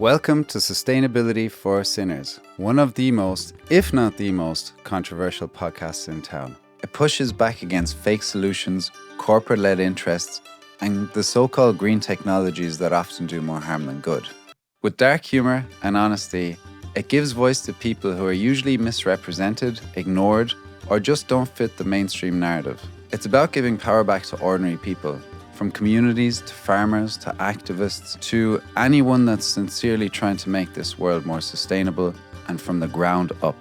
Welcome to Sustainability for Sinners, one of the most, if not the most, controversial podcasts in town. It pushes back against fake solutions, corporate-led interests, and the so-called green technologies that often do more harm than good. With dark humour and honesty, it gives voice to people who are usually misrepresented, ignored, or just don't fit the mainstream narrative. It's about giving power back to ordinary people, from communities to farmers to activists to anyone that's sincerely trying to make this world more sustainable and from the ground up.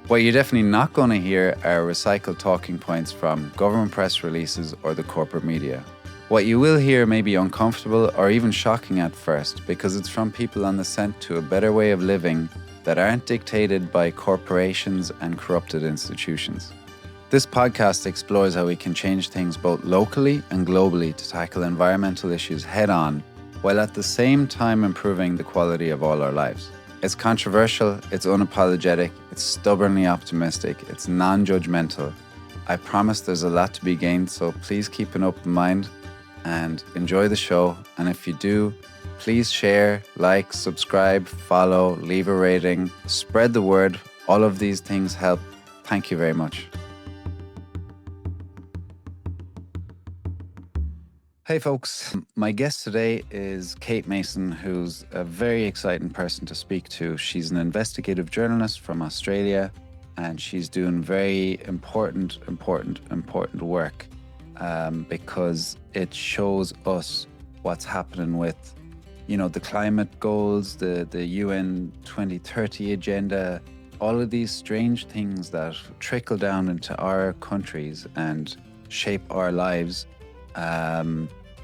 What you're definitely not going to hear are recycled talking points from government press releases or the corporate media. What you will hear may be uncomfortable or even shocking at first because it's from people on the scent to a better way of living that aren't dictated by corporations and corrupted institutions. This podcast explores how we can change things both locally and globally to tackle environmental issues head on, while at the same time improving the quality of all our lives. It's controversial, it's unapologetic, it's stubbornly optimistic, it's non-judgmental. I promise there's a lot to be gained, so please keep an open mind and enjoy the show. And if you do, please share, like, subscribe, follow, leave a rating, spread the word. All of these things help. Thank you very much. Hey folks, my guest today is Kate Mason, who's a very exciting person to speak to. She's an investigative journalist from Australia, and she's doing very important work because it shows us what's happening with, the climate goals, the UN 2030 agenda, all of these strange things that trickle down into our countries and shape our lives.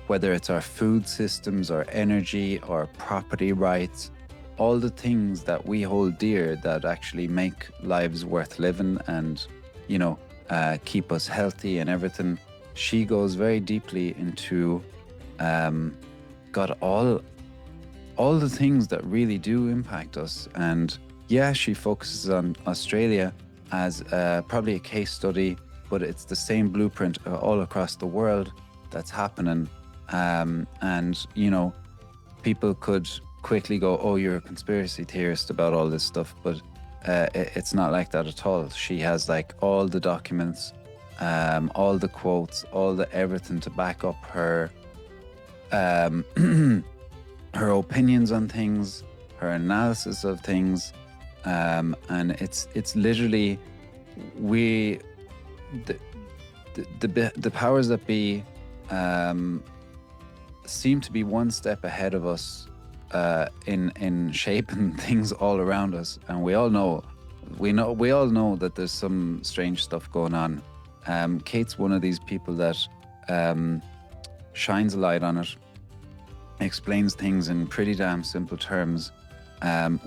Whether it's our food systems or energy or property rights, all the things that we hold dear that actually make lives worth living and, keep us healthy and everything. She goes very deeply into all the things that really do impact us. And yeah, she focuses on Australia as probably a case study, but it's the same blueprint all across the world that's happening. People could quickly go, oh, you're a conspiracy theorist about all this stuff, but it's not like that at all. She has all the documents, all the quotes, all the everything to back up her her opinions on things, her analysis of things, and it's literally the powers that be seem to be one step ahead of us in shaping things all around us, and we all know that there's some strange stuff going on. Kate's one of these people that shines a light on it, explains things in pretty damn simple terms,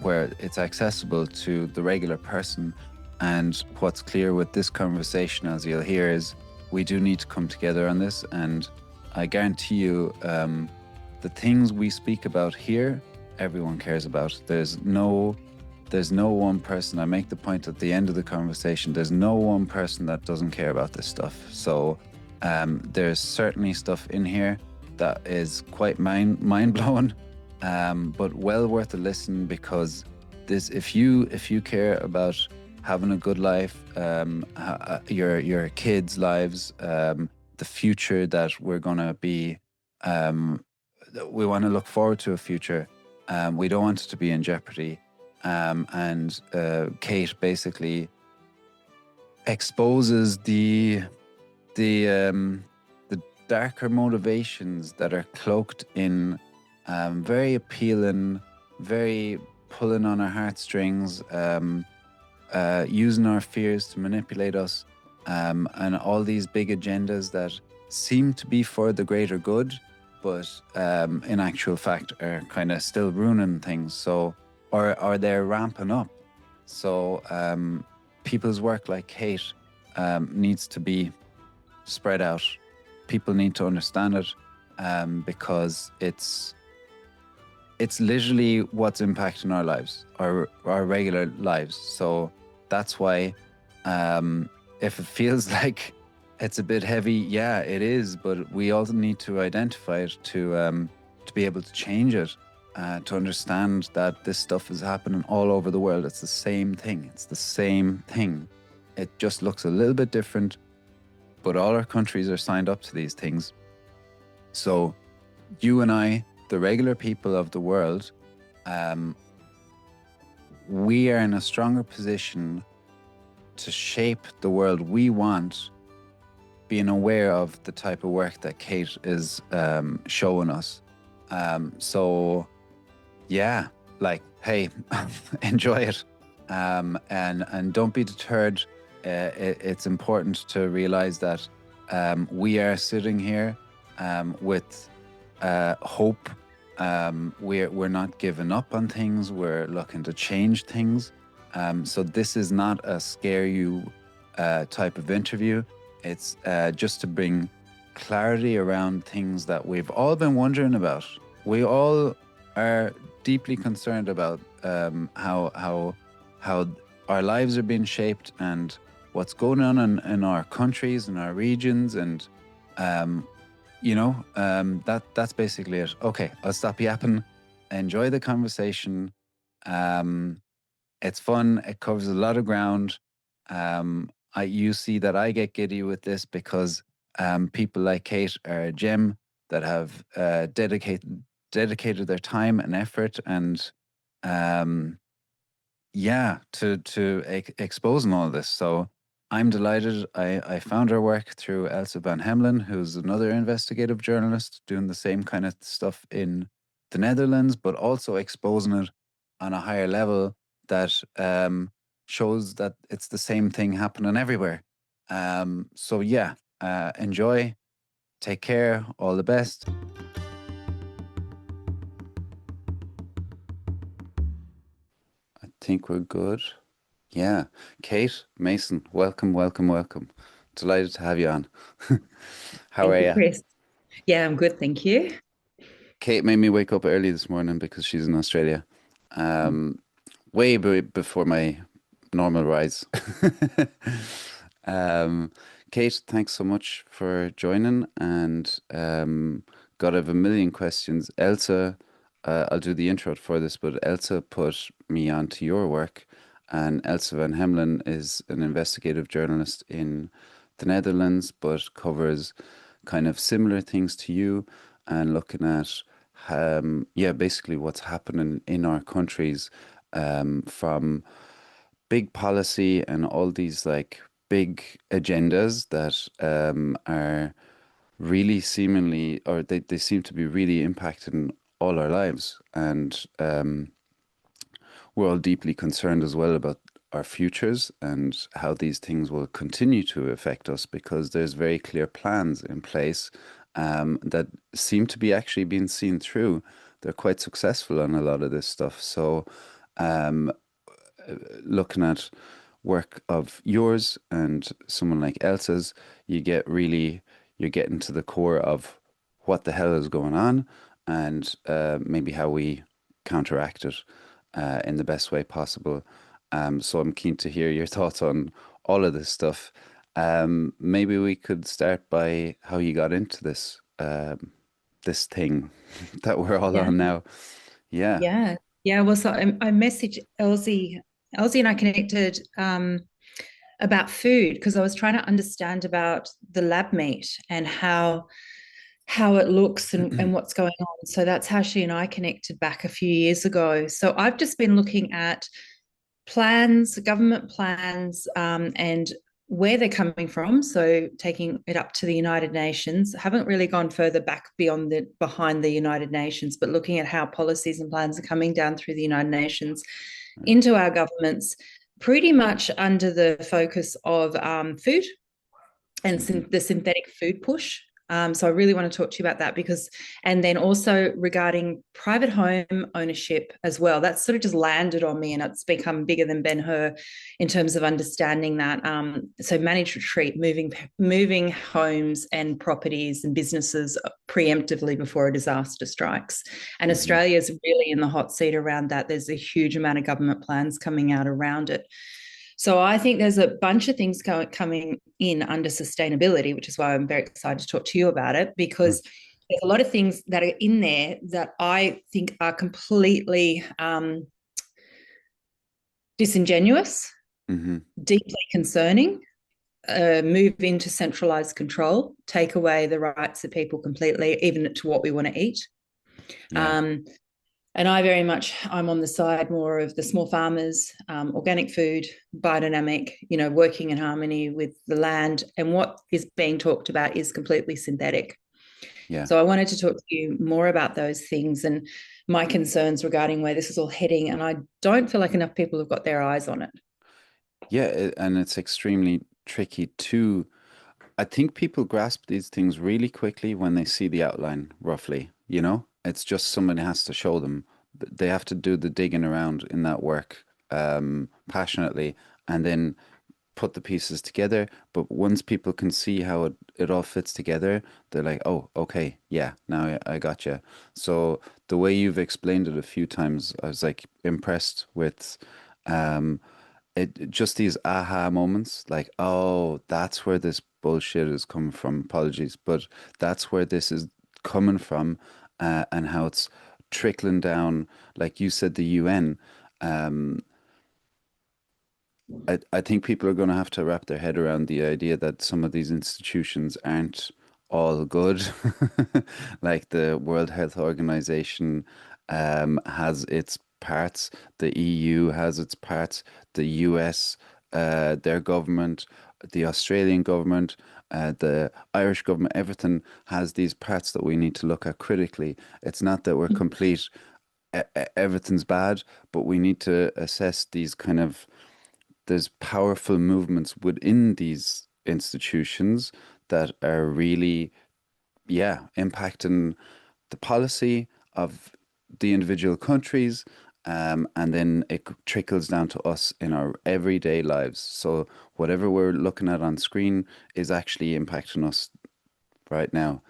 where it's accessible to the regular person. And what's clear with this conversation, as you'll hear, is we do need to come together on this. And I guarantee you, the things we speak about here, everyone cares about. There's no one person, I make the point at the end of the conversation, there's no one person that doesn't care about this stuff. So there's certainly stuff in here that is quite mind-blowing, but well worth a listen, because this, if you care about having a good life, your kids' lives, the future that we're going to be, we want to look forward to a future. We don't want it to be in jeopardy. And Kate basically exposes the darker motivations that are cloaked in very appealing, very pulling on our heartstrings, using our fears to manipulate us, and all these big agendas that seem to be for the greater good, but in actual fact are kind of still ruining things. So, or they're ramping up. So people's work like Kate needs to be spread out. People need to understand it, because it's literally what's impacting our lives, our regular lives. So that's why if it feels like it's a bit heavy, yeah, it is, but we also need to identify it to be able to change it. to understand that this stuff is happening all over the world. It's the same thing. It's the same thing. It just looks a little bit different, but all our countries are signed up to these things. So you and I, the regular people of the world, we are in a stronger position to shape the world we want, being aware of the type of work that Kate is showing us. So yeah, like, hey, enjoy it, and don't be deterred. It's important to realize that we are sitting here with hope. We're not giving up on things. We're looking to change things. So this is not a scare you type of interview. It's just to bring clarity around things that we've all been wondering about. We all are deeply concerned about how our lives are being shaped and what's going on in our countries and our regions, and that's basically it. Okay, I'll stop yapping. Enjoy the conversation. It's fun. It covers a lot of ground. You see that I get giddy with this because people like Kate are a gem that have dedicated their time and effort and to exposing all this. So I'm delighted. I found her work through Elsa van Hemelen, who's another investigative journalist doing the same kind of stuff in the Netherlands, but also exposing it on a higher level that shows that it's the same thing happening everywhere. Enjoy, take care, all the best. I think we're good. Yeah. Kate, Mason, welcome. Delighted to have you on. How Thank are you, you? Chris. Yeah, I'm good, thank you. Kate made me wake up early this morning because she's in Australia. Way before my normal rise. um, Kate, thanks so much for joining. And God, I have a million questions. Elsa, I'll do the intro for this, but Elsa put me onto your work. And Elsa van Hemelen is an investigative journalist in the Netherlands, but covers kind of similar things to you and looking at, basically what's happening in our countries from big policy and all these like big agendas that are really seemingly, or they seem to be really impacting all our lives. And we're all deeply concerned as well about our futures and how these things will continue to affect us because there's very clear plans in place that seem to be actually being seen through. They're quite successful on a lot of this stuff. So, looking at work of yours and someone like Elsa's, you're getting to the core of what the hell is going on and maybe how we counteract it in the best way possible. So I'm keen to hear your thoughts on all of this stuff. Maybe we could start by how you got into this thing that we're all Yeah, on now. Yeah. yeah, yeah. Well, so I messaged Elsie. Elsie and I connected about food because I was trying to understand about the lab meat and how it looks and what's going on. So that's how she and I connected back a few years ago. So I've just been looking at plans, government plans, and where they're coming from. So taking it up to the United Nations. Haven't really gone further back beyond the behind the United Nations, but looking at how policies and plans are coming down through the United Nations into our governments, pretty much under the focus of food and Mhm. the synthetic food push. So I really want to talk to you about that because, and then also regarding private home ownership as well. That's sort of just landed on me, and it's become bigger than Ben Hur in terms of understanding that. So managed retreat, moving homes and properties and businesses preemptively before a disaster strikes. And Mhm. Australia is really in the hot seat around that. There's a huge amount of government plans coming out around it. So I think there's a bunch of things coming in under sustainability, which is why I'm very excited to talk to you about it, Mm. because there's a lot of things that are in there that I think are completely disingenuous, Hmm. deeply concerning, move into centralized control, take away the rights of people completely, even to what we want to eat. Yeah. Um, and I very much, I'm on the side more of the small farmers, organic food, biodynamic, working in harmony with the land. And what is being talked about is completely synthetic. Yeah. So I wanted to talk to you more about those things and my concerns regarding where this is all heading. And I don't feel like enough people have got their eyes on it. Yeah, and it's extremely tricky too. I think people grasp these things really quickly when they see the outline, roughly, you know? It's just somebody has to show them. They have to do the digging around in that work passionately and then put the pieces together. But once people can see how it all fits together, they're like, oh, okay, yeah, now I got you. So the way you've explained it a few times, I was like impressed with. Um, just these aha moments, like, oh, that's where this bullshit is coming from. Apologies, but that's where this is coming from, and how it's trickling down. Like you said, the UN. Um, I think people are going to have to wrap their head around the idea that some of these institutions aren't all good. Like the World Health Organization has its parts, the EU has its parts, the US, their government, the Australian government, the Irish government, everything has these parts that we need to look at critically. It's not that we're complete, everything's bad, but we need to assess these kind of there's powerful movements within these institutions that are really, yeah, impacting the policy of the individual countries. And then it trickles down to us in our everyday lives. So whatever we're looking at on screen is actually impacting us right now.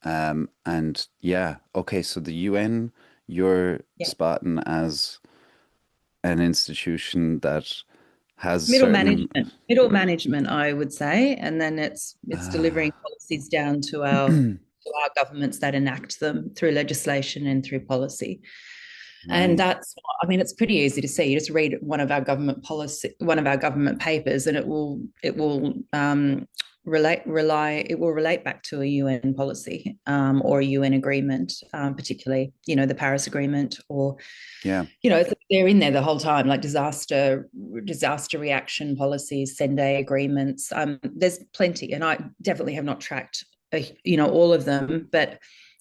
And yeah, okay, so the UN, you're Yeah. spotting as an institution that has Middle certain management, middle management, I would say, and then it's delivering Ah, policies down to our governments that enact them through legislation and through policy. And right. that's, I mean, it's pretty easy to see. You just read one of our government papers, and it will relate back to a UN policy or a UN agreement, particularly, the Paris Agreement, or Yeah. they're in there the whole time, like disaster reaction policies, send-day agreements. There's plenty, and I definitely have not tracked, all of them, but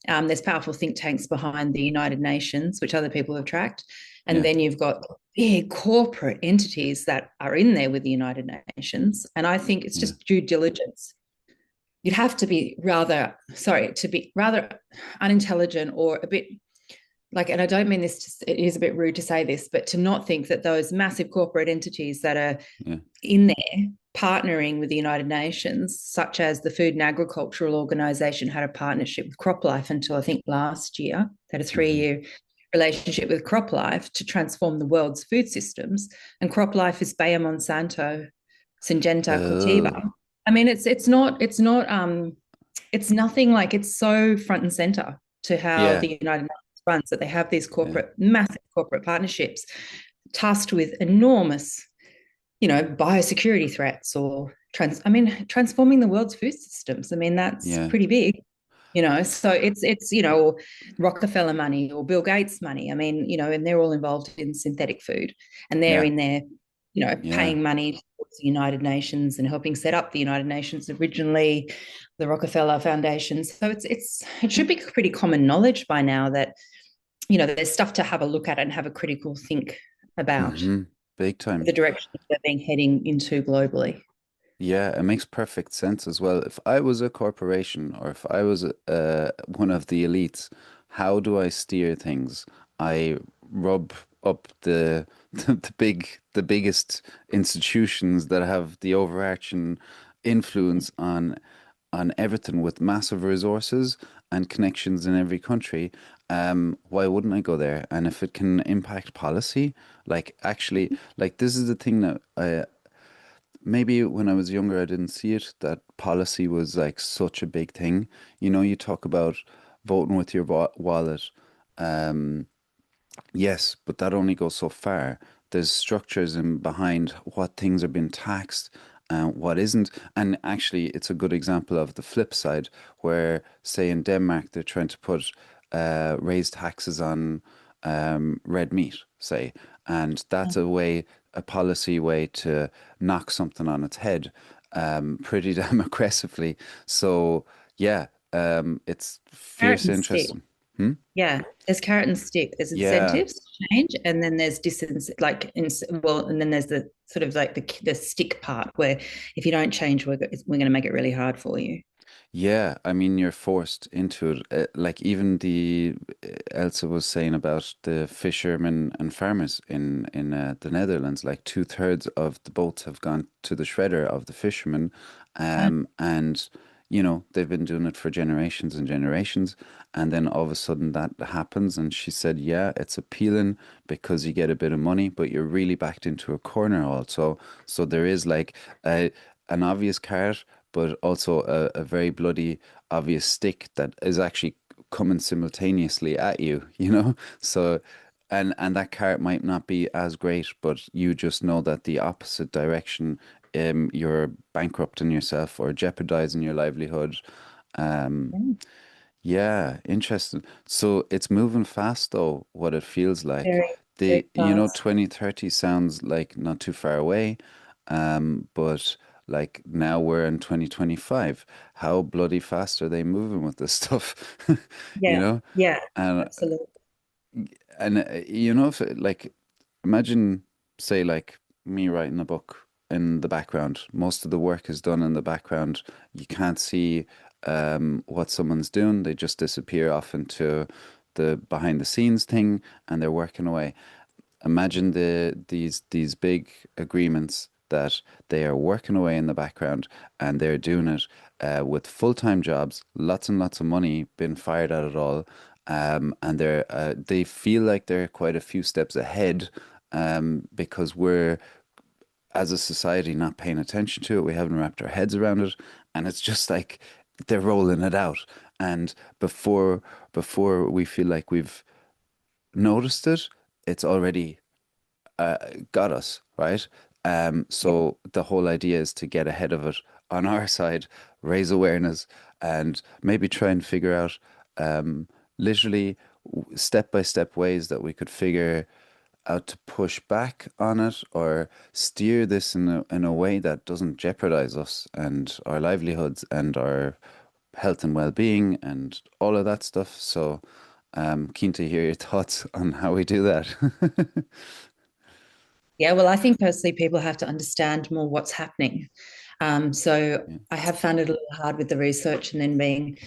there's powerful think tanks behind the United Nations, which other people have tracked. And Yeah. then you've got big corporate entities that are in there with the United Nations. And I think it's Yeah. just due diligence. You'd have to be rather unintelligent or a bit like, and I don't mean this, it is a bit rude to say this, but to not think that those massive corporate entities that are Yeah. in there partnering with the United Nations, such as the Food and Agricultural Organization had a partnership with CropLife until I think last year, they had a Hmm. 3-year relationship with CropLife to transform the world's food systems. And CropLife is Bayer Monsanto, Syngenta, Corteva. Oh, I mean, it's nothing like it's so front and center to how yeah. the United Nations runs, that they have these Yeah. massive corporate partnerships tasked with enormous, biosecurity threats or transforming the world's food systems. I mean, that's Yeah. pretty big. So it's Rockefeller money or Bill Gates money. I mean, and they're all involved in synthetic food, and they're Yeah. in there, Yeah. paying money towards the United Nations and helping set up the United Nations originally, the Rockefeller Foundation. So it should be pretty common knowledge by now that there's stuff to have a look at and have a critical think about Hmm. Big time. the direction they're being heading into globally. Yeah, it makes perfect sense as well. If I was a corporation or if I was one of the elites, how do I steer things? I rub up the biggest institutions that have the overarching influence on everything with massive resources and connections in every country. Why wouldn't I go there? And if it can impact policy, like actually, like this is the thing that I maybe when I was younger, I didn't see it, that policy was like such a big thing. You know, you talk about voting with your wallet. Um, Yes, but that only goes so far. There's structures in behind what things are being taxed and what isn't. And actually, it's a good example of the flip side, where, say, in Denmark, they're trying to put raise taxes on red meat, say, and that's a way, a policy way to knock something on its head, pretty damn aggressively. So, yeah, it's Carrot fierce and stick. interesting. Hmm? Yeah, there's carrot and stick. There's Yeah. incentives to change, and then there's well, and then there's the sort of like the stick part where if you don't change, we're going to make it really hard for you. Yeah, I mean, you're forced into it. Like even the Elsa was saying about the fishermen and farmers in the Netherlands, like two-thirds of the boats have gone to the shredder of the fishermen, and they've been doing it for generations and generations, and then all of a sudden that happens, and she said, yeah, it's appealing because you get a bit of money, but you're really backed into a corner also. So there is like a an obvious carrot but also a very bloody, obvious stick that is actually coming simultaneously at you, you know? So, and that carrot might not be as great, but you just know that the opposite direction, you're bankrupting yourself or jeopardizing your livelihood. Um, Yeah. yeah, interesting. So it's moving fast though, what it feels like. Very, very 2030 sounds like not too far away, but like now we're in 2025. How bloody fast are they moving with this stuff? You Yeah, know? yeah, And absolutely. if like imagine say like me writing a book in the background. Most of the work is done in the background. You can't see what someone's doing. They just disappear off into the behind the scenes thing and they're working away. Imagine these big agreements that they are working away in the background and they're doing it with full-time jobs, lots and lots of money being fired at it all, and they feel like they're quite a few steps ahead because we're as a society not paying attention to it. We haven't wrapped our heads around it, and it's just like they're rolling it out. And before we feel like we've noticed it, it's already got us, right? Yeah. So the whole idea is to get ahead of it on our side, raise awareness, and maybe try and figure out literally step by step ways that we could figure out to push back on it or steer this in a way that doesn't jeopardize us and our livelihoods and our health and well-being and all of that stuff. So keen to hear your thoughts on how we do that. Yeah, well, I think personally people have to understand more what's happening. So Yeah. I have found it a little hard with the research and then being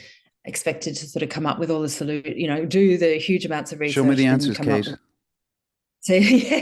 expected to sort of come up with all the solution, do the huge amounts of Show me research the and then answers, come up Kate. with. So yeah,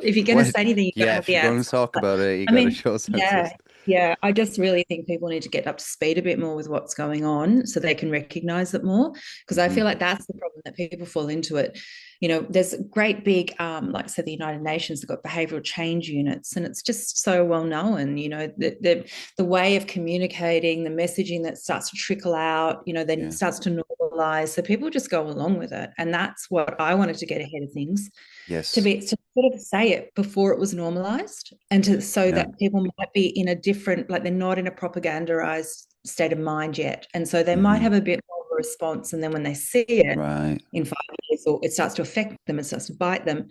if you're going to What? say anything, you've got to Yeah, have if the you're going to answer. talk But, about it, you I got to mean, show us yeah, answers. yeah. I just really think people need to get up to speed a bit more with what's going on so they can recognize it more. Because I Hmm. feel like that's the problem that people fall into it. There's great big, like say the United Nations have got behavioral change units, and it's just so well known. The way of communicating, the messaging that starts to trickle out, then Yeah. starts to normalize. So people just go along with it, and that's what I wanted to get ahead of things Yes. to sort of say it before it was normalized and so Yeah. that people might be in a different, like they're not in a propagandized state of mind yet, and so they might Hmm. have a bit more of a response, and then when they see it Right. in 5 years or it starts to affect them, it starts to bite them,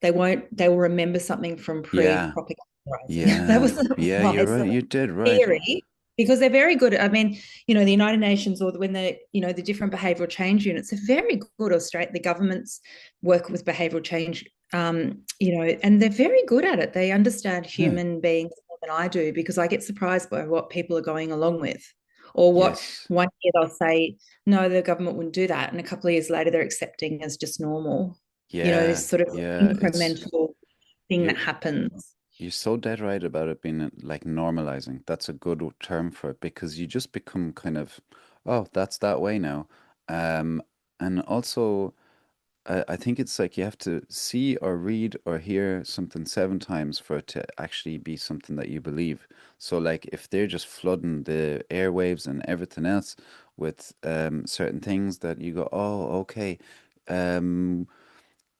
they will remember something from Yeah. pre-propagandizing. That Yeah. was Yeah, my you're right. sort of You did right. theory, because they're very good. I mean, the United Nations, or when the different behavioural change units are very good. Australia, the governments work with behavioural change, and they're very good at it. They understand Yeah. human beings more than I do, because I get surprised by what people are going along with, or what Yes. one year they'll say, no, the government wouldn't do that, and a couple of years later they're accepting as just normal. Yeah. This sort of Yeah. incremental thing that You're happens. you're so dead right about it being like normalizing. That's a good term for it because you just become kind of, oh, that's that way now. Um, and also I think it's like you have to see or read or hear something 7 times for it to actually be something that you believe. So, like, if they're just flooding the airwaves and everything else, with certain things that you go, oh, okay. Um,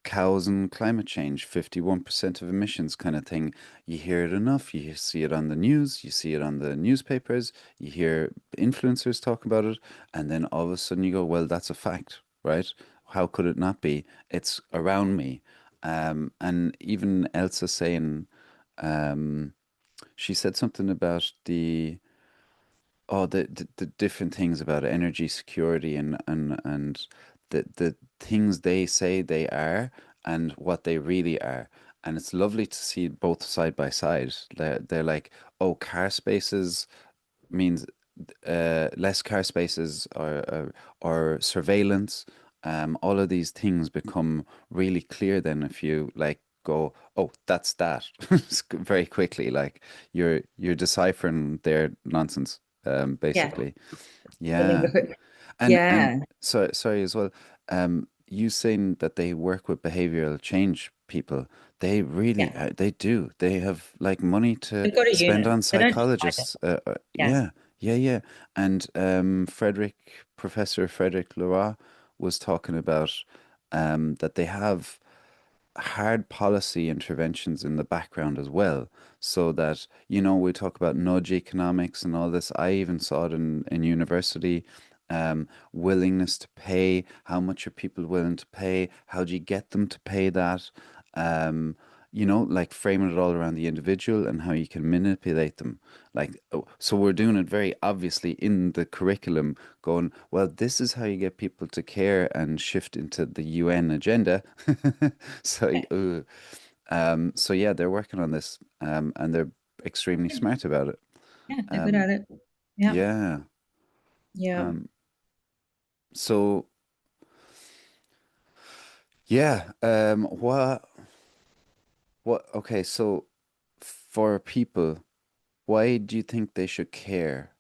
Cows and climate change, 51% of emissions kind of thing. You hear it enough, you see it on the news, you see it on the newspapers, you hear influencers talk about it, and then all of a sudden you go, well, that's a fact, right? How could it not be? It's around me. And even Elsa saying, um, she said something about the different things about energy security and the things they say they are and what they really are. And it's lovely to see both side by side. They're like, oh, car spaces means less car spaces or surveillance. All of these things become really clear then if you like go, oh, that's that very quickly. Like you're deciphering their nonsense, Yeah, basically. really Yeah. good. And Yeah, sorry as well. You saying that they work with behavioral change people. They really yeah. they do. They have like money to They've got a spend unit. on They don't just hide it. psychologists. Yeah, Yeah, yeah, yeah. And Professor Frederick Leroy was talking about that they have hard policy interventions in the background as well, so that, we talk about nudge economics and all this. I even saw it in university. Willingness to pay, how much are people willing to pay, how do you get them to pay that? um, like framing it all around the individual and how you can manipulate them. Like, so we're doing it very obviously in the curriculum, going, well, this is how you get people to care and shift into the UN agenda. So, yeah, so yeah, they're working on this, and they're extremely smart about it. yeah. They're good Um, at it. Yeah, yeah. yeah, Um, so yeah. Okay. So for people, why do you think they should care?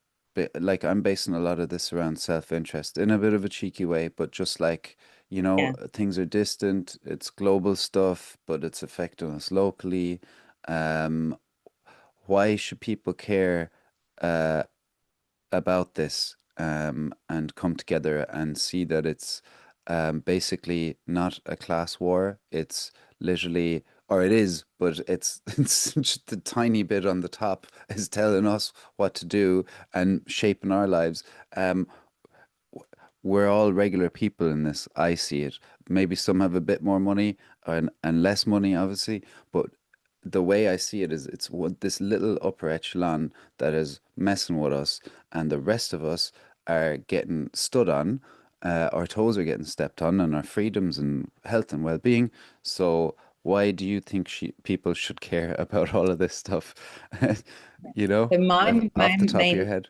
Like, I'm basing a lot of this around self-interest in a bit of a cheeky way, but just like, yeah. things are distant, it's global stuff, but it's affecting us locally. Um, why should people care uh, about this, and come together and see that it's basically not a class war? It's literally, or it is, but it's it's just a tiny bit on the top is telling us what to do and shaping our lives. Um, we're all regular people in this. I see it. Maybe some have a bit more money and less money, obviously, but the way I see it is it's what this little upper echelon that is messing with us, and the rest of us are getting stood on. Our toes are getting stepped on, and our freedoms and health and well-being. So why do you think people should care about all of this stuff? You know, So my off the top of your main head.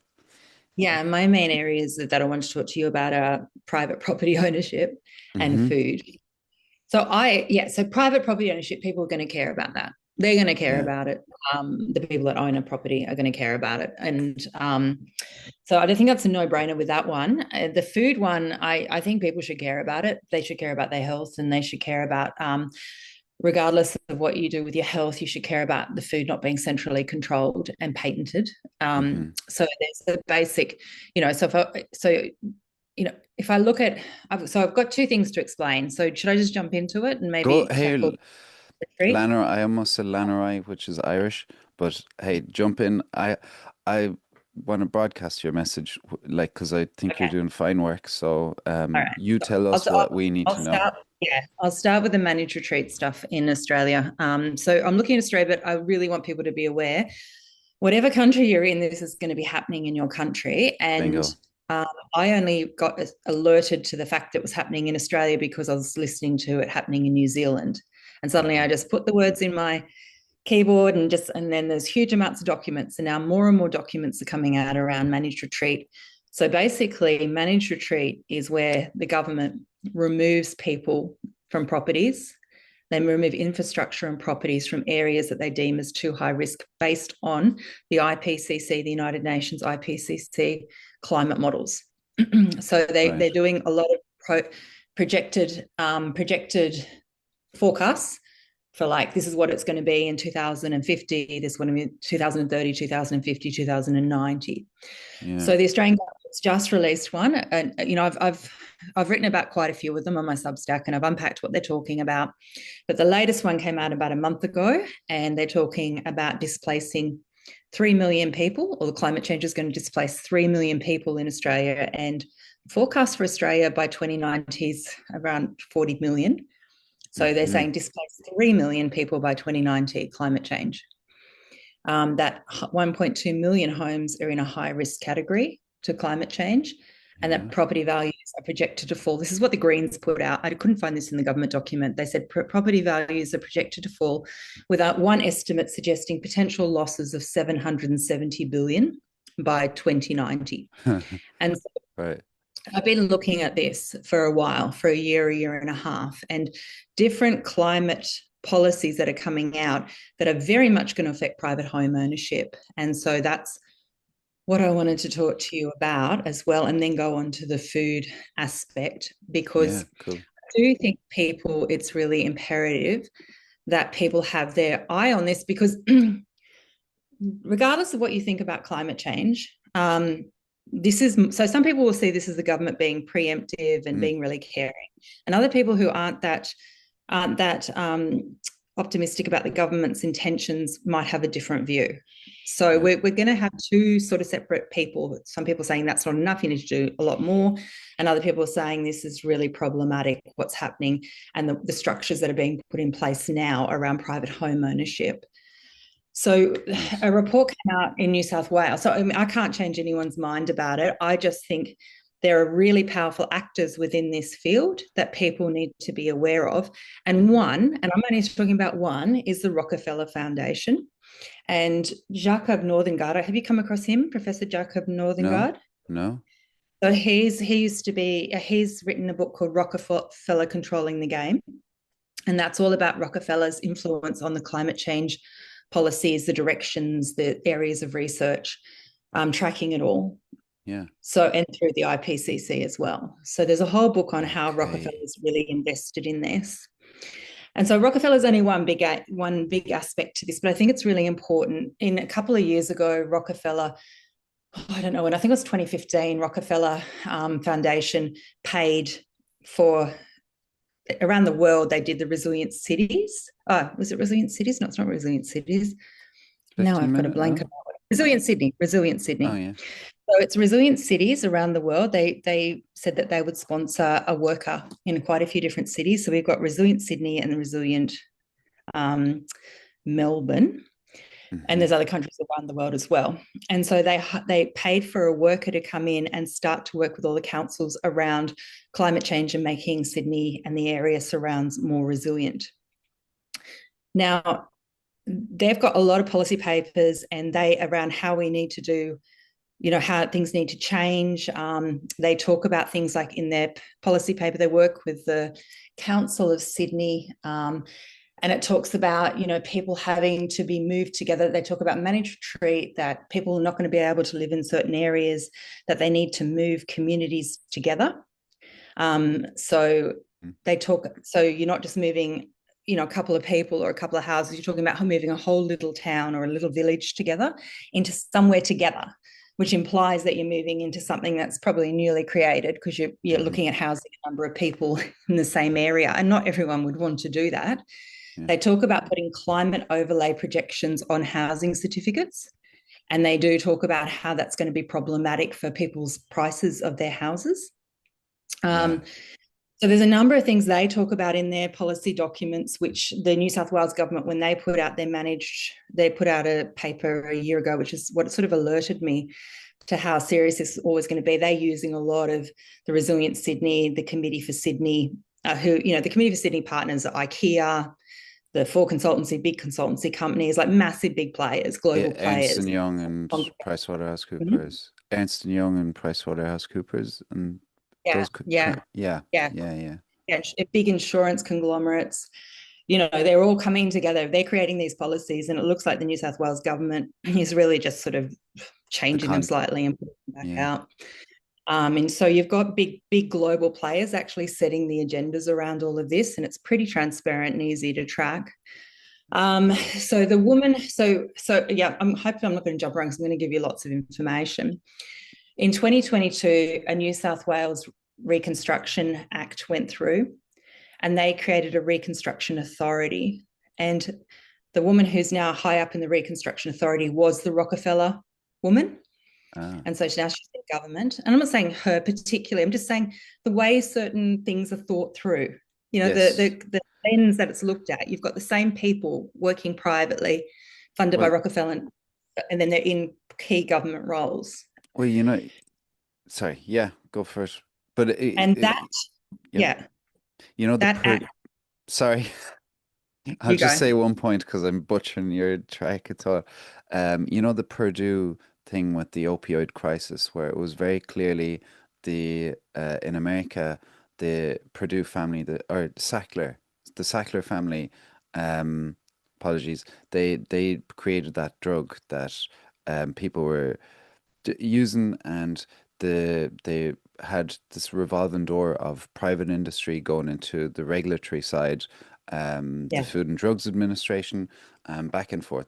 Yeah, my main areas that I want to talk to you about are private property ownership and Mm-hmm. food. So private property ownership, people are going to care about that. They're going to care Yeah. about it. The people that own a property are going to care about it. And so I don't think that's a no-brainer with that one. The food one, I think people should care about it. They should care about their health, and they should care about regardless of what you do with your health, you should care about the food not being centrally controlled and patented. Mm-hmm. So there's a basic, if I look at, so I've got two things to explain. So should I just jump into it and Go maybe here, tackle the treat? Lanner. I almost said Lannerai, which is Irish, but hey, jump in. I want to broadcast your message, like, because I think you're Okay. doing fine work. So, All right. you So tell us what we need I'll to know. start. Yeah, I'll start with the managed retreat stuff in Australia. So I'm looking at Australia, but I really want people to be aware. Whatever country you're in, this is going to be happening in your country. And Bingo. um, I only got alerted to the fact that it was happening in Australia because I was listening to it happening in New Zealand. And suddenly I Hmm. just put the words in my keyboard and then there's huge amounts of documents. And now more and more documents are coming out around managed retreat. So basically, managed retreat is where the government removes people from properties. They remove infrastructure and properties from areas that they deem as too high risk based on the IPCC, the United Nations IPCC climate models. So Right. they're doing a lot of projected forecasts for like this is what it's going to be in 2050, this is going to be 2030, 2050, 2090. Yeah. So the Australian government it's just released one, and I've written about quite a few of them on my Substack, and I've unpacked what they're talking about. But the latest one came out about a month ago, and they're talking about displacing 3 million people, or the climate change is going to displace 3 million people in Australia, and forecast for Australia by 2090 is around 40 million. So they're saying displace 3 million people by 2090, climate change. That 1.2 million homes are in a high risk category to climate change, and that property values are projected to fall. This is what the Greens put out. I couldn't find this in the government document. They said property values are projected to fall, without one estimate suggesting potential losses of 770 billion by 2090. And so Right. I've been looking at this for a while, for a year and a half, and different climate policies that are coming out that are very much going to affect private home ownership. And so that's what I wanted to talk to you about as well, and then go on to the food aspect, because cool. I do think it's really imperative that people have their eye on this, because regardless of what you think about climate change, some people will see this as the government being preemptive and being really caring, and other people who aren't that optimistic about the government's intentions might have a different view. So we're going to have two sort of separate people. Some people saying that's not enough, you need to do a lot more, and other people are saying this is really problematic, what's happening, and the structures that are being put in place now around private home ownership. So a report came out in New South Wales. So I can't change anyone's mind about it. I just think there are really powerful actors within this field that people need to be aware of. And one, and I'm only talking about one, is the Rockefeller Foundation. And Jacob Northengard, have you come across him, Professor Jacob Northengard? No. So he's written a book called Rockefeller Controlling the Game. And that's all about Rockefeller's influence on the climate change policies, the directions, the areas of research, tracking it all. Yeah. So, and through the IPCC as well. So there's a whole book on how Rockefeller's really invested in this. And so Rockefeller's only one big aspect to this, but I think it's really important. In a couple of years ago, Rockefeller, I don't know when, I think it was 2015, Rockefeller Foundation paid for, around the world, they did the Resilient Cities. Oh, was it Resilient Cities? No, it's not Resilient Cities. Now I've got a blank about it. Resilient Sydney. Oh, yeah. So it's Resilient Cities around the world. They said that they would sponsor a worker in quite a few different cities. So we've got Resilient Sydney and Resilient Melbourne. And there's other countries around the world as well. And so they paid for a worker to come in and start to work with all the councils around climate change and making Sydney and the area surrounds more resilient. Now, they've got a lot of policy papers and around how we need to do, how things need to change. They talk about things like in their policy paper, they work with the Council of Sydney, and it talks about, people having to be moved together. They talk about managed retreat, that people are not going to be able to live in certain areas, that they need to move communities together. So you're not just moving, a couple of people or a couple of houses. You're talking about moving a whole little town or a little village together into somewhere together, which implies that you're moving into something that's probably newly created, because you're looking at housing a number of people in the same area, and not everyone would want to do that. Yeah. They talk about putting climate overlay projections on housing certificates, and they do talk about how that's going to be problematic for people's prices of their houses. So there's a number of things they talk about in their policy documents, which the New South Wales government, when they put out they put out a paper a year ago, which is what sort of alerted me to how serious this is always going to be. They're using a lot of the Resilient Sydney, the Committee for Sydney, the Committee for Sydney partners are IKEA, the big consultancy companies, like massive big players, global players. Ernst & Young and PricewaterhouseCoopers. Ernst & Young and PricewaterhouseCoopers and big insurance conglomerates. They're all coming together. They're creating these policies, and it looks like the New South Wales government is really just sort of changing them slightly and putting them back out. And so you've got big global players actually setting the agendas around all of this, and it's pretty transparent and easy to track. I'm hoping I'm not going to jump around because I'm going to give you lots of information. In 2022, a New South Wales Reconstruction Act went through, and they created a Reconstruction Authority. And the woman who's now high up in the Reconstruction Authority was the Rockefeller woman. Ah, And so now she's in government. And I'm not saying her particularly, I'm just saying the way certain things are thought through, yes. the lens that it's looked at. You've got the same people working privately, funded by Well, Rockefeller, and then they're in key government roles. well, sorry, yeah, go first. But And that, yep, yeah, the that per. act, Sorry, I'll you just go. say one point because I'm butchering your track at all. The Purdue thing with the opioid crisis, where it was very clearly the in America, the Purdue family, the Sackler family, um, apologies, they created that drug that people were using, and they had this revolving door of private industry going into the regulatory side, the Yeah. Food and Drugs Administration, back and forth,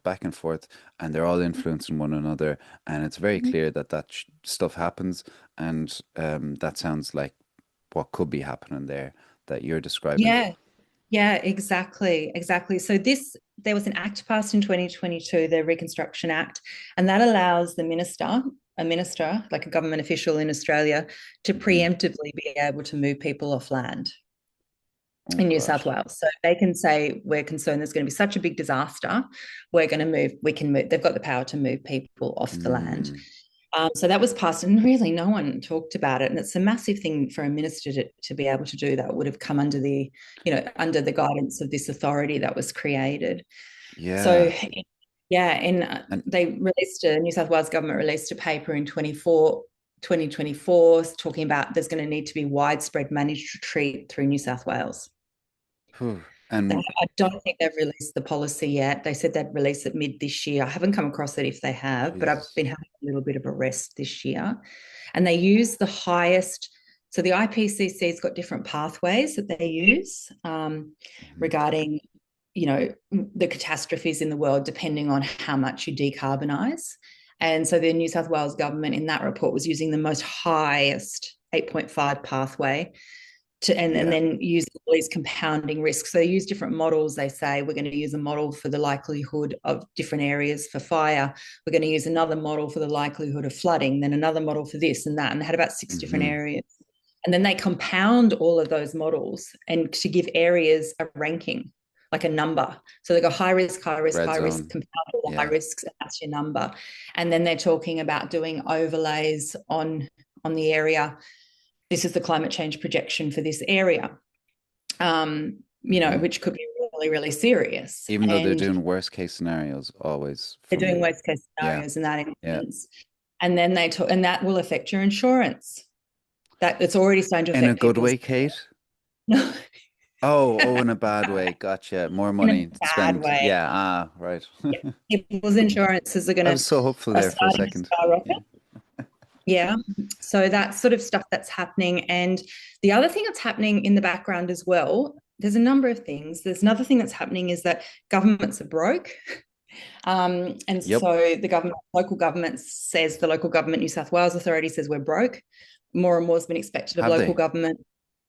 and they're all influencing one another. And it's very clear that stuff happens, and that sounds like what could be happening there that you're describing. Yeah. Yeah, exactly. Exactly. So there was an act passed in 2022, the Reconstruction Act, and that allows a minister, like a government official in Australia, to Hmm. preemptively be able to move people off land Oh in New South gosh. Wales. So they can say, we're concerned there's going to be such a big disaster. We can move. They've got the power to move people off the land. Mm. So that was passed, and really no one talked about it. And it's a massive thing for a minister to be able to do that. Would have come under under the guidance of this authority that was created. So, Yeah. yeah, and And New South Wales government released a paper in 2024 talking about there's going to need to be widespread managed retreat through New South Wales. phew, and I don't think they've released the policy yet. They said they'd release it mid this year. I haven't come across it if they have, but I've Jesus. been having a little bit of a rest this year. And they use the highest. So the IPCC's got different pathways that they use Mhm. regarding, the catastrophes in the world, depending on how much you decarbonise. And so the New South Wales government in that report was using the most highest 8.5 pathway and Yeah. then use all these compounding risks. So they use different models. They say we're going to use a model for the likelihood of different areas for fire. We're going to use another model for the likelihood of flooding, then another model for this and that. And they had about 6 different Hmm. areas. And then they compound all of those models and to give areas a ranking, like a number. So they go high risk, high risk, Red high risk, zone. compound all the high Yeah. risks, and that's your number. And then they're talking about doing overlays on the area. This is the climate change projection for this area, Hmm. which could be really, really serious. Even though they're And doing worst case scenarios always they're from, doing worst case yeah, scenarios in that yeah. instance. And then they talk, and that will affect your insurance. That it's already starting to In a affect good people's. way, Kate? No, Oh, in a bad way. Gotcha. More in a money to bad spend. way. Yeah, right. People's insurances are going I to was so hopeful are there for a starting to second. skyrocket. Yeah. Yeah. So that's sort of stuff that's happening. And the other thing that's happening in the background as well, there's a number of things. There's another thing that's happening is that governments are broke. And Yep. so local government says, the local government New South Wales Authority says we're broke. More and more has been expected of Have local they? government.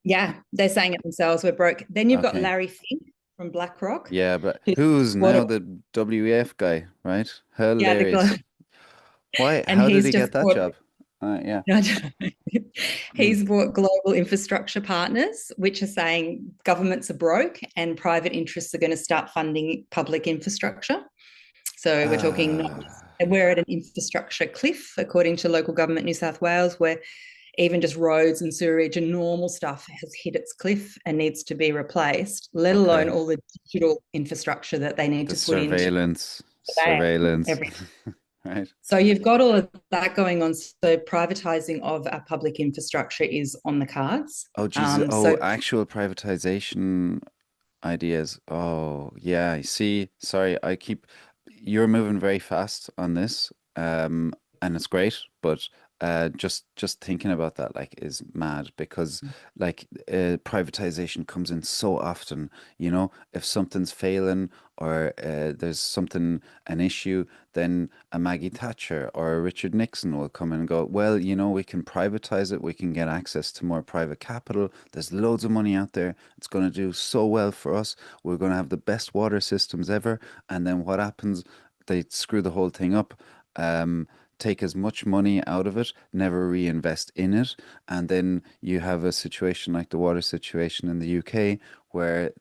Yeah, they're saying it themselves, we're broke. Then you've got Okay. Larry Fink from BlackRock, Yeah, but who's who's water, now the WEF guy, right? yeah, Hilarious. Why? and How did he's he get just that bought job? Yeah. Mm. he's bought global infrastructure partners, which are saying governments are broke and private interests are going to start funding public infrastructure. So we're talking not just, Uh, we're at an infrastructure cliff, according to local government New South Wales, where even just roads and sewerage and normal stuff has hit its cliff and needs to be replaced, let alone okay. all the digital infrastructure that they need The to put into surveillance, everything. right? So you've got all of that going on. So privatizing of our public infrastructure is on the cards. Oh, Jesus. Oh, So actual privatization ideas. Oh, yeah. I see. Sorry, you're moving very fast on this, and it's great, but just thinking about that like is mad because like privatization comes in so often. You know, if something's failing or there's something an issue, then a Maggie Thatcher or a Richard Nixon will come and go, well, you know, we can privatize it, we can get access to more private capital. There's loads of money out there. It's going to do so well for us. We're going to have the best water systems ever. And then what happens? They screw the whole thing up. Take as much money out of it, never reinvest in it, and then you have a situation like the water situation in the UK where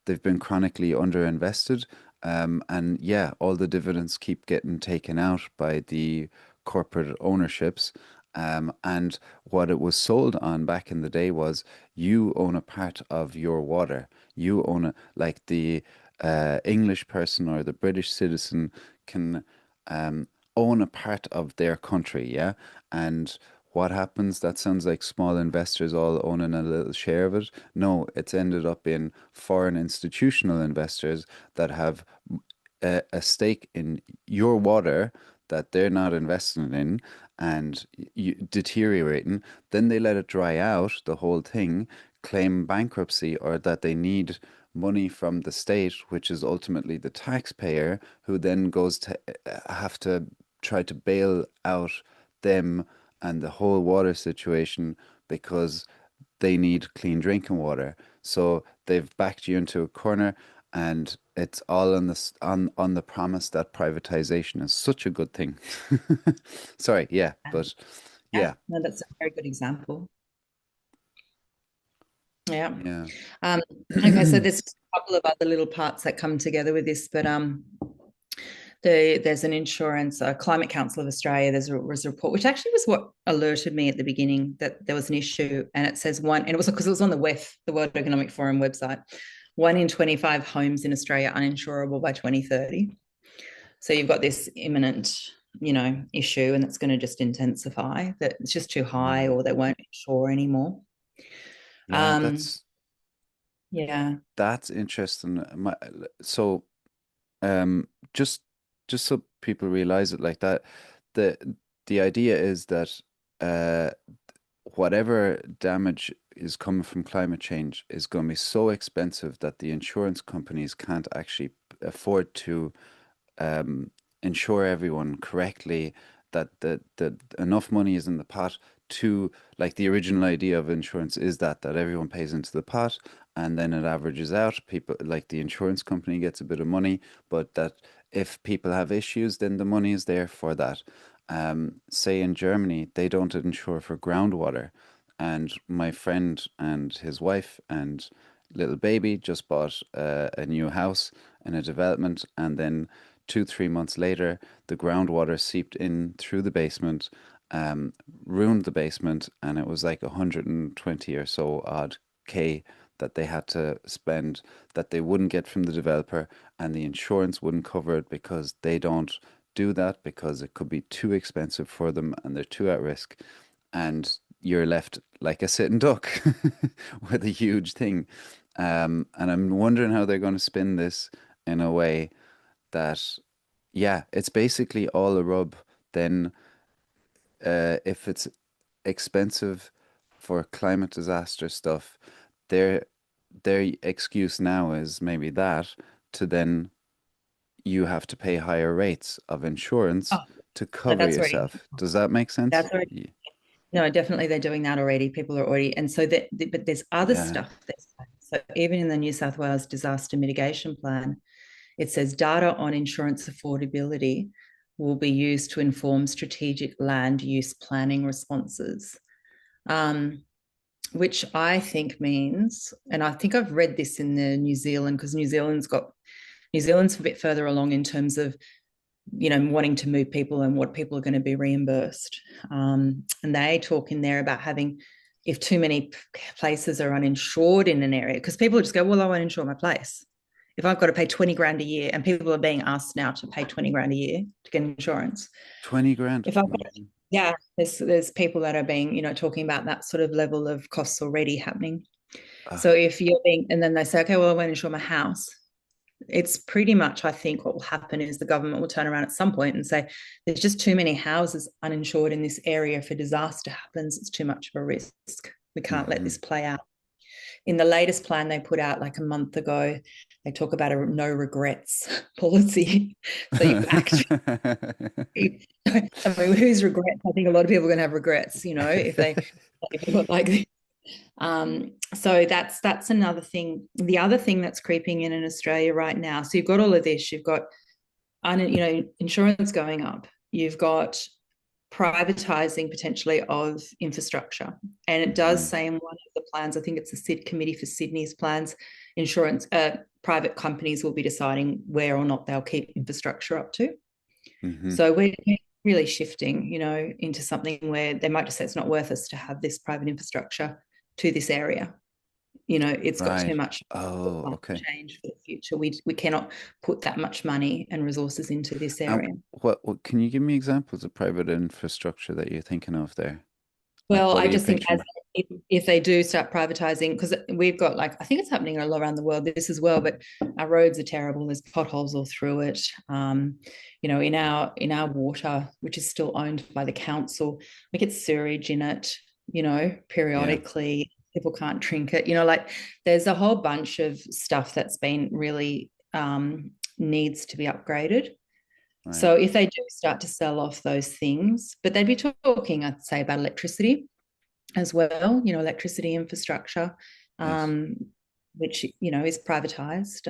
they've been chronically underinvested, and yeah, all the dividends keep getting taken out by the corporate ownerships. And what it was sold on back in the day was you own a part of your water. You own it, like the English person or the British citizen can own a part of their country, yeah? And what happens? That sounds like small investors all owning a little share of it. No, it's ended up in foreign institutional investors that have a stake in your water that they're not investing in and deteriorating. Then they let it dry out, the whole thing, claim bankruptcy or that they need money from the state, which is ultimately the taxpayer, who then goes to have to try to bail out them and the whole water situation because they need clean drinking water. So they've backed you into a corner, and it's all on this on the promise that privatization is such a good thing. Sorry, yeah, but Yeah, yeah, no, that's a very good example. Yeah. yeah, Um, okay, so there's a couple of other little parts that come together with this, but there's an insurance, Climate Council of Australia. Was a report, which actually was what alerted me at the beginning that there was an issue, and it says one, and it was because it was on the WEF, the World Economic Forum website. 1 in 25 homes in Australia uninsurable by 2030. So you've got this imminent, issue, and that's going to just intensify. That it's just too high, yeah, or they won't insure anymore. yeah. Um, yeah. That's interesting. So um, just just so people realize it like that, the the idea is that uh, whatever damage is coming from climate change is going to be so expensive that the insurance companies can't actually afford to um, ensure everyone correctly, that enough money is in the pot to, like, the original idea of insurance is that everyone pays into the pot and then it averages out. People, like, the insurance company gets a bit of money, but that if people have issues, then the money is there for that. Say in Germany, they don't insure for groundwater. And my friend and his wife and little baby just bought a new house in a development, and then 2, 3 months later, the groundwater seeped in through the basement, um, ruined the basement, and it was like 120 or so odd K that they had to spend that they wouldn't get from the developer, and the insurance wouldn't cover it because they don't do that because it could be too expensive for them and they're too at risk. And you're left like a sitting duck with a huge thing. And I'm wondering how they're going to spin this in a way that, yeah, it's basically all a rub. Then, if it's expensive for climate disaster stuff, their their excuse now is maybe that to then you have to pay higher rates of insurance Oh, to no, cover that's already yourself. Does that make sense? that's already no, definitely they're doing that already. People are already, and so that, but there's other Yeah. stuff that's, so even in the New South Wales disaster mitigation plan, it says data on insurance affordability will be used to inform strategic land use planning responses. Um, which I think means, and I think I've read this in the New Zealand, because New Zealand's a bit further along in terms of, wanting to move people and what people are going to be reimbursed. And they talk in there about having, if too many places are uninsured in an area, because people just go, well, I won't insure my place. If I've got to pay 20 grand a year, and people are being asked now to pay 20 grand a year to get insurance. 20 grand. If I've got, yeah, there's people that are being, talking about that sort of level of costs already happening. Uh, So if you're being, and then they say, okay, well, I won't insure my house. It's pretty much, I think, what will happen is the government will turn around at some point and say, there's just too many houses uninsured in this area. If a disaster happens, it's too much of a risk. We can't let Mm-hmm. this play out. In the latest plan they put out like a month ago, they talk about a no regrets policy. So you actually, I mean, whose regrets? I think a lot of people are going to have regrets, if they do it like this. So that's another thing. The other thing that's creeping in Australia right now. So you've got all of this. You've got insurance going up. You've got privatizing potentially of infrastructure, and it does Mm-hmm. say in one of the plans, I think it's the SID committee for Sydney's plans, insurance private companies will be deciding where or not they'll keep infrastructure up to. Mm-hmm. So we're really shifting, into something where they might just say it's not worth us to have this private infrastructure to this area. It's got too Right. much Oh, climate okay. change for the future. We cannot put that much money and resources into this And area. what can you give me examples of private infrastructure that you're thinking of there? Like, Well, what I are you just think as picturing? if they do start privatizing, because we've got I think it's happening all around the world, this as well, but our roads are terrible. There's potholes all through it. In our water, which is still owned by the council, we get sewage in it, Yeah, periodically. People can't drink it. There's a whole bunch of stuff that's been really needs to be upgraded. right. So if they do start to sell off those things, but they'd be talking, I'd say, about electricity as well, electricity infrastructure, Yes. um, which, is privatized.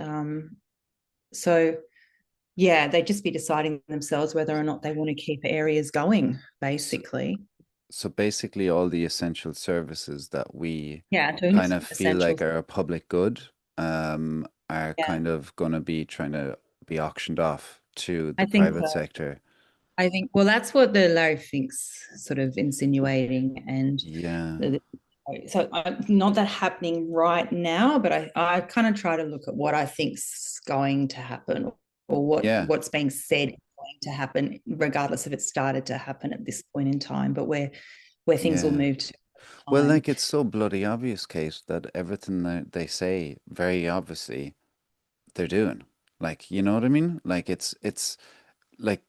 So, yeah, they'd just be deciding themselves whether or not they want to keep areas going, So, basically. so basically, all the essential services that we Yeah, doing kind of feel like essentials. are a public good, are Yeah, kind of going to be trying to be auctioned off to the I think private so. sector. Well, that's what the Larry Fink's sort of insinuating. And Yeah. the, so not that happening right now, but I kind of try to look at what I think's going to happen, or Yeah. what's being said is going to happen, regardless if it started to happen at this point in time, but where things will Yeah. move to Well, time. like it's so bloody obvious, Kate, that everything that they say, very obviously, they're doing. Like, you know what I mean? Like it's like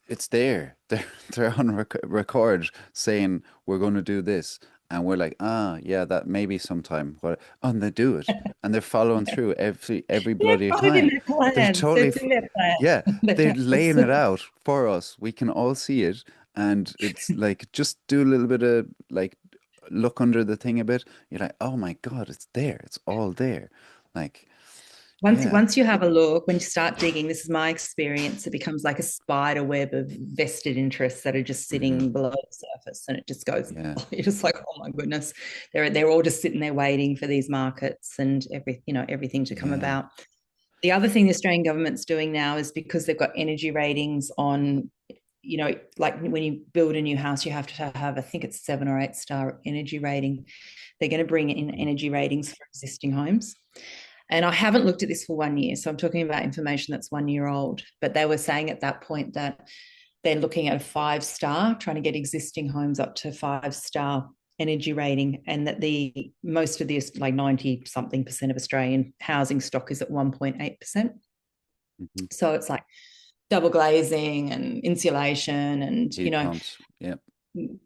it's there. They're on record saying we're going to do this, and we're like, ah, yeah, that maybe sometime. What? Oh, and they do it, and they're following through every Yeah, bloody it's in time. their They're plans. totally, It's in their yeah, plans. they're laying it out for us. We can all see it, and it's like just do a little bit of like look under the thing a bit. You're like, oh my God, it's there. It's all there. Like, Once yeah. once you have a look, when you start digging, this is my experience, it becomes like a spider web of vested interests that are just Hmm. sitting below the surface, and it just goes, Yeah. you're just like, oh my goodness, they're all just sitting there waiting for these markets and everything to come Yeah. about. The other thing the Australian government's doing now is, because they've got energy ratings on, like when you build a new house, you have to have, I think it's 7 or 8 star energy rating. They're going to bring in energy ratings for existing homes. And I haven't looked at this for 1 year, so I'm talking about information that's 1 year old. But they were saying at that point that they're looking at a 5 star, trying to get existing homes up to 5 star energy rating, and that the most of the, like 90 something percent of Australian housing stock is at 1.8%. Hmm. So it's like double glazing and insulation, and Heat pumps. Yeah.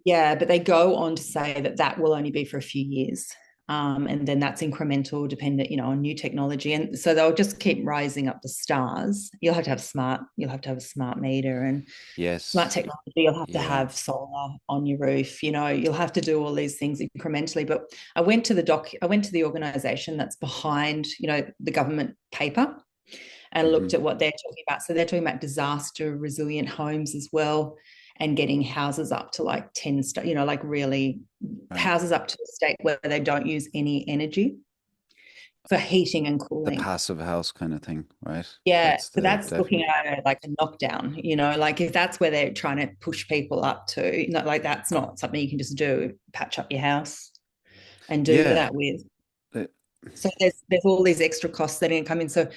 yeah, but they go on to say that that will only be for a few years. And then that's incremental, dependent, on new technology. And so they'll just keep rising up the stars. You'll have to have a smart meter and smart Yes. technology. You'll have to Yeah. have solar on your roof. You'll have to do all these things incrementally. But I went to the organization that's behind, the government paper, and Hmm. looked at what they're talking about. So they're talking about disaster resilient homes as well, and getting houses up to like 10, like really Right. houses up to a state where they don't use any energy for heating and The cooling. passive house kind of thing, right? Yeah, That's so the that's looking definite. at like a knockdown, like if that's where they're trying to push people up to, like that's not something you can just do, patch up your house and do Yeah. that with. uh, So there's all these extra costs that are going to come in. So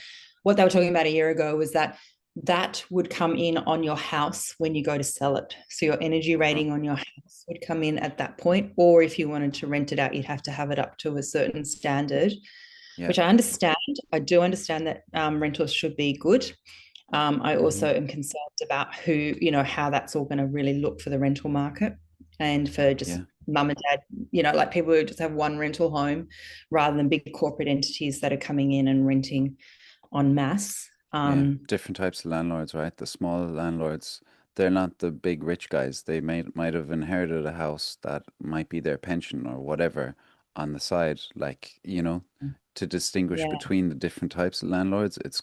what they were talking about a year ago was that that would come in on your house when you go to sell it. So your energy Uh-huh. rating on your house would come in at that point. Or if you wanted to rent it out, you'd have to have it up to a certain standard. Yeah. which I understand. I do understand that rentals should be good. I Hmm. also am concerned about how that's all going to really look for the rental market and for just Yeah. mum and dad, like people who just have one rental home rather than big corporate entities that are coming in and renting en masse. Yeah, different types of landlords, right? The small landlords, they're not the big rich guys. They might have inherited a house that might be their pension or whatever on the side. Like, to distinguish Yeah, between the different types of landlords, it's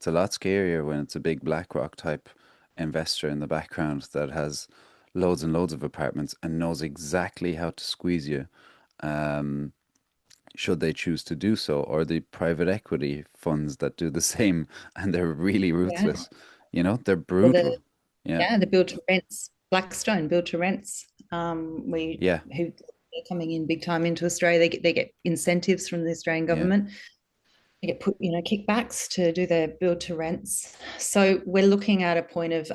a lot scarier when it's a big BlackRock type investor in the background that has loads and loads of apartments and knows exactly how to squeeze you. Um, should they choose to do so, or the private equity funds that do the same and they're really yeah. ruthless. They're Or brutal. Yeah, the build to rents, Blackstone build to rents, we yeah, who they're coming in big time into Australia. They get incentives from the Australian yeah. government. They get put, kickbacks to do their build to rents. So we're looking at a point of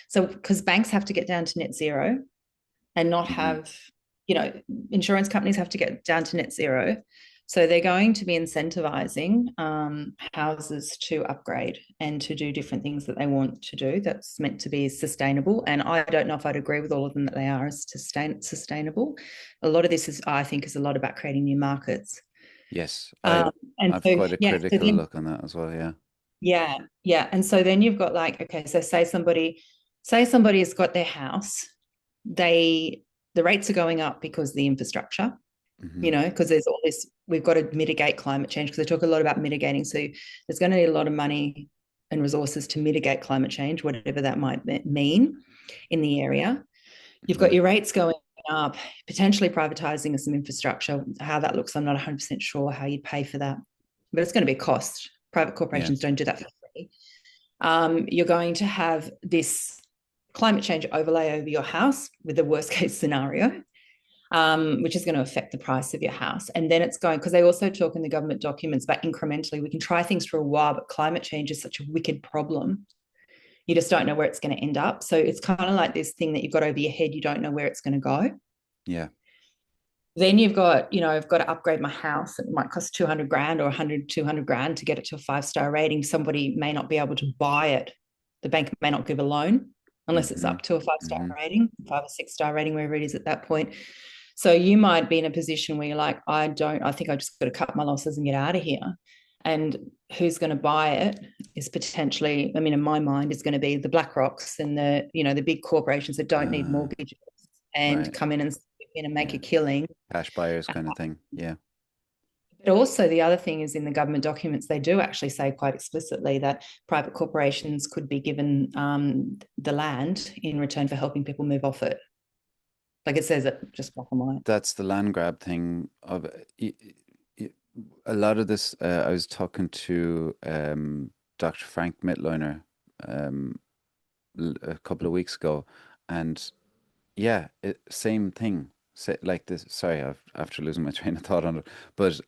so because banks have to get down to net zero and not Hmm. have, you know, insurance companies have to get down to net zero. So they're going to be incentivizing houses to upgrade and to do different things that they want to do that's meant to be sustainable. And I don't know if I'd agree with all of them that they are as sustainable. A lot of this is, I think, is a lot about creating new markets. Yes, Um, and I've so, quite a yeah, so critical then, look on that as well. Yeah. yeah, yeah. And so then you've got like, okay, so say somebody has got their house, they the rates are going up because of the infrastructure, Hmm. because there's all this, we've got to mitigate climate change because they talk a lot about mitigating. So there's going to need a lot of money and resources to mitigate climate change, whatever that might mean in the area. You've Hmm. got your rates going up, potentially privatizing some infrastructure. How that looks, I'm not 100% sure how you'd pay for that, but it's going to be a cost. Private Yeah. corporations don't do that for free. You're going to have this climate change overlay over your house with the worst case scenario, which is going to affect the price of your house. And then it's going, because they also talk in the government documents about incrementally, we can try things for a while, but climate change is such a wicked problem. You just don't know where it's going to end up. So it's kind of like this thing that you've got over your head, you don't know where it's going to go. Yeah. Then you've got, I've got to upgrade my house. It might cost 200 grand or 100, 200 grand to get it to a 5-star rating. Somebody may not be able to buy it. The bank may not give a loan unless it's Hmm. up to a 5-star Hmm. rating, 5 or 6-star rating, wherever it is at that point. So you might be in a position where you're like, I think I just got to cut my losses and get out of here. And who's going to buy it is potentially, I mean, in my mind, is going to be the BlackRocks and the big corporations that don't need Uh, mortgages and right. come in and make a Yeah. killing. Cash buyers kind of thing. Yeah. But also, the other thing is in the government documents, they do actually say quite explicitly that private corporations could be given the land in return for helping people move off it. Like it says it just black and white. That's the land grab thing of y- a lot of this. I was talking to Dr. Frank Mitloiner um, a couple of weeks ago, and yeah, same thing. Like this. Sorry, after losing my train of thought on it, but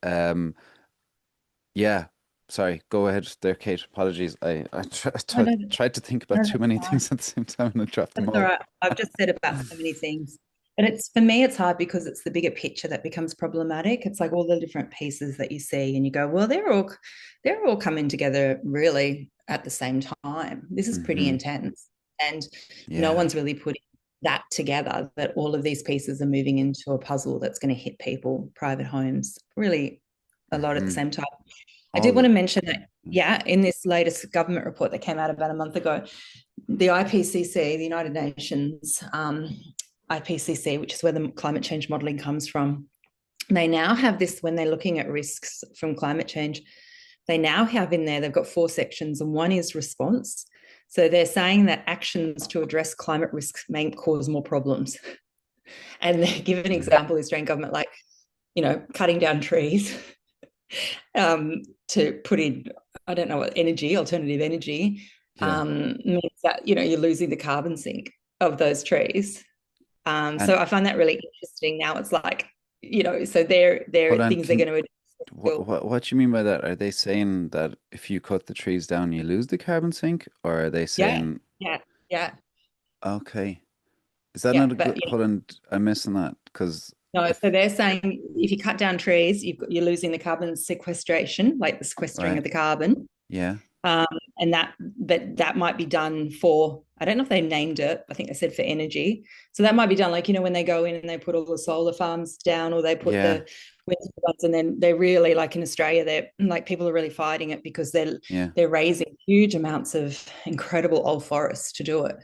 yeah. Sorry, go ahead there, Kate. Apologies. I No, no, tried to think about no, too that's many fine. things at the same time and I dropped them That's all all. right. I've just said about so many things. But it's for me, it's hard because it's the bigger picture that becomes problematic. It's like all the different pieces that you see, and you go, well, they're all coming together really at the same time. This is pretty Hmm. intense. And no Yeah. one's really putting that together, that all of these pieces are moving into a puzzle that's going to hit people, private homes, really a lot at the Hmm. same time. I did All want the. to mention that, yeah, in this latest government report that came out about a month ago, the IPCC, the United Nations IPCC, which is where the climate change modelling comes from, they now have this when they're looking at risks from climate change. They now have in there, they've got 4 sections, and one is response. So they're saying that actions to address climate risks may cause more problems. And they give an Mm. example, the Australian government, like, cutting down trees to put in, I don't know what energy, alternative energy, Yeah. means that, you're losing the carbon sink of those trees. So And I find that really interesting. Now it's like, so hold they're on, things they're can going to what you mean by that? Are they saying that if you cut the trees down, you lose the carbon sink, or are they yeah, saying, yeah, yeah, okay, is that yeah. not a good? But Hold on, I'm missing that because No, If so they're saying if you cut down trees, you're losing the carbon sequestration, like the sequestering right, of the carbon. yeah, Um, and that might be done for, I don't know if they named it, I think they said for energy. So that might be done like, when they go in and they put all the solar farms down, or they put yeah, the wind turbines, and then they're really, like in Australia, they're like, people are really fighting it because yeah. they're raising huge amounts of incredible old forests to do it.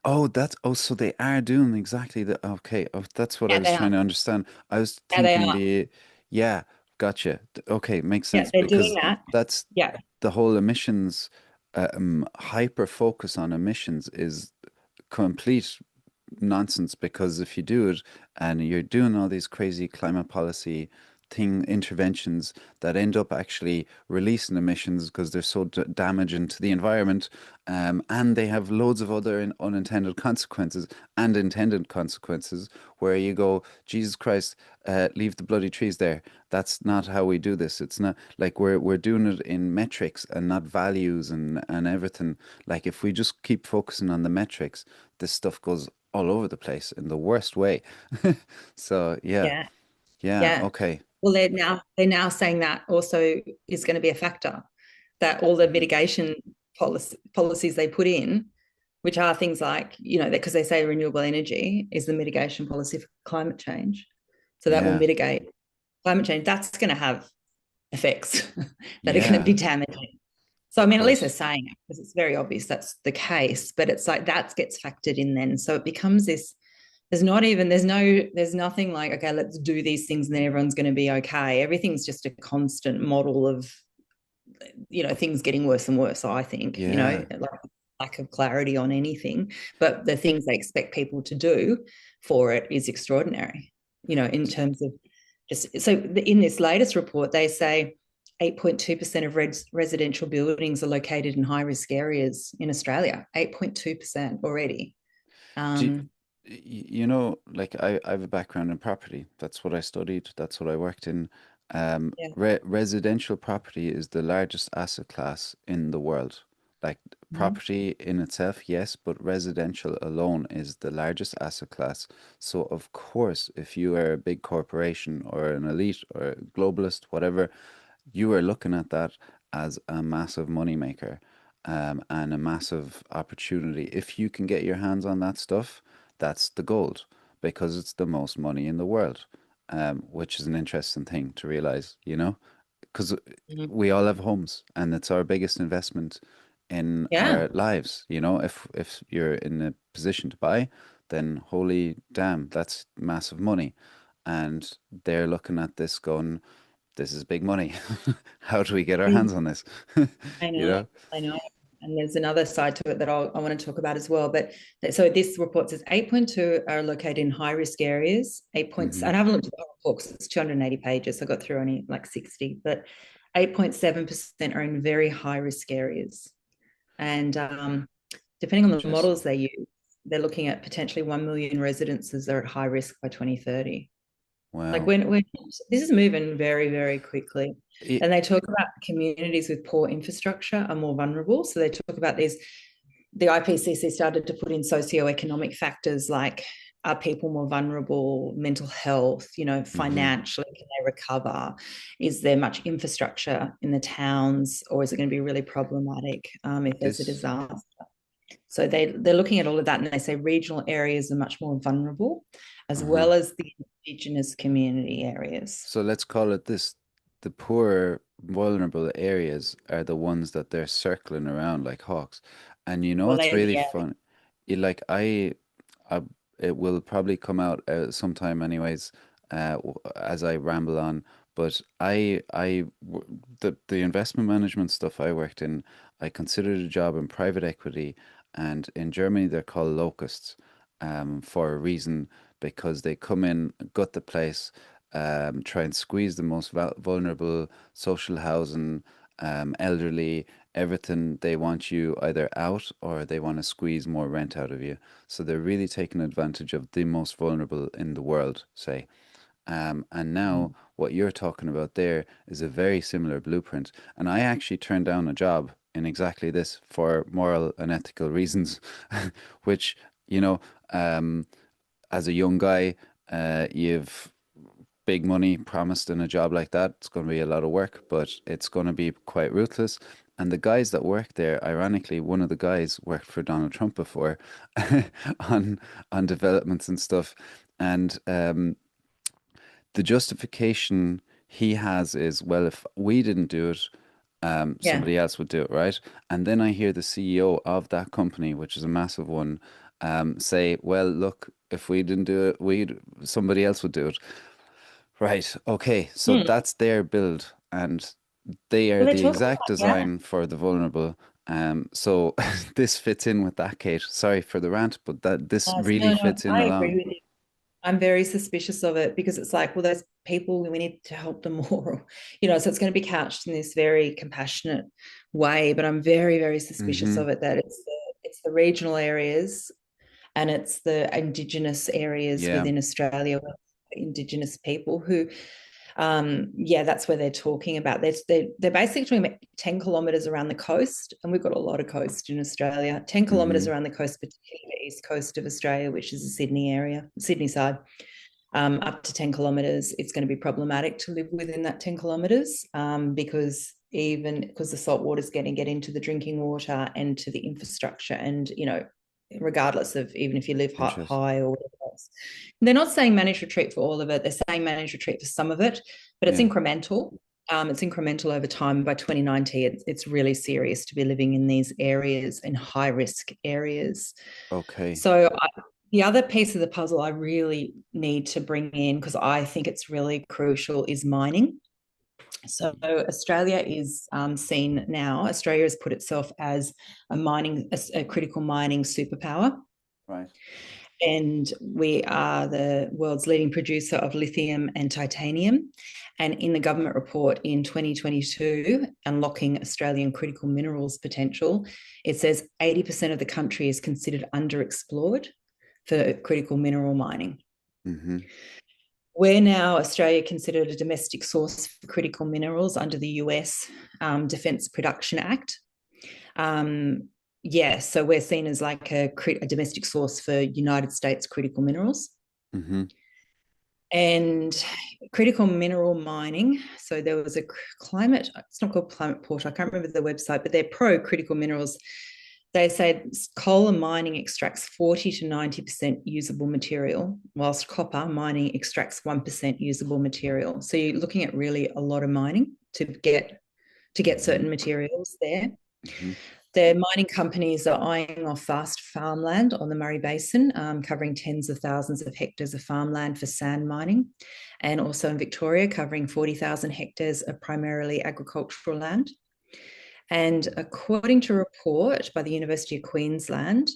Oh, so they are doing exactly the okay. Oh, that's what I Yeah, was they trying are. to understand. I was Yeah, they thinking are. yeah, gotcha. Okay, makes Yeah, sense they're doing because that. that's Yeah. the whole emissions, hyper focus on emissions is complete nonsense because if you do it and you're doing all these crazy climate policy interventions that end up actually releasing emissions because they're so damaging to the environment, and they have loads of other unintended consequences and intended consequences where you go, Jesus Christ, leave the bloody trees there. That's not how we do this. It's not like we're doing it in metrics and not values and everything. Like if we just keep focusing on the metrics, this stuff goes all over the place in the worst way. So yeah, Yeah. yeah, Yeah. okay. Well, they're now saying that also is going to be a factor, that all the Mhm. mitigation policies they put in, which are things like, because they say renewable energy is the mitigation policy for climate change. So that will Yeah, mitigate climate change. That's going to have effects that are going to be yeah, damaging. So, I of mean, at least they're course. saying it because it's very obvious that's the case, but it's like that gets factored in then. So it becomes this, there's nothing like, okay, let's do these things and then everyone's going to be okay. Everything's just a constant model of, things getting worse and worse, I think, Yeah. like lack of clarity on anything. But the things they expect people to do for it is extraordinary, in terms of just, so in this latest report, they say 8.2% of residential buildings are located in high risk areas in Australia. 8.2% already. Do Um, like I have a background in property. That's what I studied. That's what I worked in. yeah. Residential property is the largest asset class in the world. Like Mhm. property in itself, yes, but residential alone is the largest asset class. So of course, if you are a big corporation or an elite or a globalist, whatever, you are looking at that as a massive moneymaker, and a massive opportunity. If you can get your hands on that stuff, that's the gold because it's the most money in the world, which is an interesting thing to realize, because Mhm. we all have homes and it's our biggest investment in Yeah. our lives. If you're in a position to buy, then holy damn, that's massive money. And they're looking at this going, this is big money. How do we get our hands on this? I You know, know? I know. And there's another side to it that I want to talk about as well. But so this report says 8.2 are located in high risk areas. 8 points. Hmm. I haven't looked at the whole report because it's 280 pages. I got through only like 60, but 8.7% are in very high risk areas. And depending on the Interesting. models they use, they're looking at potentially 1 million residences that are at high risk by 2030. Like Wow. when this is moving very, very quickly. It, And they talk about communities with poor infrastructure are more vulnerable. So they talk about these, the IPCC started to put in socioeconomic factors like, are people more vulnerable, mental health, hmm. financially, can they recover? Is there much infrastructure in the towns, or is it going to be really problematic if there's a This, disaster? So they're looking at all of that, and they say regional areas are much more vulnerable, as uh-huh. well as the Indigenous community areas. So let's call it this. The poor, vulnerable areas are the ones that they're circling around like hawks. And Well, it's they really yeah, fun. Like I, it will probably come out sometime anyways, as I ramble on. But the investment management stuff I worked in, I considered a job in private equity, and in Germany they're called locusts, for a reason because they come in, gut the place, try and squeeze the most vulnerable, social housing, elderly, everything. They want you either out or they want to squeeze more rent out of you. So they're really taking advantage of the most vulnerable in the world, say. And now what you're talking about there is a very similar blueprint. And I actually turned down a job in exactly this for moral and ethical reasons, which, you know, um, as a young guy, you've big money promised in a job like that. It's going to be a lot of work, but it's going to be quite ruthless. And the guys that work there, ironically, one of the guys worked for Donald Trump before on developments and stuff. And the justification he has is, well, if we didn't do it, Yeah. somebody else would do it, right? And then I hear the CEO of that company, which is a massive one, say, well, look, if we didn't do it, somebody else would do it. Right. Okay. So Hmm. that's their build, and they are Well, they're the talking exact about, yeah. design for the vulnerable. So this fits in with that, Kate. Sorry for the rant, but that this really No, no, fits in I agree along. with you. I'm very suspicious of it because it's like, well, those people, we need to help them more, so it's going to be couched in this very compassionate way. But I'm very, very suspicious Mm-hmm. of it that it's the regional areas and it's the Indigenous areas Yeah. within Australia, Indigenous people who, yeah, that's where they're talking about. They're basically talking about 10 kilometres around the coast, and we've got a lot of coast in Australia. 10 kilometres Mm-hmm. around the coast, particularly the east coast of Australia, which is the Sydney area, Sydney side. Up to 10 kilometres, it's going to be problematic to live within that 10 kilometres because the salt water is going to get into the drinking water and to the infrastructure, and regardless of even if you live Interesting. high or whatever else. They're not saying managed retreat for all of it. They're saying managed retreat for some of it, but it's Yeah. incremental. It's incremental over time. By 2090, it's really serious to be living in these areas, in high risk areas. Okay. So the other piece of the puzzle I really need to bring in, because I think it's really crucial, is mining. So Australia is seen now. Australia has put itself as a critical mining superpower, Right. and we are the world's leading producer of lithium and titanium. And in the government report in 2022, Unlocking Australian Critical Minerals Potential, it says 80% of the country is considered underexplored for critical mineral mining. Mm-hmm. We're now, Australia, considered a domestic source for critical minerals under the US Defence Production Act. Yeah, so we're seen as like a domestic source for United States critical minerals. Mm-hmm. And critical mineral mining. So there was a climate, it's not called Climate Portal, I can't remember the website, but they're pro critical minerals. They say coal and mining extracts 40 to 90% usable material, whilst copper mining extracts 1% usable material. So you're looking at really a lot of mining to get Mm-hmm. certain materials there. Mm-hmm. The mining companies are eyeing off vast farmland on the Murray Basin, covering tens of thousands of hectares of farmland for sand mining, and also in Victoria, covering 40,000 hectares of primarily agricultural land. And according to a report by the University of Queensland,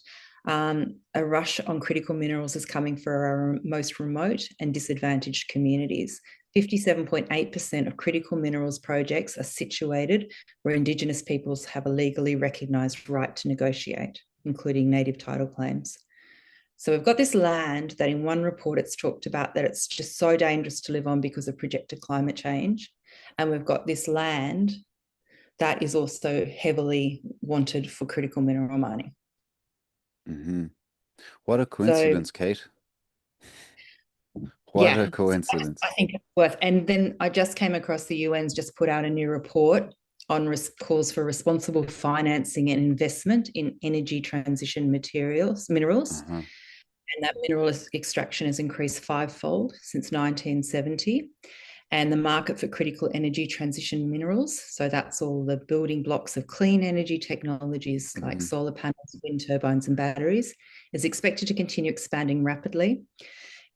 a rush on critical minerals is coming for our most remote and disadvantaged communities. 57.8% of critical minerals projects are situated where Indigenous peoples have a legally recognised right to negotiate, including native title claims. So we've got this land that in one report it's talked about that it's just so dangerous to live on because of projected climate change. And we've got this land that is also heavily wanted for critical mineral mining. Mm-hmm. What a So coincidence, Kate. What yeah, a coincidence. I think it's worth. And then I just came across the UN's just put out a new report on calls for responsible financing and investment in energy transition minerals. Uh-huh. And that mineral extraction has increased fivefold since 1970. And the market for critical energy transition minerals, so that's all the building blocks of clean energy technologies like Mm-hmm. solar panels, wind turbines, and batteries, is expected to continue expanding rapidly.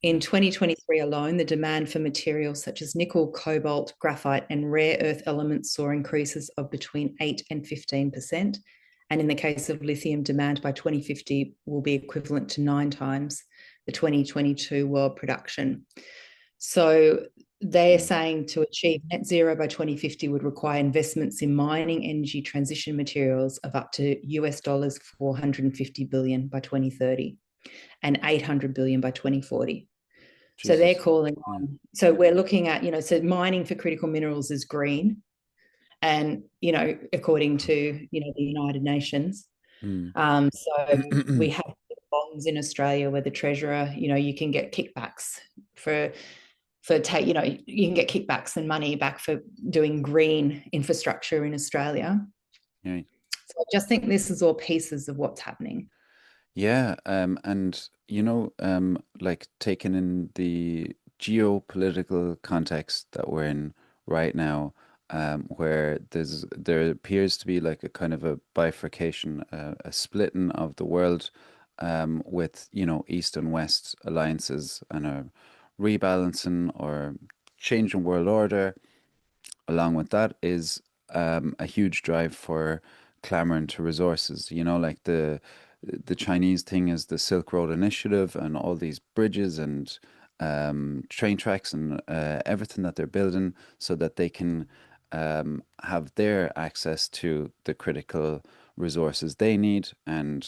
In 2023 alone, the demand for materials such as nickel, cobalt, graphite, and rare earth elements saw increases of between 8 and 15%. And in the case of lithium, demand by 2050 will be equivalent to 9 times the 2022 world production. So they're Mm-hmm. saying to achieve net zero by 2050 would require investments in mining energy transition materials of up to US dollars 450 billion by 2030 and 800 billion by 2040. So they're Jesus. calling Yeah. on, so we're looking at, so mining for critical minerals is green. And, according to, the United Nations. Mm. So we have bonds in Australia where the treasurer, you can get kickbacks for for take, you can get kickbacks and money back for doing green infrastructure in Australia. Yeah. So I just think this is all pieces of what's happening. Yeah, and like taking in the geopolitical context that we're in right now, where there appears to be like a kind of a bifurcation, a splitting of the world, with East and West alliances and a rebalancing or changing world order. Along with that is a huge drive for clamoring to resources. Like the Chinese thing is the Silk Road Initiative and all these bridges and train tracks and everything that they're building so that they can have their access to the critical resources they need. And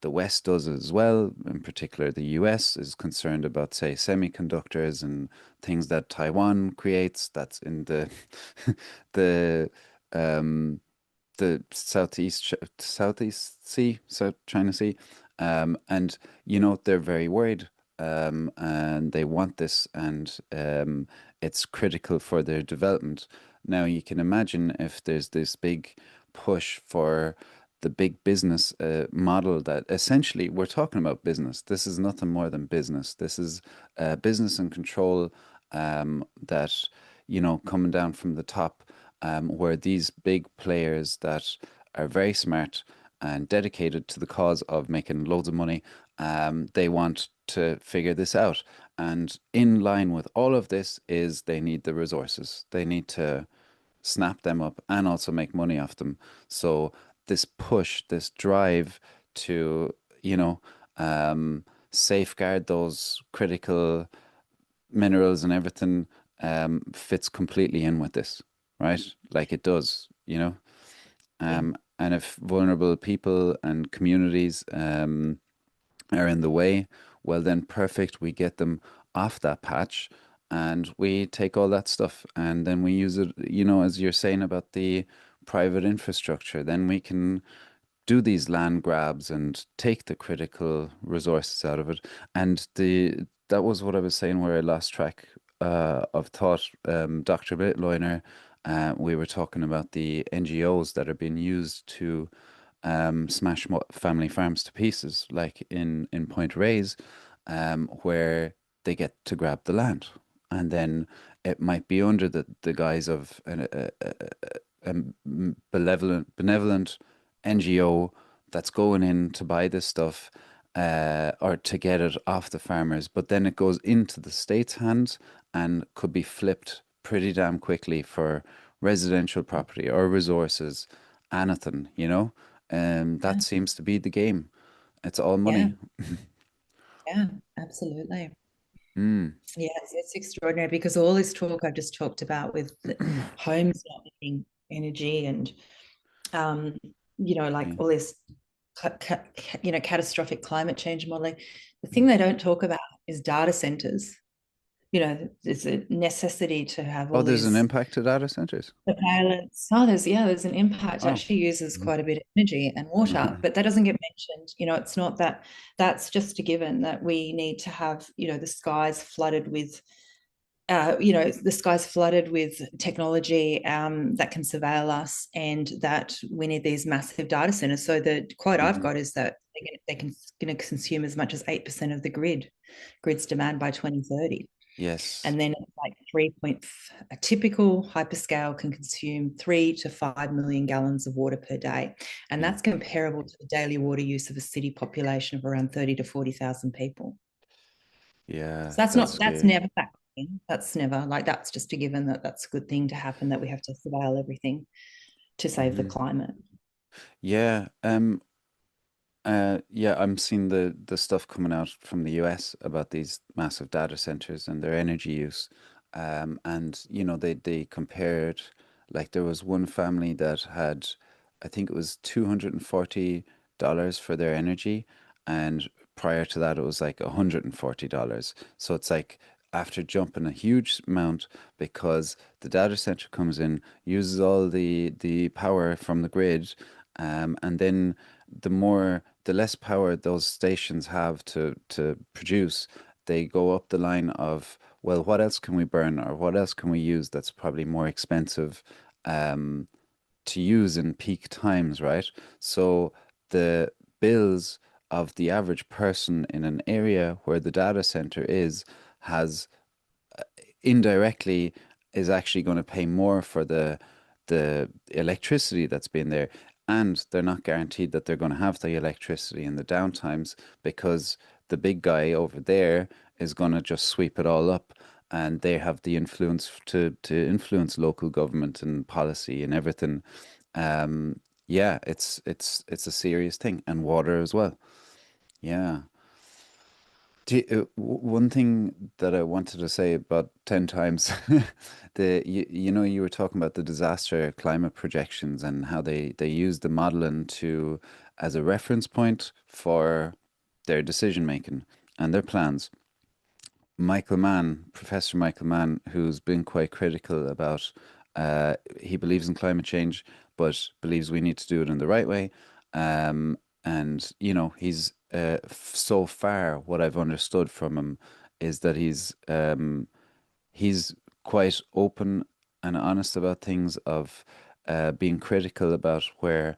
the West does as well. In particular, the US is concerned about, say, semiconductors and things that Taiwan creates. That's in the um, the Southeast Sea, South China Sea, and they're very worried, and they want this, and it's critical for their development. Now you can imagine if there's this big push for the big business model that essentially we're talking about business. This is nothing more than business. This is business and control that coming down from the top, where these big players that are very smart and dedicated to the cause of making loads of money, they want to figure this out. And in line with all of this is they need the resources. They need to snap them up and also make money off them. So this push, this drive to, you know, safeguard those critical minerals and everything fits completely in with this, right? Like it does, you know. Yeah. And if vulnerable people and communities are in the way, well, then perfect. We get them off that patch and we take all that stuff and then we use it, as you're saying about the private infrastructure, then we can do these land grabs and take the critical resources out of it. And that was what I was saying where I lost track of thought. Dr. Bitloiner, we were talking about the NGOs that are being used to smash family farms to pieces, like in Point Reyes, where they get to grab the land, and then it might be under the guise of a benevolent NGO that's going in to buy this stuff or to get it off the farmers, but then it goes into the state's hands and could be flipped pretty damn quickly for residential property or resources, anything, Yeah. that seems to be the game. It's all Yeah. money. Yeah. Absolutely. Mm. Yeah, it's extraordinary because all this talk I've just talked about with the homes not needing energy and um, like Yeah. all this catastrophic climate change modeling. The Mm. thing they don't talk about is data centers. There's a necessity to have Oh, all there's an these impact to data centers. surveillance. Oh, there's an impact. It Oh. actually uses Mhm. quite a bit of energy and water, but that doesn't get mentioned. It's not that. That's just a given that we need to have the skies flooded with technology that can surveil us, and that we need these massive data centers. So the quote I've Mhm. got is that they can going to consume as much as 8% of the grid's demand by 2030. Yes. And then like a typical hyperscale can consume 3 to 5 million gallons of water per day. And Yeah. that's comparable to the daily water use of a city population of around 30 to 40,000 people. Yeah, So that's that's scary. never factored in. That's never like that's just a given that that's a good thing to happen, that we have to surveil everything to save the Hmm. climate. Yeah. Yeah, I'm seeing the stuff coming out from the US about these massive data centers and their energy use. And they compared, like there was one family that had, I think it was $240 for their energy, and prior to that it was like $140. So it's like after jumping a huge amount because the data center comes in, uses all the power from the grid, and then the less power those stations have to produce, they go up the line of well, what else can we burn or what else can we use that's probably more expensive um, to use in peak times, right? So the bills of the average person in an area where the data center is has indirectly is actually going to pay more for the electricity that's been there, and they're not guaranteed that they're going to have the electricity in the downtimes because the big guy over there is going to just sweep it all up, and they have the influence to influence local government and policy and everything. Yeah, it's a serious thing, and water as well. Yeah. One thing that I wanted to say about 10 times, you were talking about the disaster climate projections and how they use the modeling to as a reference point for their decision making and their plans. Michael Mann, Professor Michael Mann, who's been quite critical about, he believes in climate change, but believes we need to do it in the right way. And, he's so far, what I've understood from him is that he's quite open and honest about things of being critical about where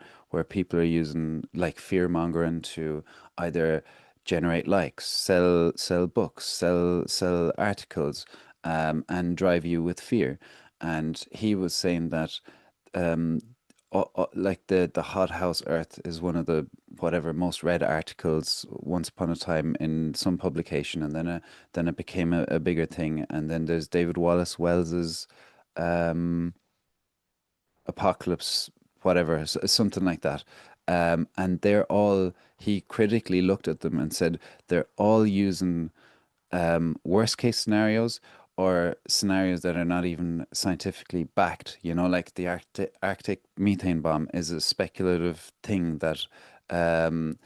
people are using like fear mongering to either generate likes, sell books, sell articles, and drive you with fear. And he was saying that um, like the hot house earth is one of the whatever most read articles once upon a time in some publication, and then it became a bigger thing. And then there's David Wallace Wells's um apocalypse, whatever, something like that. And they're all, he critically looked at them and said they're all using worst case scenarios or scenarios that are not even scientifically backed. Like the Arctic methane bomb is a speculative thing that um,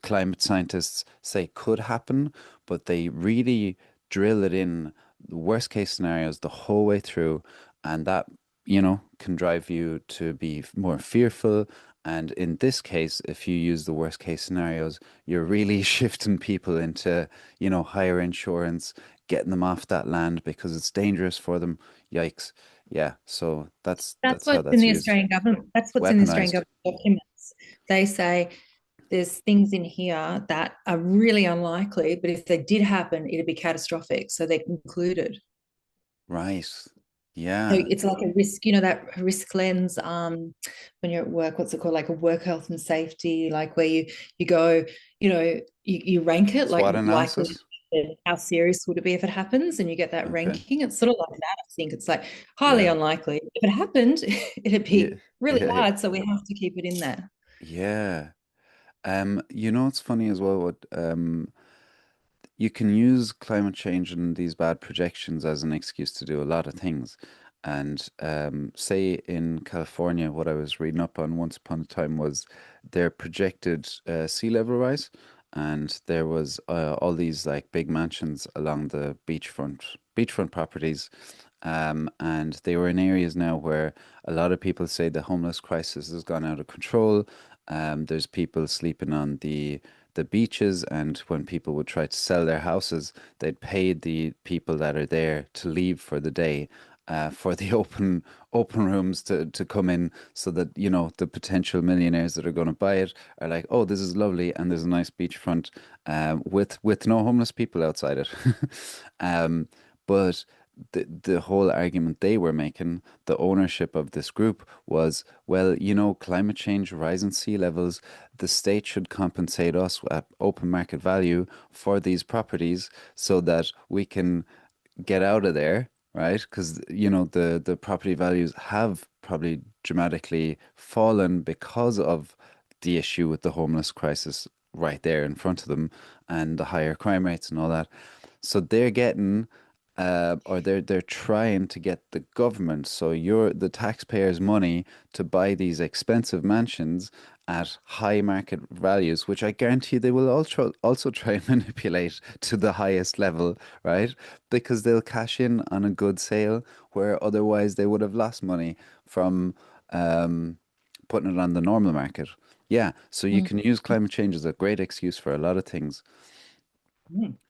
climate scientists say could happen, but they really drill it in the worst case scenarios the whole way through, and that can drive you to be more fearful. And in this case, if you use the worst case scenarios, you're really shifting people into higher insurance, getting them off that land because it's dangerous for them. Yikes. Yeah, so That's that's how what's in that's the used. Australian government. That's what's in the Australian Weaponized. government documents. They say there's things in here that are really unlikely, but if they did happen, it'd be catastrophic. So they're included. Right. So Yeah. it's like a risk, that risk lens. When you're at work, what's it called? Like a work health and safety, like where you go, you rank it like SWOT likely. analysis. How serious would it be if it happens? And you get that Okay. ranking. It's sort of like that. I think it's like highly Yeah. unlikely. If it happened, it'd Yeah. be really Yeah. Yeah. bad. So we have to keep it in there. Yeah. It's funny as well what you can use climate change and these bad projections as an excuse to do a lot of things. And say in California, what I was reading up on once upon a time was their projected sea level rise, and there was all these like big mansions along the beachfront properties, and they were in areas now where a lot of people say the homeless crisis has gone out of control. There's people sleeping on the beaches, and when people would try to sell their houses, they'd pay the people that are there to leave for the day, for the open rooms to come in, so that the potential millionaires that are going to buy it are like, oh, this is lovely, and there's a nice beachfront with no homeless people outside it. um, but the whole argument they were making, the ownership of this group was, well, climate change, rising sea levels, the state should compensate us at open market value for these properties so that we can get out of there, right? Because the property values have probably dramatically fallen because of the issue with the homeless crisis right there in front of them and the higher crime rates and all that. So they're getting or they're trying to get the government, so you're the taxpayers' money, to buy these expensive mansions at high market values, which I guarantee they will also try and manipulate to the highest level, right? Because they'll cash in on a good sale where otherwise they would have lost money from um, putting it on the normal market. Yeah, so you Mm. can use climate change as a great excuse for a lot of things.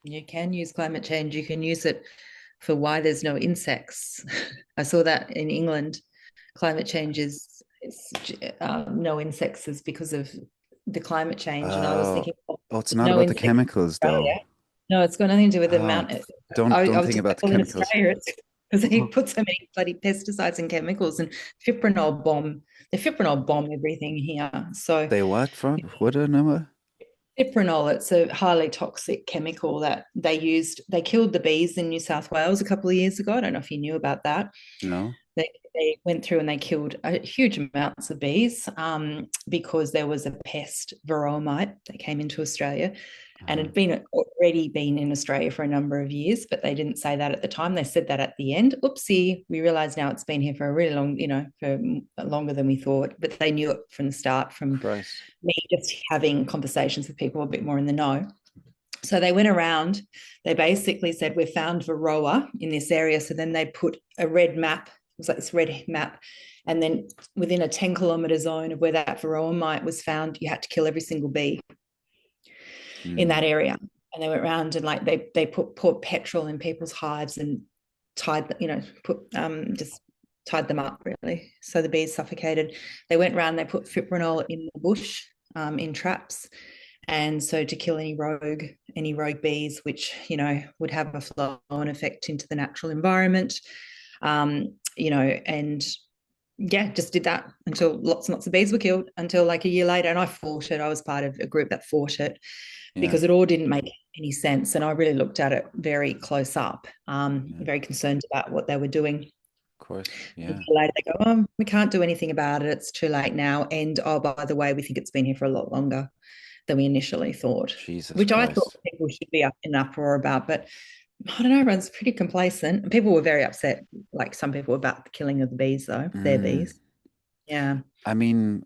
You can use climate change. You can use it. for why there's no insects. I saw that in England, climate change is no insects is because of the climate change. And I was Oh, thinking, well, oh, it's there's not no about the insects chemicals in though. Australia. No, it's got nothing to do with the Oh, amount. don't I was think just about like, the well, in chemicals. Australia, it's because they put so many bloody pesticides and chemicals and fipronil bomb. The fipronil bomb everything here. So They what from? What do I know? fipronil, it's a highly toxic chemical that they used. They killed the bees in New South Wales a couple of years ago. I don't know if you knew about that. No. They went through and they killed huge amounts of bees because there was a pest, varroa mite, that came into Australia and Uh-huh. had been already been in Australia for a number of years, but they didn't say that at the time. They said that at the end. Oopsie, we realise now it's been here for a really long, for longer than we thought, but they knew it from the start from Christ. me just having conversations with people a bit more in the know. So they went around, they basically said, we've found varroa in this area. So then they put a red map, it was like this red map. And then within a 10-kilometre zone of where that varroa mite was found, you had to kill every single bee in that Hmm. area. And they went around and like they poured petrol in people's hives and tied, just tied them up really. So the bees suffocated. They went around, they put fipronil in the bush in traps, and so to kill any rogue bees which would have a flow-on effect into the natural environment, and yeah, just did that until lots and lots of bees were killed until like a year later. And I fought it. I was part of a group that fought it Yeah. because it all didn't make any sense. And I really looked at it very close up, Yeah. very concerned about what they were doing. Of course. A Yeah. year later, they go, oh, we can't do anything about it. It's too late now. And oh, by the way, we think it's been here for a lot longer than we initially thought, Jesus which I thought Christ. people should be up in uproar about. But I don't know, everyone's pretty complacent. And people were very upset, like some people about the killing of the bees, though, their Mm. bees. Yeah. I mean,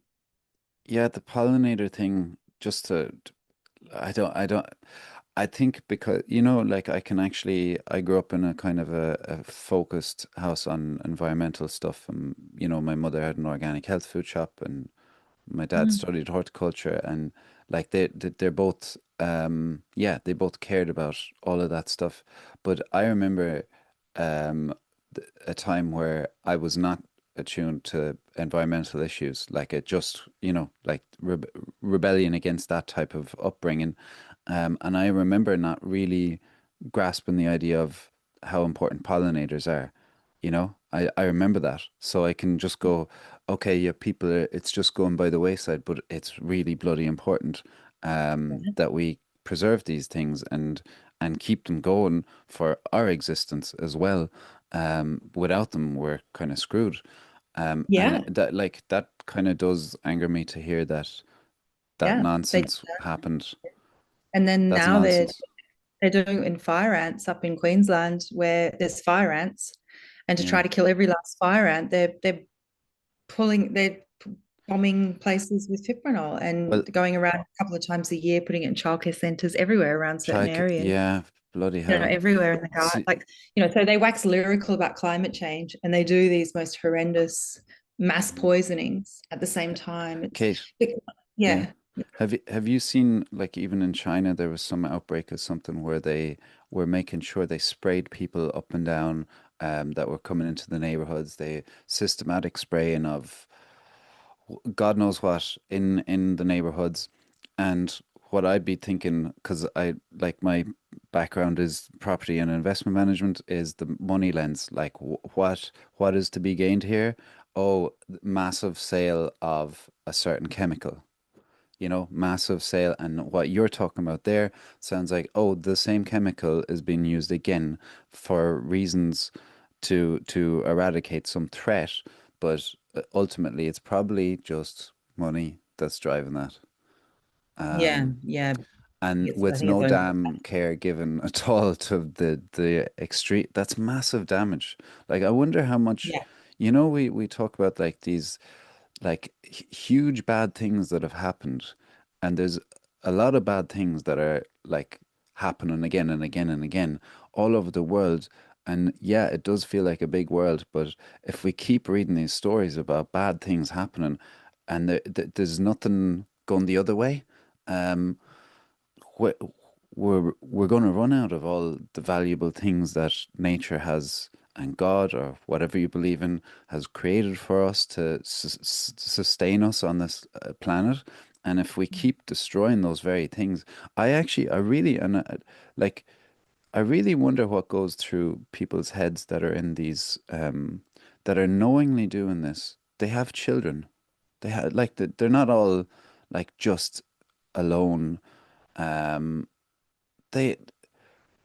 yeah, the pollinator thing, just I don't, I think because, like I grew up in a kind of a focused house on environmental stuff. And, my mother had an organic health food shop and my dad Mm. studied horticulture and like they're both, yeah, they both cared about all of that stuff. But I remember, um, a time where I was not attuned to environmental issues. Like it just, like rebellion against that type of upbringing. And I remember not really grasping the idea of how important pollinators are. I remember that. So I can just go, okay, yeah, it's just going by the wayside, but it's really bloody important that we preserve these things and keep them going for our existence as well. Without them, we're kind of screwed. And Yeah. that kind of does anger me to hear that Yeah. They, nonsense happened. and then That's now they're nonsense. they're doing it in fire ants up in Queensland where there's fire ants, and to Yeah. try to kill every last fire ant, they're bombing places with fipronil Well, and going around a couple of times a year, putting it in childcare centres everywhere around certain areas. yeah, bloody hell. Everywhere in the garden. See, Like, so they wax lyrical about climate change and they do these most horrendous mass poisonings at the same time. Kate, yeah. Yeah. Have you seen, like, even in China there was some outbreak of something where they were making sure they sprayed people up and down, that were coming into the neighborhoods. They systematic spraying of God knows what in the neighborhoods. And what I'd be thinking, because I like my background is property and investment management, is the money lens. Like, what is to be gained here? Oh, massive sale of a certain chemical. Massive sale. And what you're talking about there sounds like, oh, the same chemical is being used again for reasons to eradicate some threat, but ultimately it's probably just money that's driving that. Yeah. Um, Yeah. and I with think it's no only. damn care given at all to the extreme, that's massive damage. Like I wonder how much, Yeah. we talk about like these like huge bad things that have happened, and there's a lot of bad things that are like happening again and again and again all over the world. And yeah, it does feel like a big world, but if we keep reading these stories about bad things happening and there's nothing going the other way, um, wh we're going to run out of all the valuable things that nature has and God or whatever you believe in has created for us to sustain us on this planet. And if we keep destroying those very things, I really, like, I really wonder what goes through people's heads that are in these, that are knowingly doing this. They have children. They have, like, they're not all like just alone. Um, they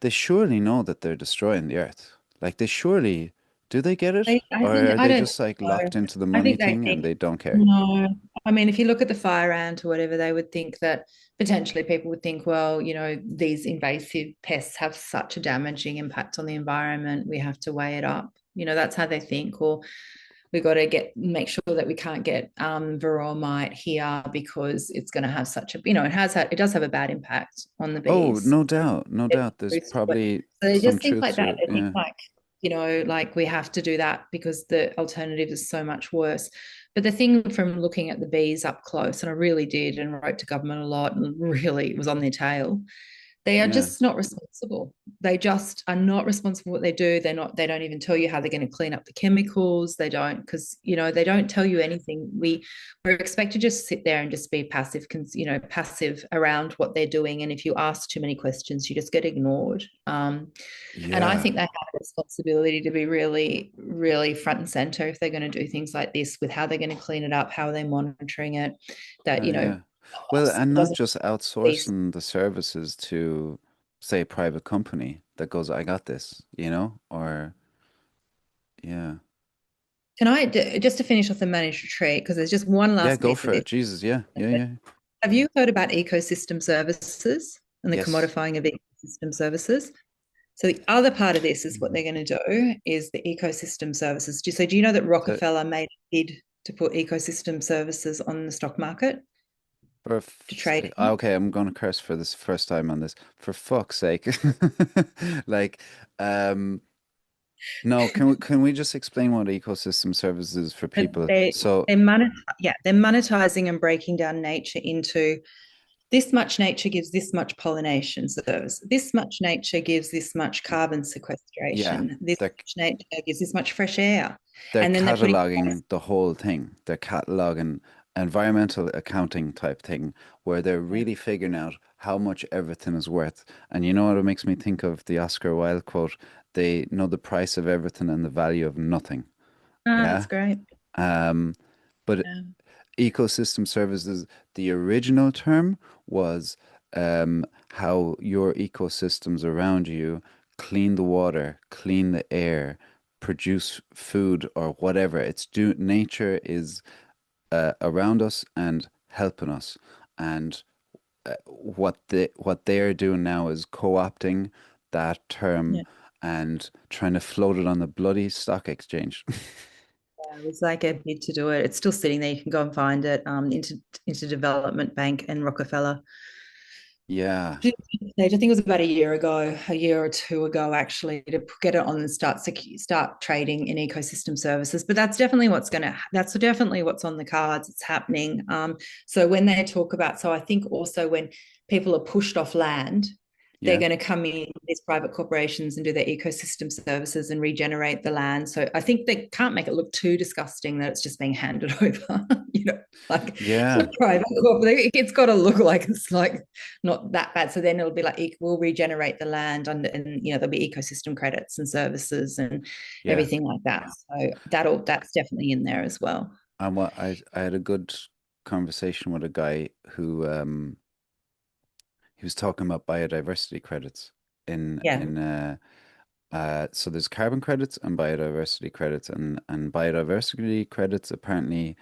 they surely know that they're destroying the earth. Like they surely do they get it? I Or think are I they don't just think like so. locked into the I money think they thing and think they don't care? no. I mean, if you look at the fire ant or whatever, they would think that potentially people would think, well, these invasive pests have such a damaging impact on the environment. We have to weigh it up. That's how they think. Or we got to make sure that we can't get varroa mite here because it's going to have such a, it does have a bad impact on the Oh, bees. no So doubt. There's probably they some just think truth like to that. it. They think Yeah. like, like we have to do that because the alternative is so much worse. But the thing from looking at the bees up close, and I really did and wrote to government a lot and really was on their tail, they are Yeah. just not responsible. They just are not responsible for what they do. They don't even tell you how they're going to clean up the chemicals. They don't, because they don't tell you anything. We're expected to just sit there and just be passive, passive around what they're doing. And if you ask too many questions, you just get ignored. And I Yeah. think they have a responsibility to be really, really front and center if they're going to do things like this, with how they're going to clean it up, how they're monitoring it, that, Oh, yeah. Well, and it not doesn't just be. outsourcing the services to, say, a private company that goes, I got this, or yeah. Can I, just to finish off the managed retreat, because there's just one Yeah, last go piece of for this. it. Jesus, yeah. Yeah, yeah. Have you heard about ecosystem services and the Yes. commodifying of ecosystem services? So the other part of this is what they're going to do is the ecosystem services. Do you know that So Rockefeller made a bid to put ecosystem services on the stock market to trade in? okay, I'm gonna curse for this first time on this. For fuck's sake. Like, um, no, can we just explain what ecosystem services is for But people? they So, they're monetizing and breaking down nature into this much nature gives this much pollination service. This much nature gives this much carbon yeah, sequestration. This they're much nature gives this much fresh air. they're And then they're putting, cataloging the whole thing. They're cataloging environmental accounting type thing where they're really figuring out how much everything is worth. And you know what it makes me think of the Oscar Wilde quote, they know the price of everything and the value of nothing. that's Yeah. great. Um, but Yeah. ecosystem services, the original term was how your ecosystems around you clean the water, clean the air, produce food or whatever. Nature is around us and helping us. And what they are doing now is co-opting that term Yeah. and trying to float it on the bloody stock exchange. It was like a bid to do it. It's still sitting there. You can go and find it. Into Development Bank and Rockefeller. Yeah, I think it was about a year or two ago, actually, to get it on and start trading in ecosystem services. But that's definitely what's on the cards. It's happening. So when they talk about, so I think also when people are pushed off land, they're yeah, going to come in, these private corporations, and do their ecosystem services and regenerate the land. So I think they can't make it look too disgusting that it's just being handed over, like yeah. to private corporation. It's got to look like it's like not that bad. So then it'll be like we'll regenerate the land, and there'll be ecosystem credits and services and Yeah. everything like that. So that's definitely in there as well. And what I had a good conversation with a guy who he was talking about biodiversity credits Yeah, so there's carbon credits and biodiversity credits and biodiversity credits apparently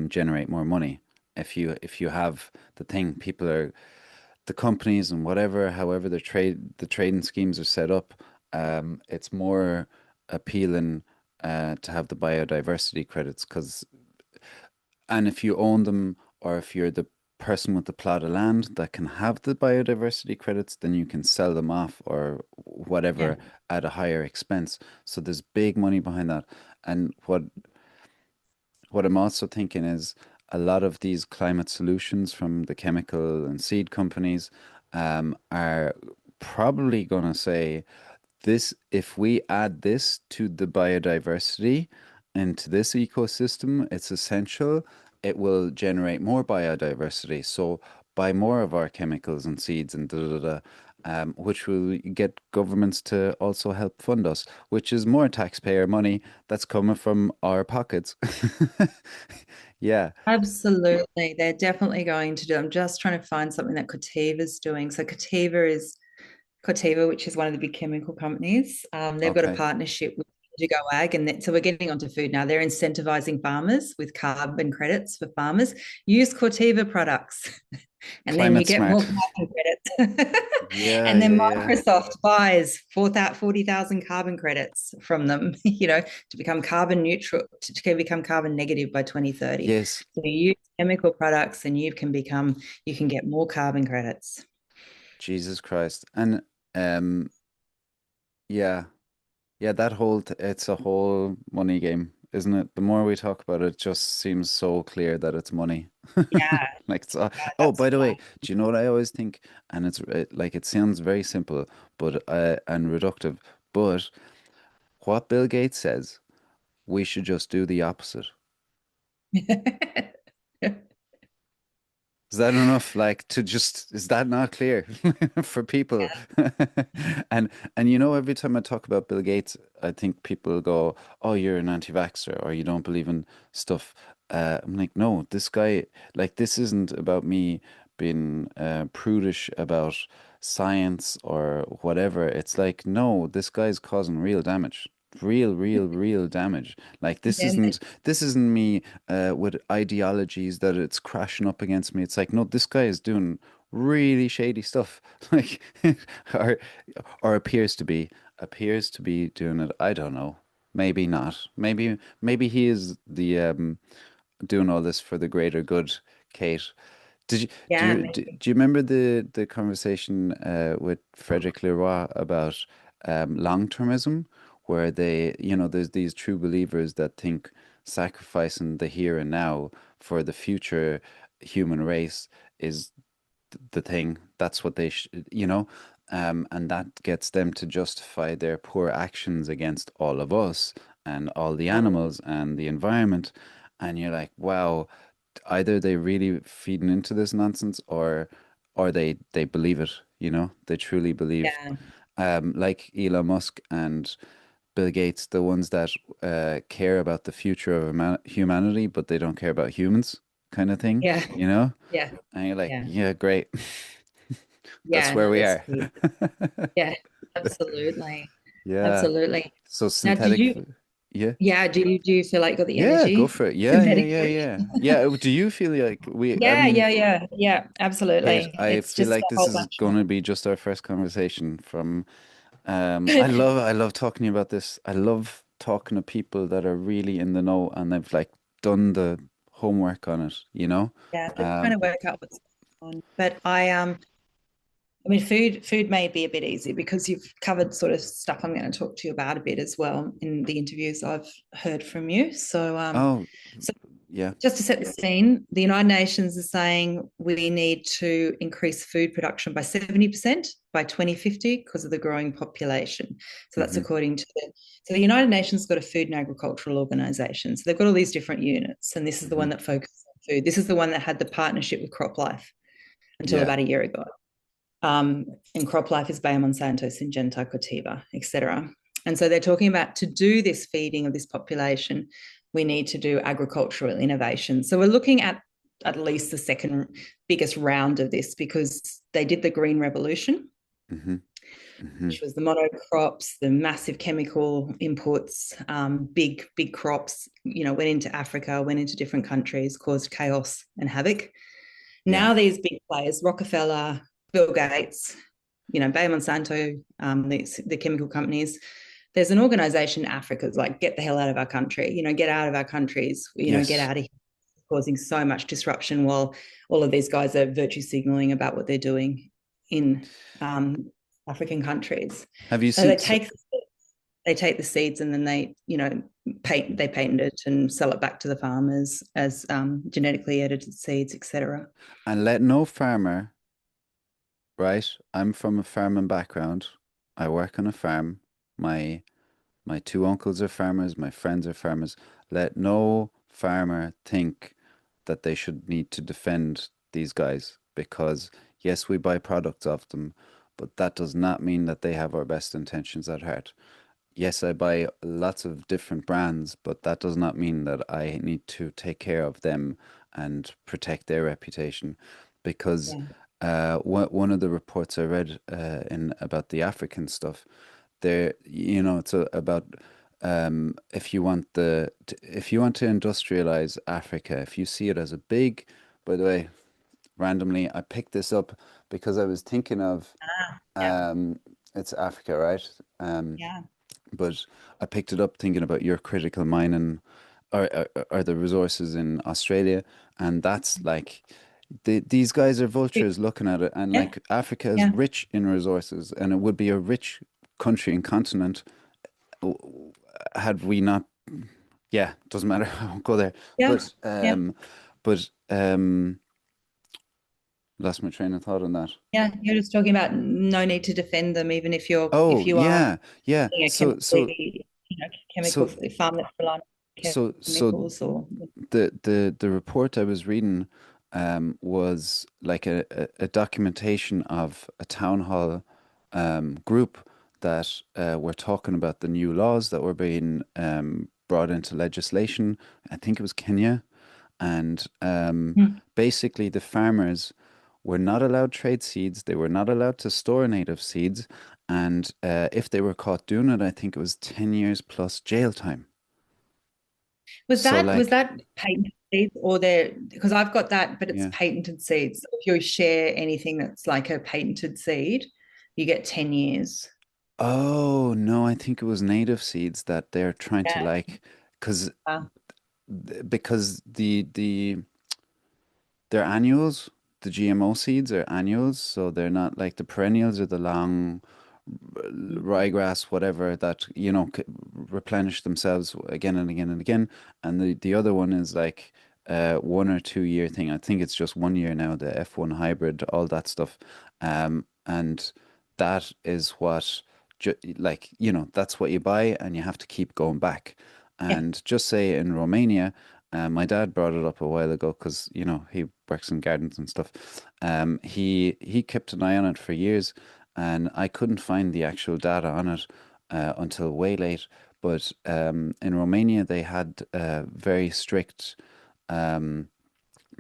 generate more money if you have the thing people are the companies and whatever however the trading schemes are set up it's more appealing to have the biodiversity credits because and if you own them, or if you're the person with the plot of land that can have the biodiversity credits, then you can sell them off or yeah, whatever at a higher expense. So there's big money behind that. And what I'm also thinking is a lot of these climate solutions from the chemical and seed companies, are probably going to say this, if we add this to the biodiversity into this ecosystem, it's essential. It will generate more biodiversity. So buy more of our chemicals and seeds and da da da. Which will get governments to also help fund us, which is more taxpayer money that's coming from our pockets. Yeah. Absolutely. They're definitely going to do. I'm just trying to find something that Corteva's doing. So Corteva, which is one of the big chemical companies. They've got a Okay. partnership with Indigo Ag, and so we're getting onto food now. They're incentivizing farmers with carbon credits for farmers. Use Corteva products, and then you Climate get more smart. carbon credits. Yeah, And then yeah, yeah. Microsoft buys 40,000 carbon credits from them, to become carbon neutral, to become carbon negative by 2030. Yes. So you use chemical products, and you can get more carbon credits. Jesus Christ. And um yeah. Yeah, that it's a whole money game, isn't it? The more we talk about it, it just seems so clear that it's money. Yeah, Like it's yeah, oh, that's by the way, right. do you know what I always think? And like it sounds very simple, but and reductive, but what Bill Gates says, we should just do the opposite. Is that enough? Like to just, is that not clear for people? And every time I talk about Bill Gates, I think people go, "Oh, you're an anti-vaxxer or you don't believe in stuff." I'm like, no, this guy, like, this isn't about me being prudish about science or whatever. It's like, no, this guy's causing real damage. Real damage. Like Yeah, this isn't me with ideologies that it's crashing up against me. It's like, no, this guy is doing really shady stuff, like, or appears to be doing it. I don't know. Maybe not. Maybe he is the doing all this for the greater good, Kate. Did you yeah, maybe. do you remember the conversation with Frederick Leroy about long-termism, where there's these true believers that think sacrificing the here and now for the future human race is the thing. That's what they and that gets them to justify their poor actions against all of us and all the animals and the environment. And you're like, wow, either they really feeding into this nonsense or they believe it, they truly believe. Yeah, Like Elon Musk and Bill Gates, the ones that care about the future of humanity, but they don't care about humans, kind of thing, yeah, yeah, And you're like, yeah, yeah, great. That's yeah. where No, we that's are. good. Yeah, absolutely, Yeah. absolutely. So Now, did synthetic, you? yeah. Yeah, do you feel like you got the Yeah, go energy for it. Yeah, yeah, synthetic yeah, food? yeah. Yeah, do you feel like I Yeah, mean, yeah, yeah, yeah. Kate, Absolutely. I It's feel just like a this whole is bunch going to be just our first conversation from of. I love talking to you about this. I love talking to people that are really in the know and they've like done the homework on it. Yeah, just trying Um, to work out what's going on. But I mean, food may be a bit easy because you've covered sort of stuff I'm going to talk to you about a bit as well in the interviews I've heard from you. oh, So yeah. just to set the scene, the United Nations is saying we need to increase food production by 70% by 2050 because of the growing population. So that's Mm-hmm. according to the United Nations has got a food and agricultural organization. So they've got all these different units, and this is the Mm-hmm. one that focuses on food. This is the one that had the partnership with CropLife until Yeah. about a year ago. And CropLife is Bayer Monsanto, Syngenta, Corteva, etc. And so they're talking about to do this feeding of this population, we need to do agricultural innovation. So we're looking at least the second biggest round of this because they did the Green Revolution, Mm-hmm. Mm-hmm. which was the monocrops, the massive chemical inputs, big crops, went into Africa, went into different countries, caused chaos and havoc. Yeah. Now these big players, Rockefeller, Bill Gates, Bayer Monsanto, the chemical companies, there's an organization in Africa that's like, get the hell out of our country, get out of our countries, get Yes. out of here, causing so much disruption while all of these guys are virtue signaling about what they're doing in African countries. Have you So seen? they take the seeds and then they patent it and sell it back to the farmers as genetically edited seeds, etc. And let no farmer right? I'm from a farming background. I work on a farm. My my two uncles are farmers, my friends are farmers. Let no farmer think that they should need to defend these guys because yes, we buy products off them, but that does not mean that they have our best intentions at heart. Yes, I buy lots of different brands, but that does not mean that I need to take care of them and protect their reputation. Because Yeah. one of the reports I read in about the African stuff, there, you know, it's about if you want if you want to industrialize Africa, if you see it as a big, by the way, randomly, I picked this up because I was thinking of Yeah. it's Africa, right? Yeah. But I picked it up thinking about your critical mining or the resources in Australia, and that's like these guys are vultures looking at it, and Yeah. like Africa is Yeah. rich in resources, and it would be a rich country and continent had we not. Yeah, doesn't matter. I won't go there. Yeah. But Yeah. lost my train of thought on that. Yeah. You're just talking about no need to defend them, even if Oh you are yeah, yeah. a chemically, chemical So farm that's relying on so chemicals or the report I was reading was like a documentation of a town hall group that were talking about the new laws that were being brought into legislation. I think it was Kenya, and Hmm. basically the farmers were not allowed trade seeds. They were not allowed to store native seeds, and if they were caught doing it, I think it was 10 years plus jail time. So Was like, that patented seeds or there because I've got that, but it's yeah. patented seeds. So if you share anything that's like a patented seed, you get 10 years. Oh, no, I think it was native seeds that they're trying to Yeah. like, because Uh, because they're annuals. The GMO seeds are annuals, so they're not like the perennials or the long ryegrass, whatever that replenish themselves again and again and again. And the other one is like 1 or 2 year thing. I think it's just 1 year now. The F1 hybrid, all that stuff, and that is what like that's what you buy, and you have to keep going back. yeah. And just say in Romania. My dad brought it up a while ago because he works in gardens and stuff. He kept an eye on it for years, and I couldn't find the actual data on it until way late. But in Romania, they had very strict um,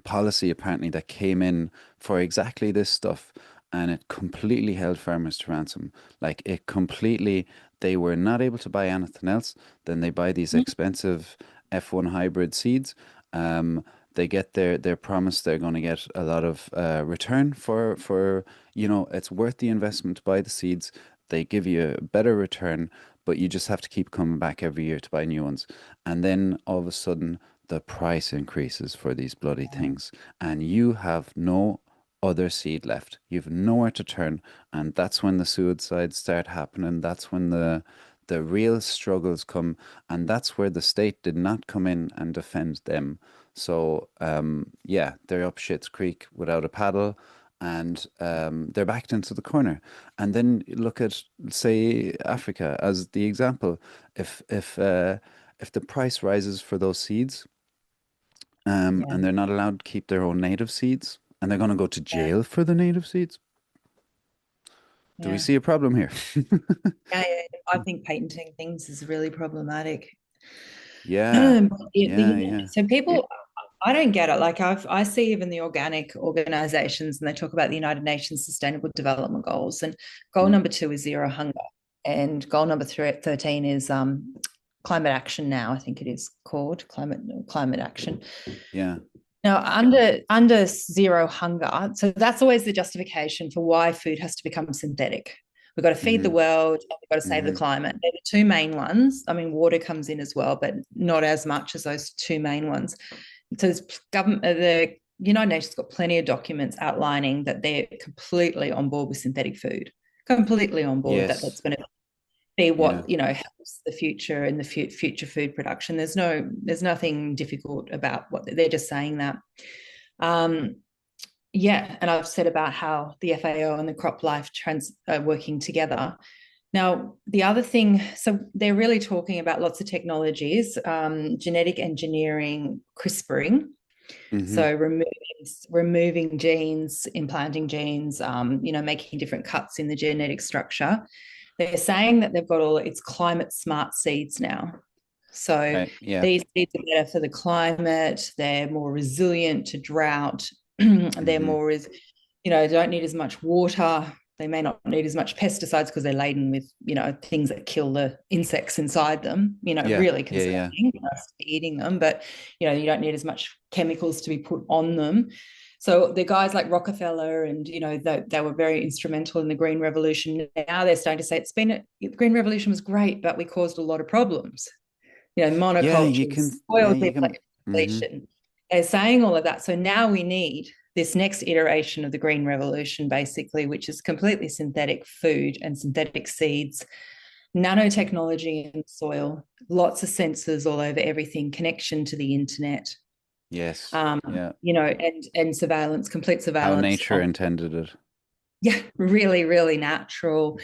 policy apparently that came in for exactly this stuff, and it completely held farmers to ransom. Like it completely, they were not able to buy anything else. Then they buy these Mhm. expensive F1 hybrid seeds. They get their promise they're going to get a lot of return for it's worth the investment to buy the seeds. They give you a better return, but you just have to keep coming back every year to buy new ones. And then all of a sudden the price increases for these bloody things, and you have no other seed left. You've nowhere to turn, and that's when the suicides start happening. That's when the real struggles come, and that's where the state did not come in and defend them. So yeah, they're up shit's creek without a paddle, and they're backed into the corner. And then look at, say, Africa as the example. If the price rises for those seeds, Yeah. and they're not allowed to keep their own native seeds, and they're going to go to Yeah. jail for the native seeds. Do we Yeah. see a problem here? Yeah, yeah. I think patenting things is really problematic. Yeah, yeah, Yeah. yeah. So people, I don't get it. Like I see even the organic organizations, and they talk about the United Nations Sustainable Development Goals, and goal Mm, number 2 is zero hunger, and goal number 13 is climate action. Now I think it is called climate action. yeah. Now, under zero hunger, so that's always the justification for why food has to become synthetic. We've got to feed the Mm-hmm, world, and we've got to save the mm-hmm. climate. They're the two main ones. I mean, water comes in as well, but not as much as those two main ones. So the United Nations got plenty of documents outlining that they're completely on board with synthetic food, completely on board that Yes. that's going to be Yeah. what helps the future and the future food production. There's nothing difficult about what they're just saying that. Um, yeah, and I've said about how the FAO and the crop life trans are working together. Now, the other thing, so they're really talking about lots of technologies, genetic engineering, CRISPRing. Hmm. So removing genes, implanting genes, making different cuts in the genetic structure. They're saying that they've got it's climate smart seeds now. So Right. Yeah. these seeds are better for the climate. They're more resilient to drought. They're Hmm. more, don't need as much water. They may not need as much pesticides because they're laden with, things that kill the insects inside them, Yeah. really Yeah. Yeah. concerning us eating them. But, you don't need as much chemicals to be put on them. So the guys like Rockefeller and, they were very instrumental in the Green Revolution. Now they're starting to say the Green Revolution was great, but we caused a lot of problems, Yeah. You monocultures, can. Yeah. soil You can. Hmm. depletion. They're saying all of that. So now we need this next iteration of the Green Revolution, basically, which is completely synthetic food and synthetic seeds, nanotechnology in the soil, lots of sensors all over everything, connection to the internet, Yes. Yeah. and surveillance, complete How surveillance nature on, intended it. yeah, really, really natural.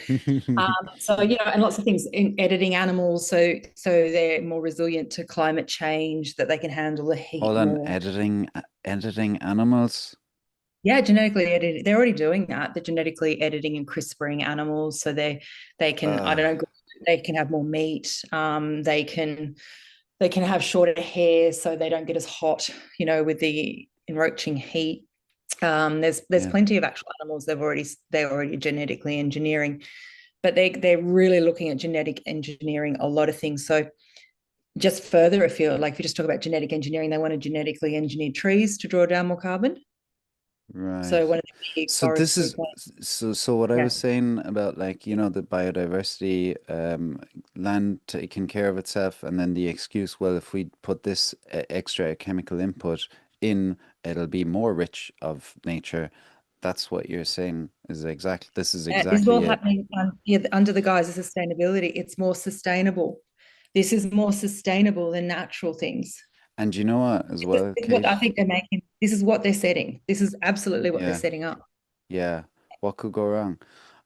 So and lots of things in editing animals, so they're more resilient to climate change, that they can handle the heat Hold on, more. editing animals. Yeah, genetically edited. They're already doing that. They're genetically editing and CRISPRing animals, so they can, I Uh, don't know, they can have more meat. They can have shorter hair, so they don't get as hot, with the enroaching heat. There's yeah. plenty of actual animals they're already genetically engineering, but they're really looking at genetic engineering a lot of things. So just further afield, like if you just talk about genetic engineering, they want to genetically engineer trees to draw down more carbon. Right. So one of the big So this forestry is plants. so what I Yeah. was saying about, like, the biodiversity, land taking care of itself, and then the excuse, well, if we put this extra chemical input in, it'll be more rich of nature. That's what you're saying is exactly, this is This is all exactly it. happening under the guise of sustainability. It's more sustainable. This is more sustainable than natural things. And you know what as This well, is what Kate? I think they're making. This is what they're setting. This is absolutely what they're Yeah, setting up. yeah. What could go wrong?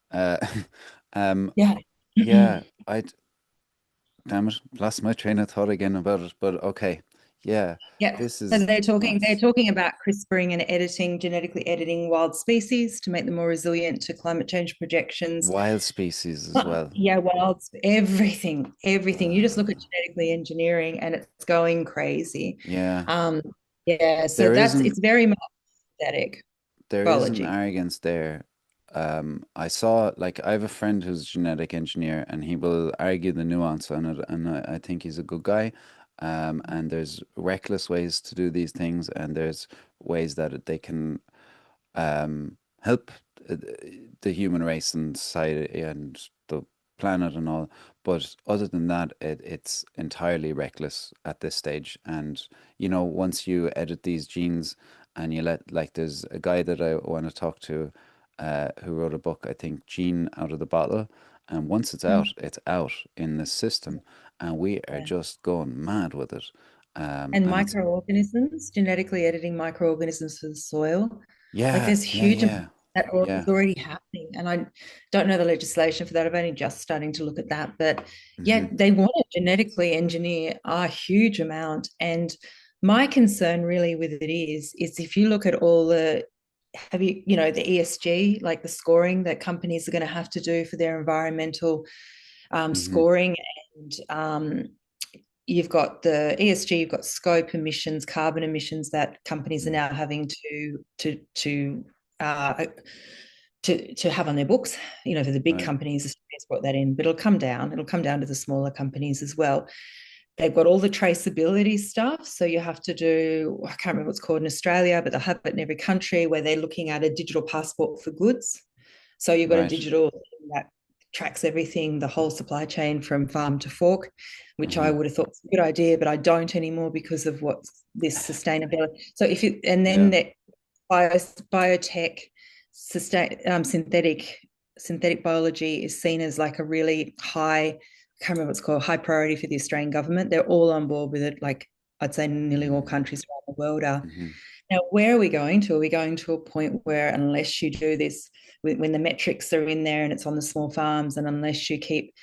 Uh, um, Yeah. yeah, I damn it, lost my train of thought again about it. But okay, yeah, Yeah. this So is they're nuts. talking about CRISPRing and editing, genetically editing wild species to make them more resilient to climate change projections. Wild species as well. Yeah, wild, everything. You just look at Uh, genetically engineering and it's going crazy. yeah, Um, yeah, so there is an it's very much synthetic there is an biology. arrogance there. I saw, like, I have a friend who's a genetic engineer, and he will argue the nuance on it, and I think he's a good guy. And there's reckless ways to do these things, and there's ways that they can help the human race and society and the planet and all. But other than that, it's entirely reckless at this stage. And once you edit these genes and you let, like, there's a guy that I want to talk to, who wrote a book, I think, Gene Out of the Bottle. And once Mm. it's out in the system, and we are Yeah. just going mad with it. And And it's, microorganisms, genetically editing microorganisms for the soil. Like yeah, there's yeah, huge amounts yeah, that is yeah. already happening. And I don't know the legislation for that. I've only just starting to look at that. But yeah, Hmm. they want to genetically engineer a huge amount. And my concern really with it is if you look at all the ESG, like the scoring that companies are going to have to do for their environmental Hmm. scoring, and you've got the ESG, you've got scope emissions, carbon emissions that companies are now having uh, to have on their books. For the big Right. companies, Australia's brought that in, but it'll come down. It'll come down to the smaller companies as well. They've got all the traceability stuff. So you have to do, I can't remember what's called in Australia, but they'll have it in every country where they're looking at a digital passport for goods. So you've got a Right. digital thing that tracks everything, the whole supply chain from farm to fork, which I Uh-huh. would have thought was a good idea, but I don't anymore because of what's this sustainability. So and then Yeah. that biotech, synthetic biology is seen as like a really high, I can't remember what it's called, high priority for the Australian government. They're all on board with it. Like I'd say nearly all Mm-hmm. countries around the world are. Mm-hmm. Now, where are we going to? Are we going to a point where, unless you do this, when the metrics are in there and it's on the small farms, and unless you keep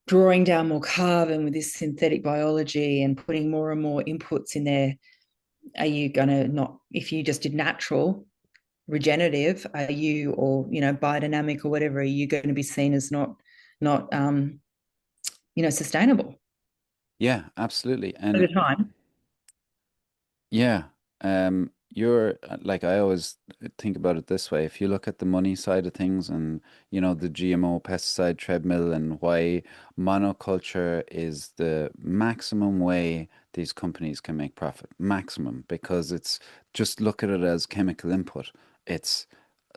drawing down more carbon with this synthetic biology and putting more and more inputs in there, are you going to not, if you just did natural, regenerative, are you, or, biodynamic or whatever, are you going to be seen as not sustainable Yeah, absolutely. over And time? yeah, you're like I always think about it this way. If you look at the money side of things and the GMO pesticide treadmill and why monoculture is the maximum way these companies can make profit, maximum, because it's just look at it as chemical input. It's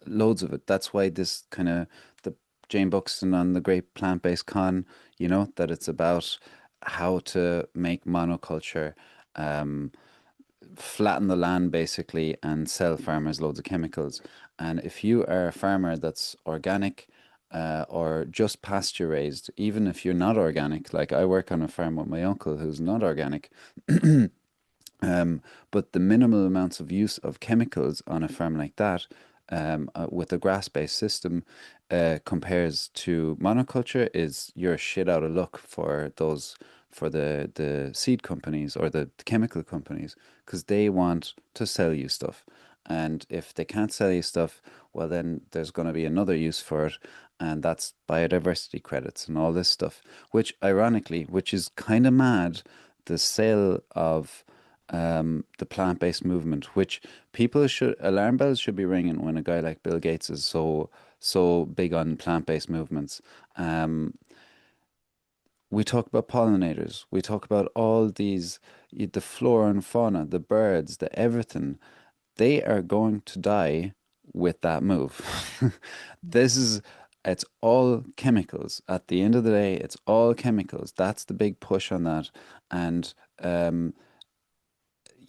loads of it. That's why this kind of the Jane Buxton on the Great Plant-Based Con, that it's about how to make monoculture. Um, Flatten the land basically and sell farmers loads of chemicals. And if you are a farmer that's organic or just pasture raised, even if you're not organic, like I work on a farm with my uncle who's not organic, but the minimal amounts of use of chemicals on a farm like that, with a grass-based system, compares to monoculture, is you're shit out of luck for the seed companies or the chemical companies, because they want to sell you stuff. And if they can't sell you stuff, well, then there's going to be another use for it, and that's biodiversity credits and all this stuff, which ironically, which is kind of mad, the sale of the plant-based movement, which people should alarm bells should be ringing when a guy like Bill Gates is so big on plant-based movements. Um, we talk about pollinators. We talk about all these, the flora and fauna, the birds, the everything. They are going to die with that move. This is, it's all chemicals. At the end of the day, it's all chemicals. That's the big push on that. And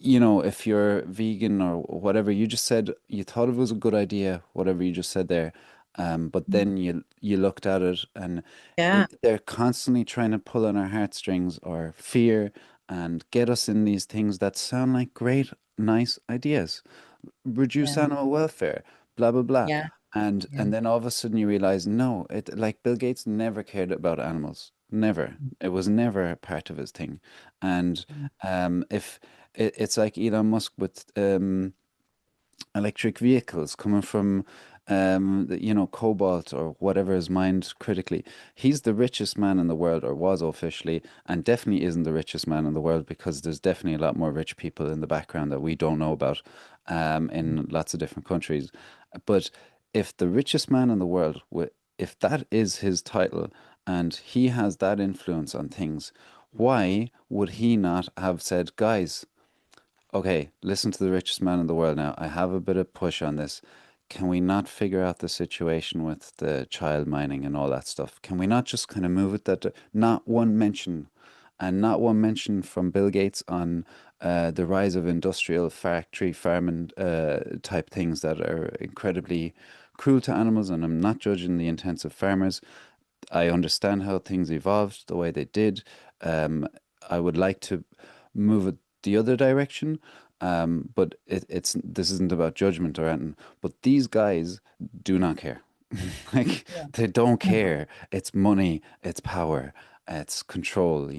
if you're vegan or whatever, you just said you thought it was a good idea, whatever you just said there, but then you looked at it and Yeah, they're constantly trying to pull on our heartstrings or fear and get us in these things that sound like great, nice ideas. Reduce yeah, animal welfare, blah blah blah. yeah, And yeah, then all of a sudden you realize, no, it like Bill Gates never cared about animals. Never. It was never a part of his thing. And if it's like Elon Musk with electric vehicles coming from cobalt or whatever is mined critically. He's the richest man in the world, or was officially, and definitely isn't the richest man in the world, because there's definitely a lot more rich people in the background that we don't know about, in lots of different countries. But if the richest man in the world, if that is his title and he has that influence on things, why would he not have said, guys, okay, listen to the richest man in the world now. I have a bit of push on this. Can we not figure out the situation with the child mining and all that stuff? Can we not just kind of move it not one mention, and not one mention from Bill Gates on the rise of industrial factory farming type things that are incredibly cruel to animals? And I'm not judging the intensive farmers. I understand how things evolved the way they did. Um, I would like to move it the other direction, but it's this isn't about judgment or anything. But these guys do not care. Like yeah. they don't care. It's money, it's power, it's control.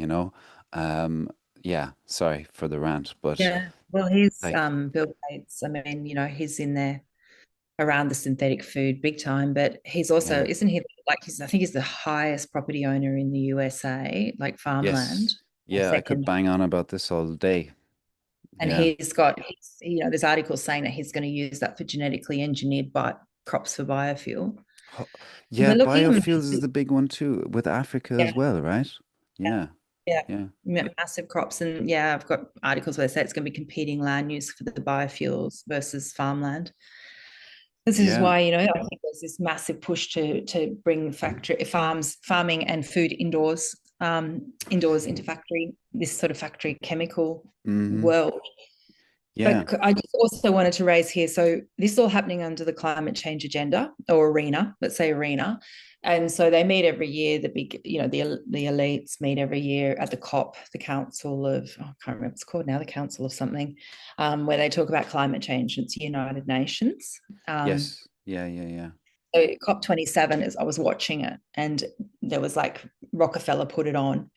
Yeah. Sorry for the rant, but Yeah. Well, he's like, Bill Gates. I mean, he's in there around the synthetic food big time, but he's also, yeah, isn't he, like, I think he's the highest property owner in the USA, like farmland, yes, or yeah. I could second. bang on about this all day. And Yeah. there's articles saying that he's going to use that for genetically engineered crops for biofuel. Ho- We're Yeah, looking, biofuels is the big one too, with Africa as yeah, well, right? yeah, Yeah, yeah, yeah, massive crops. And yeah, I've got articles where they say it's going to be competing land use for the biofuels versus farmland. This is yeah. why, I think there's this massive push to bring farming and food indoors into factory, this sort of factory chemical Mm-hmm. world. Yeah. But I just also wanted to raise here, so this is all happening under the climate change agenda or arena, let's say arena. And so they meet every year, the big, the elites meet every year at the COP, the Council of, I can't remember what it's called now, the Council of something, where they talk about climate change. It's United Nations. Um, Yes. Yeah. Yeah. Yeah. so COP27 is, I was watching it and there was like Rockefeller put it on.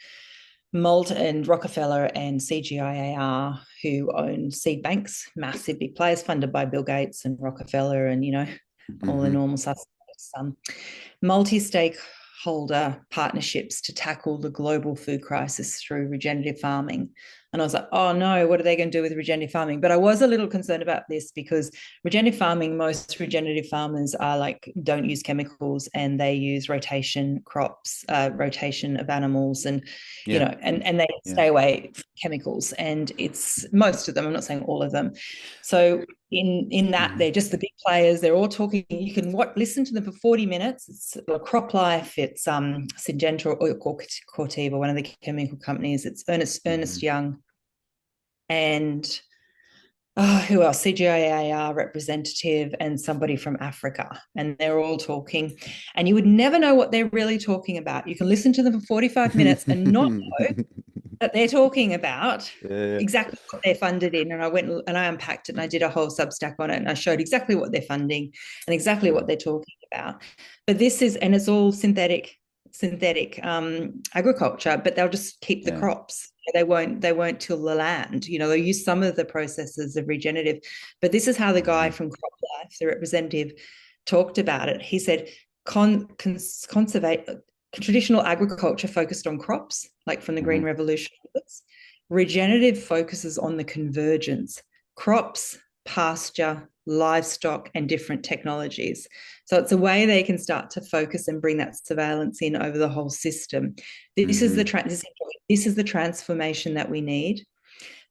Malta and Rockefeller and CGIAR, who own seed banks, massive big players funded by Bill Gates and Rockefeller and, all the Mm-hmm. normal suspects. Multi-stakeholder partnerships to tackle the global food crisis through regenerative farming. And I was like, oh no, what are they going to do with regenerative farming? But I was a little concerned about this because regenerative farming, most regenerative farmers are like, don't use chemicals and they use rotation crops, rotation of animals and, Yeah. and they Yeah. stay away from chemicals. And it's most of them, I'm not saying all of them. So in that Mm-hmm. they're just the big players, they're all talking, you can listen to them for 40 minutes. It's Crop Life, it's Syngenta or Corteva, one of the chemical companies, it's Mm-hmm. Ernest Young, and who else, CGIAR representative and somebody from Africa, and they're all talking, and you would never know what they're really talking about. You can listen to them for 45 minutes and not know that they're talking about Yeah. exactly what they're funded in. And I went and I unpacked it and I did a whole Substack on it and I showed exactly what they're funding and exactly what Wow. they're talking about. But this is, and it's all synthetic agriculture, but they'll just keep the Yeah. crops. They won't till the land. They'll use some of the processes of regenerative. But this is how the guy Mm-hmm. from Crop Life, the representative, talked about it. He said, conservate traditional agriculture focused on crops, like from the Mm-hmm. Green Revolution. Regenerative focuses on the convergence, crops, pasture, livestock, and different technologies. So it's a way they can start to focus and bring that surveillance in over the whole system. This is Mm-hmm. the transformation that we need.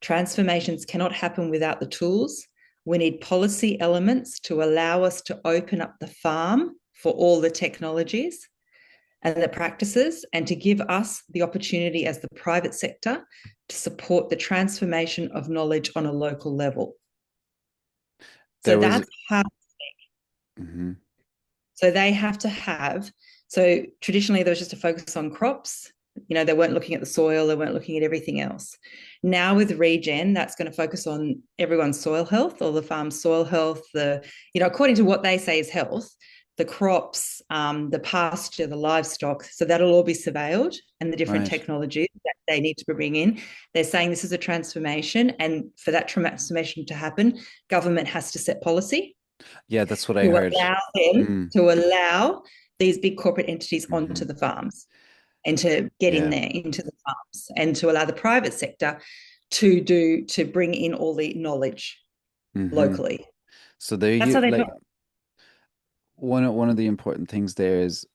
Transformations cannot happen without the tools. We need policy elements to allow us to open up the farm for all the technologies and the practices, and to give us the opportunity as the private sector to support the transformation of knowledge on a local level. So There was. that's how, Mm-hmm. so they have to have, so traditionally there was just a focus on crops. They weren't looking at the soil, they weren't looking at everything else. Now with regen, that's going to focus on everyone's soil health, or the farm's soil health, according to what they say is health, the crops, the pasture, the livestock. So that'll all be surveilled, and the different Right. technologies that they need to bring in. They're saying this is a transformation. And for that transformation to happen, government has to set policy Yeah, that's what I to heard. allow them Mm. to allow these big corporate entities Mm-hmm. onto the farms and to get in Yeah. there into the farms, and to allow the private sector to bring in all the knowledge Mm-hmm. locally. So there That's you how they do like one of the important things there is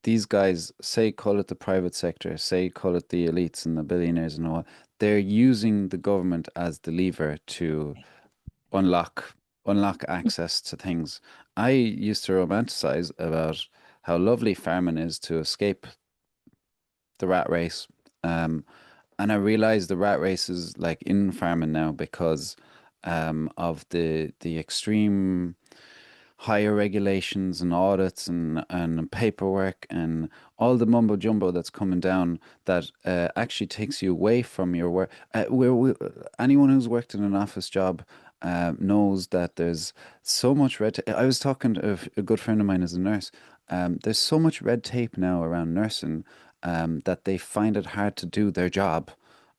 these guys say call it the private sector, say call it the elites and the billionaires and all. They're using the government as the lever to unlock unlock access to things. I used to romanticize about how lovely farming is to escape the rat race. Um, and I realized the rat race is like in farming now because of the extreme higher regulations and audits and paperwork and all the mumbo jumbo that's coming down that actually takes you away from your work. Anyone who's worked in an office job knows that there's so much red tape. I was talking to a good friend of mine as a nurse. There's so much red tape now around nursing that they find it hard to do their job.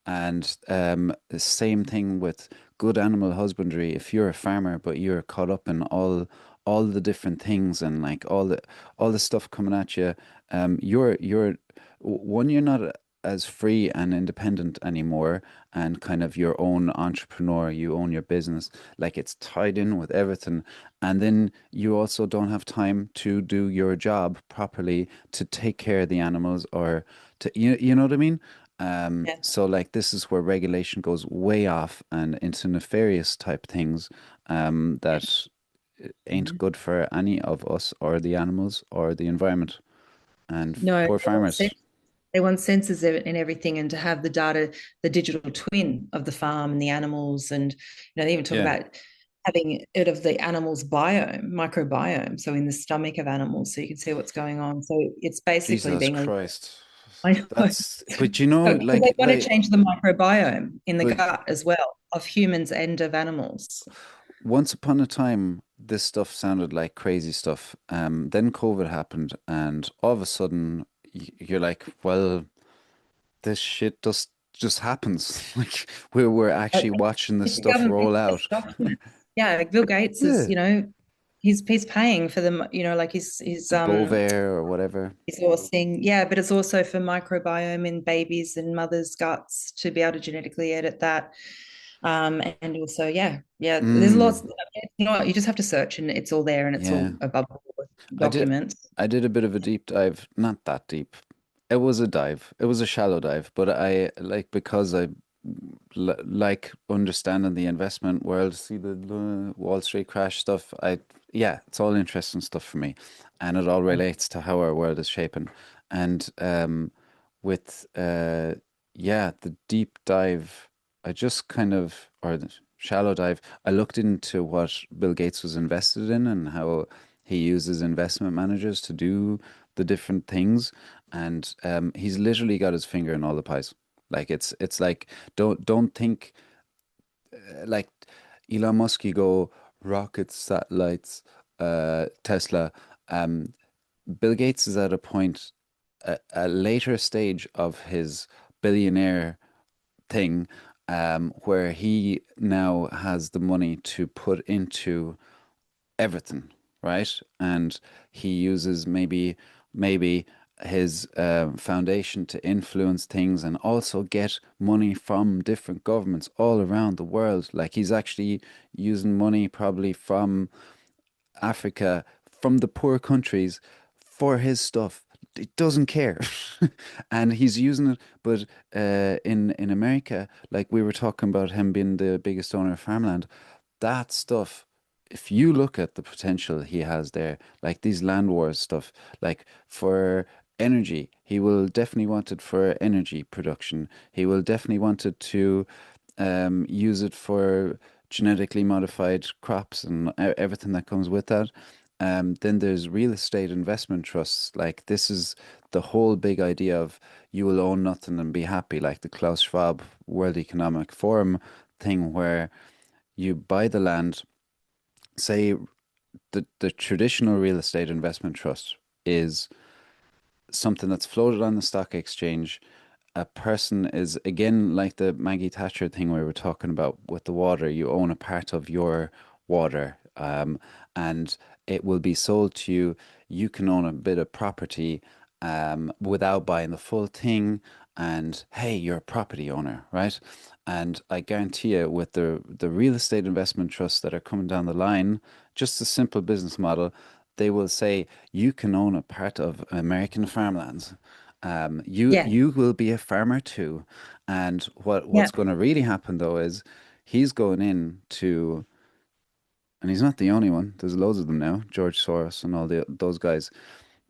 And the same thing with good animal husbandry. If you're a farmer, but you're caught up in all the different things and like all the stuff coming at you, you're one, you're not as free and independent anymore, and kind of your own entrepreneur. You own your business, like it's tied in with everything, and then you also don't have time to do your job properly to take care of the animals or to you know what I mean. Yeah. So like this is where regulation goes way off and into nefarious type things that ain't Mhm. good for any of us or the animals or the environment and No, poor farmers. They want sensors in everything, and to have the data, the digital twin of the farm and the animals, and they even talk Yeah. about having it of the animal's biome, microbiome, so in the stomach of animals, so you can see what's going on. So it's basically Jesus being a Christ. I know. That's, but you know, Because they want to like, change the microbiome in the but gut as well of humans and of animals. once upon a time, this stuff sounded like crazy stuff. Then COVID happened, and all of a sudden, you're like, well, this shit just happens. Like we're Uh, actually watching this It's the stuff government, roll it's out. document. Yeah, like Bill Gates is, Yeah, he's paying for them, like Bovair or whatever. he's sourcing, yeah, but it's also for microbiome in babies and mothers' guts to be able to genetically edit that. And also, yeah, there's lots. Mm, You know what? You just have to search, and it's all there, and it's yeah. all above board I did documents. I did a bit of a deep dive, not that deep. It was a dive. It was a shallow dive, but I like because I like understanding the investment world, see the Wall Street crash stuff. Yeah, it's all interesting stuff for me, and it all relates to how our world is shaping. And with yeah, the deep dive, I just kind of or the shallow dive, I looked into what Bill Gates was invested in and how he uses investment managers to do the different things, and he's literally got his finger in all the pies. Like it's like don't think like Elon Musk. You go rockets, satellites, Tesla. Um, Bill Gates is at a point, a later stage of his billionaire thing, where he now has the money to put into everything, right? And he uses maybe his foundation to influence things and also get money from different governments all around the world. Like he's actually using money probably from Africa, from the poor countries for his stuff. He doesn't care. And he's using it, but in America, like we were talking about him being the biggest owner of farmland, that stuff, if you look at the potential he has there, like these land wars stuff, like for energy, he will definitely want it for energy production. He will definitely want it to use it for genetically modified crops and everything that comes with that. Then there's real estate investment trusts. Like this is the whole big idea of you will own nothing and be happy, like the Klaus Schwab World Economic Forum thing, where you buy the land, say the traditional real estate investment trust is something that's floated on the stock exchange. A person is again like the Maggie Thatcher thing we were talking about with the water. You own a part of your water, and it will be sold to you. You can own a bit of property without buying the full thing. And hey, you're a property owner, right? And I guarantee you, with the real estate investment trusts that are coming down the line, just a simple business model, they will say you can own a part of American farmlands. Yeah, You will be a farmer too. And yeah, what's going to really happen though is he's going in to, and he's not the only one. There's loads of them now. George Soros and all those guys.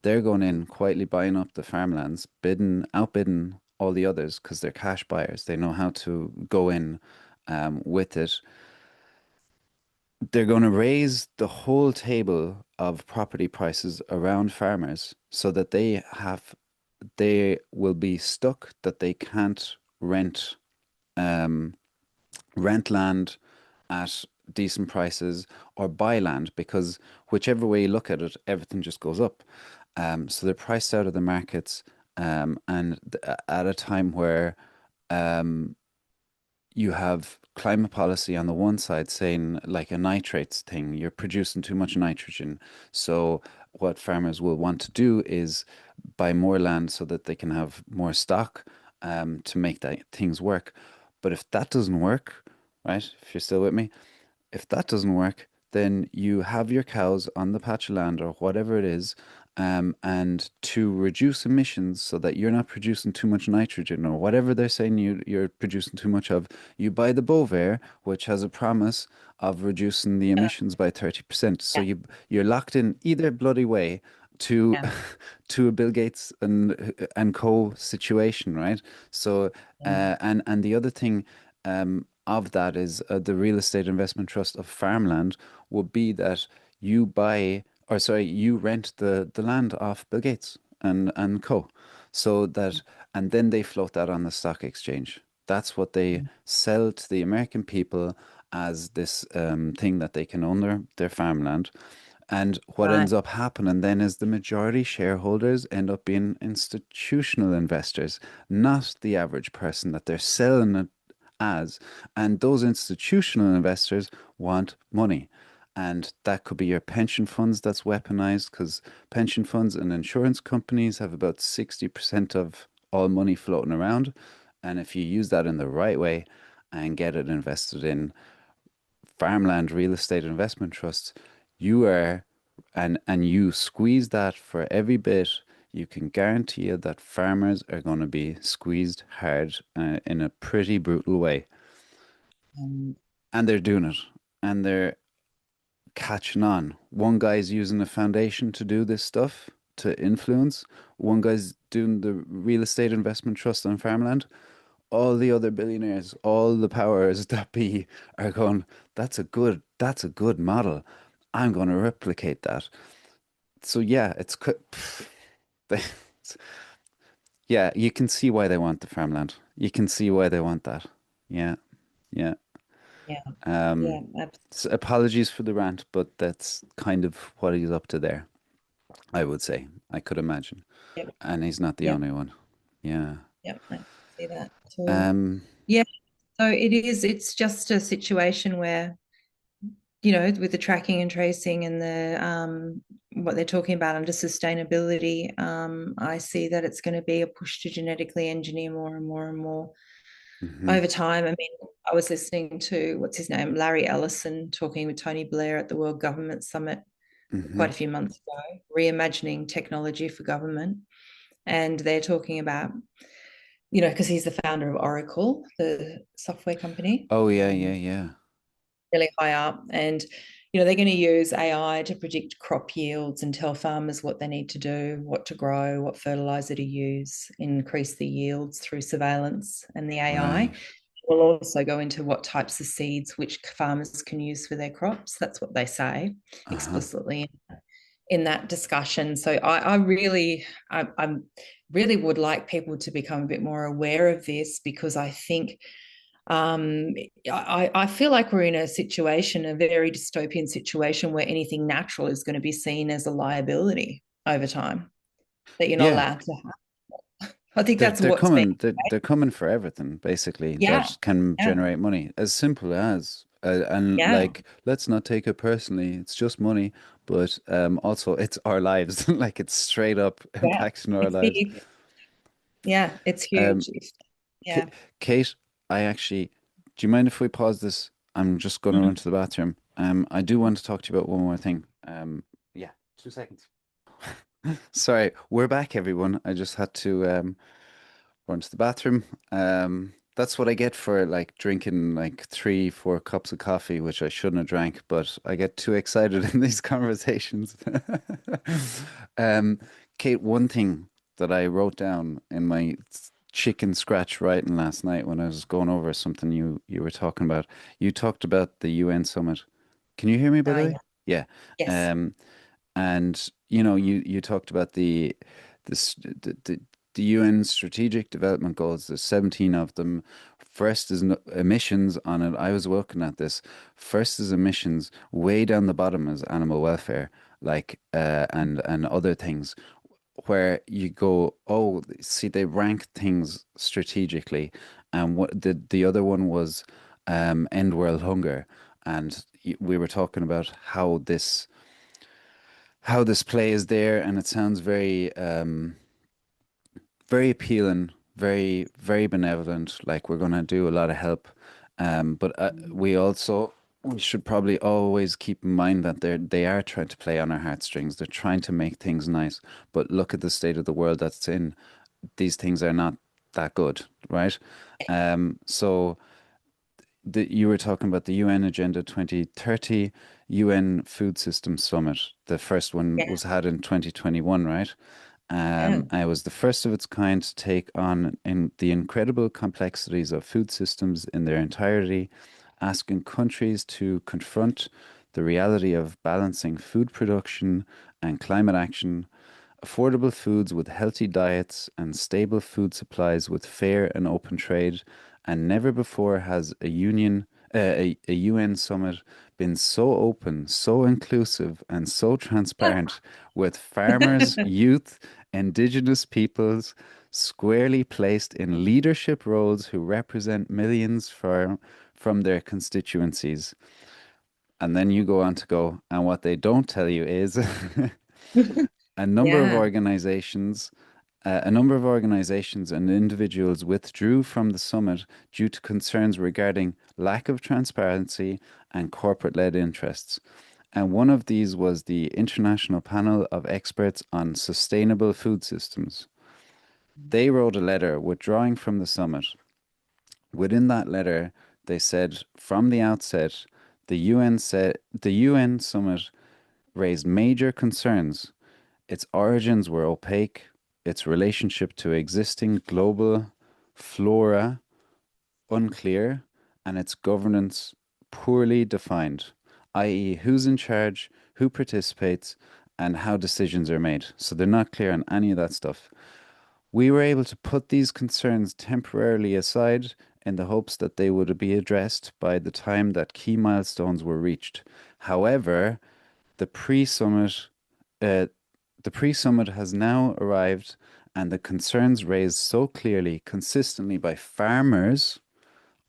They're going in quietly buying up the farmlands, outbidding all the others because they're cash buyers. They know how to go in with it. They're going to raise the whole table of property prices around farmers so that they will be stuck that they can't rent um, rent land at decent prices or buy land because whichever way you look at it, everything just goes up. So they're priced out of the markets, and at a time where um, you have climate policy on the one side saying like a nitrates thing, you're producing too much nitrogen. So what farmers will want to do is buy more land so that they can have more stock to make that things work. But if that doesn't work, right? If you're still with me, if that doesn't work, then you have your cows on the patch of land or whatever it is, and to reduce emissions so that you're not producing too much nitrogen or whatever they're saying you're producing too much of, you buy the Bovair, which has a promise of reducing the emissions by 30%. So yeah. you're locked in either bloody way. to Yeah. to a Bill Gates and co situation, right? So Yeah. and the other thing of that is the real estate investment trust of farmland would be that you buy or sorry you rent the land off Bill Gates and co, so that and then they float that on the stock exchange. That's what they sell to the American people as this thing that they can own their farmland. And what Right. ends up happening then is the majority shareholders end up being institutional investors, not the average person that they're selling it as. And those institutional investors want money. And that could be your pension funds that's weaponized because pension funds and insurance companies have about 60% of all money floating around. And if you use that in the right way and get it invested in farmland real estate investment trusts, you are and you squeeze that for every bit, you can guarantee you that farmers are going to be squeezed hard in a pretty brutal way. Um, And they're doing it. And they're catching on. One guy's using a foundation to do this stuff to influence. One guy's doing the real estate investment trust on farmland. All the other billionaires, all the powers that be are going, that's a good model. I'm going to replicate that. So yeah, they- yeah, you can see why they want the farmland. You can see why they want that. Yeah, yeah. yeah. Um, Yeah. apologies for the rant, but that's kind of what he's up to there, I would say. I could imagine. Yep. And he's not the Yep. only one. Yeah. Yep. I see that too. Um, Yeah. So it is, it's just a situation where, with the tracking and tracing and the what they're talking about under sustainability, I see that it's going to be a push to genetically engineer more and more and more mhm, over time. I mean, I was listening to what's his name, Larry Ellison, talking with Tony Blair at the World Government Summit quite mhm. a few months ago, reimagining technology for government. And they're talking about, because he's the founder of Oracle, the software company, Oh yeah, yeah, yeah. really high up. And, they're going to use AI to predict crop yields and tell farmers what they need to do, what to grow, what fertilizer to use, increase the yields through surveillance and the AI. Right. We'll also go into what types of seeds which farmers can use for their crops. That's what they say Uh-huh. explicitly in that discussion. So I really would like people to become a bit more aware of this, because I think I feel like we're in a situation, a very dystopian situation, where anything natural is going to be seen as a liability over time that you're not Yeah. allowed to have. I think that's They're what's been. coming they're coming for everything basically Yeah, that can yeah, generate money. As simple as and yeah, like let's not take it personally. It's just money, but also it's our lives. Like it's straight up yeah. impacting our It's lives. big. Yeah, it's Um, huge. Yeah. Kate, I actually, do you mind if we pause this? I'm just going to run Mhm. to the bathroom. I do want to talk to you about one more thing. Yeah, 2 seconds. Sorry, we're back, everyone. I just had to run to the bathroom. That's what I get for like drinking like 3, 4 cups of coffee, which I shouldn't have drank, but I get too excited in these conversations. Um, Kate, one thing that I wrote down in my chicken scratch writing last night when I was going over something you were talking about. You talked about the UN summit. Can you hear me, by the Yeah. way? Yeah. Yes. Um, and you talked about this the UN Strategic Development Goals. There's 17 of them. First is emissions on it. I was looking at this. First is emissions. Way down the bottom is animal welfare, like and other things. Where you go, oh, see, they rank things strategically, and what the other one was end world hunger, and we were talking about how this plays there, and it sounds very appealing, very benevolent. Like we're gonna do a lot of help, but we should probably always keep in mind that they are trying to play on our heartstrings. They're trying to make things nice, but look at the state of the world that's in. These things are not that good, right? So you were talking about the UN Agenda 2030 UN Food System Summit. The first one Yeah. was had in 2021, right? Yeah. And it was the first of its kind to take on in the incredible complexities of food systems in their entirety, asking countries to confront the reality of balancing food production and climate action, affordable foods with healthy diets, and stable food supplies with fair and open trade. And never before has a UN summit been so open, so inclusive, and so transparent with farmers, youth, indigenous peoples squarely placed in leadership roles who represent millions from their constituencies. And then you go on to go, and what they don't tell you is a number of Yeah. organizations, a number of organizations and individuals withdrew from the summit due to concerns regarding lack of transparency and corporate-led interests. And one of these was the International Panel of Experts on Sustainable Food Systems. They wrote a letter withdrawing from the summit. Within that letter, they said from the outset, the UN summit raised major concerns. Its origins were opaque, its relationship to existing global flora unclear, and its governance poorly defined, i.e., who's in charge, who participates, and how decisions are made. So they're not clear on any of that stuff. We were able to put these concerns temporarily aside in the hopes that they would be addressed by the time that key milestones were reached. However, the pre-summit uh, the pre-summit has now arrived, and the concerns raised so clearly, consistently by farmers,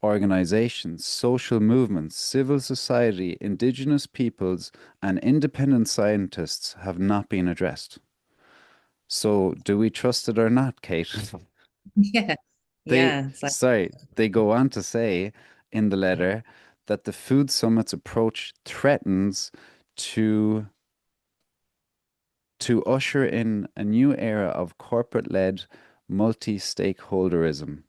organizations, social movements, civil society, indigenous peoples, and independent scientists have not been addressed. So, do we trust it or not, Kate? Yeah. Yeah. It's like, They go on to say in the letter that the Food Summit's approach threatens to usher in a new era of corporate-led multi-stakeholderism.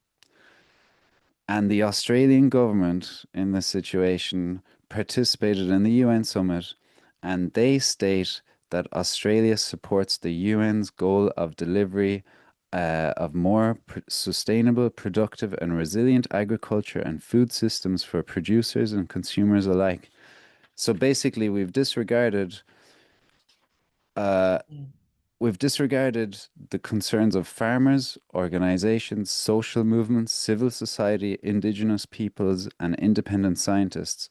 And the Australian government in this situation participated in the UN summit, and they state that Australia supports the UN's goal of delivery of more sustainable, productive, and resilient agriculture and food systems for producers and consumers alike. So basically, uh, we've disregarded the concerns of farmers, organizations, social movements, civil society, indigenous peoples, and independent scientists,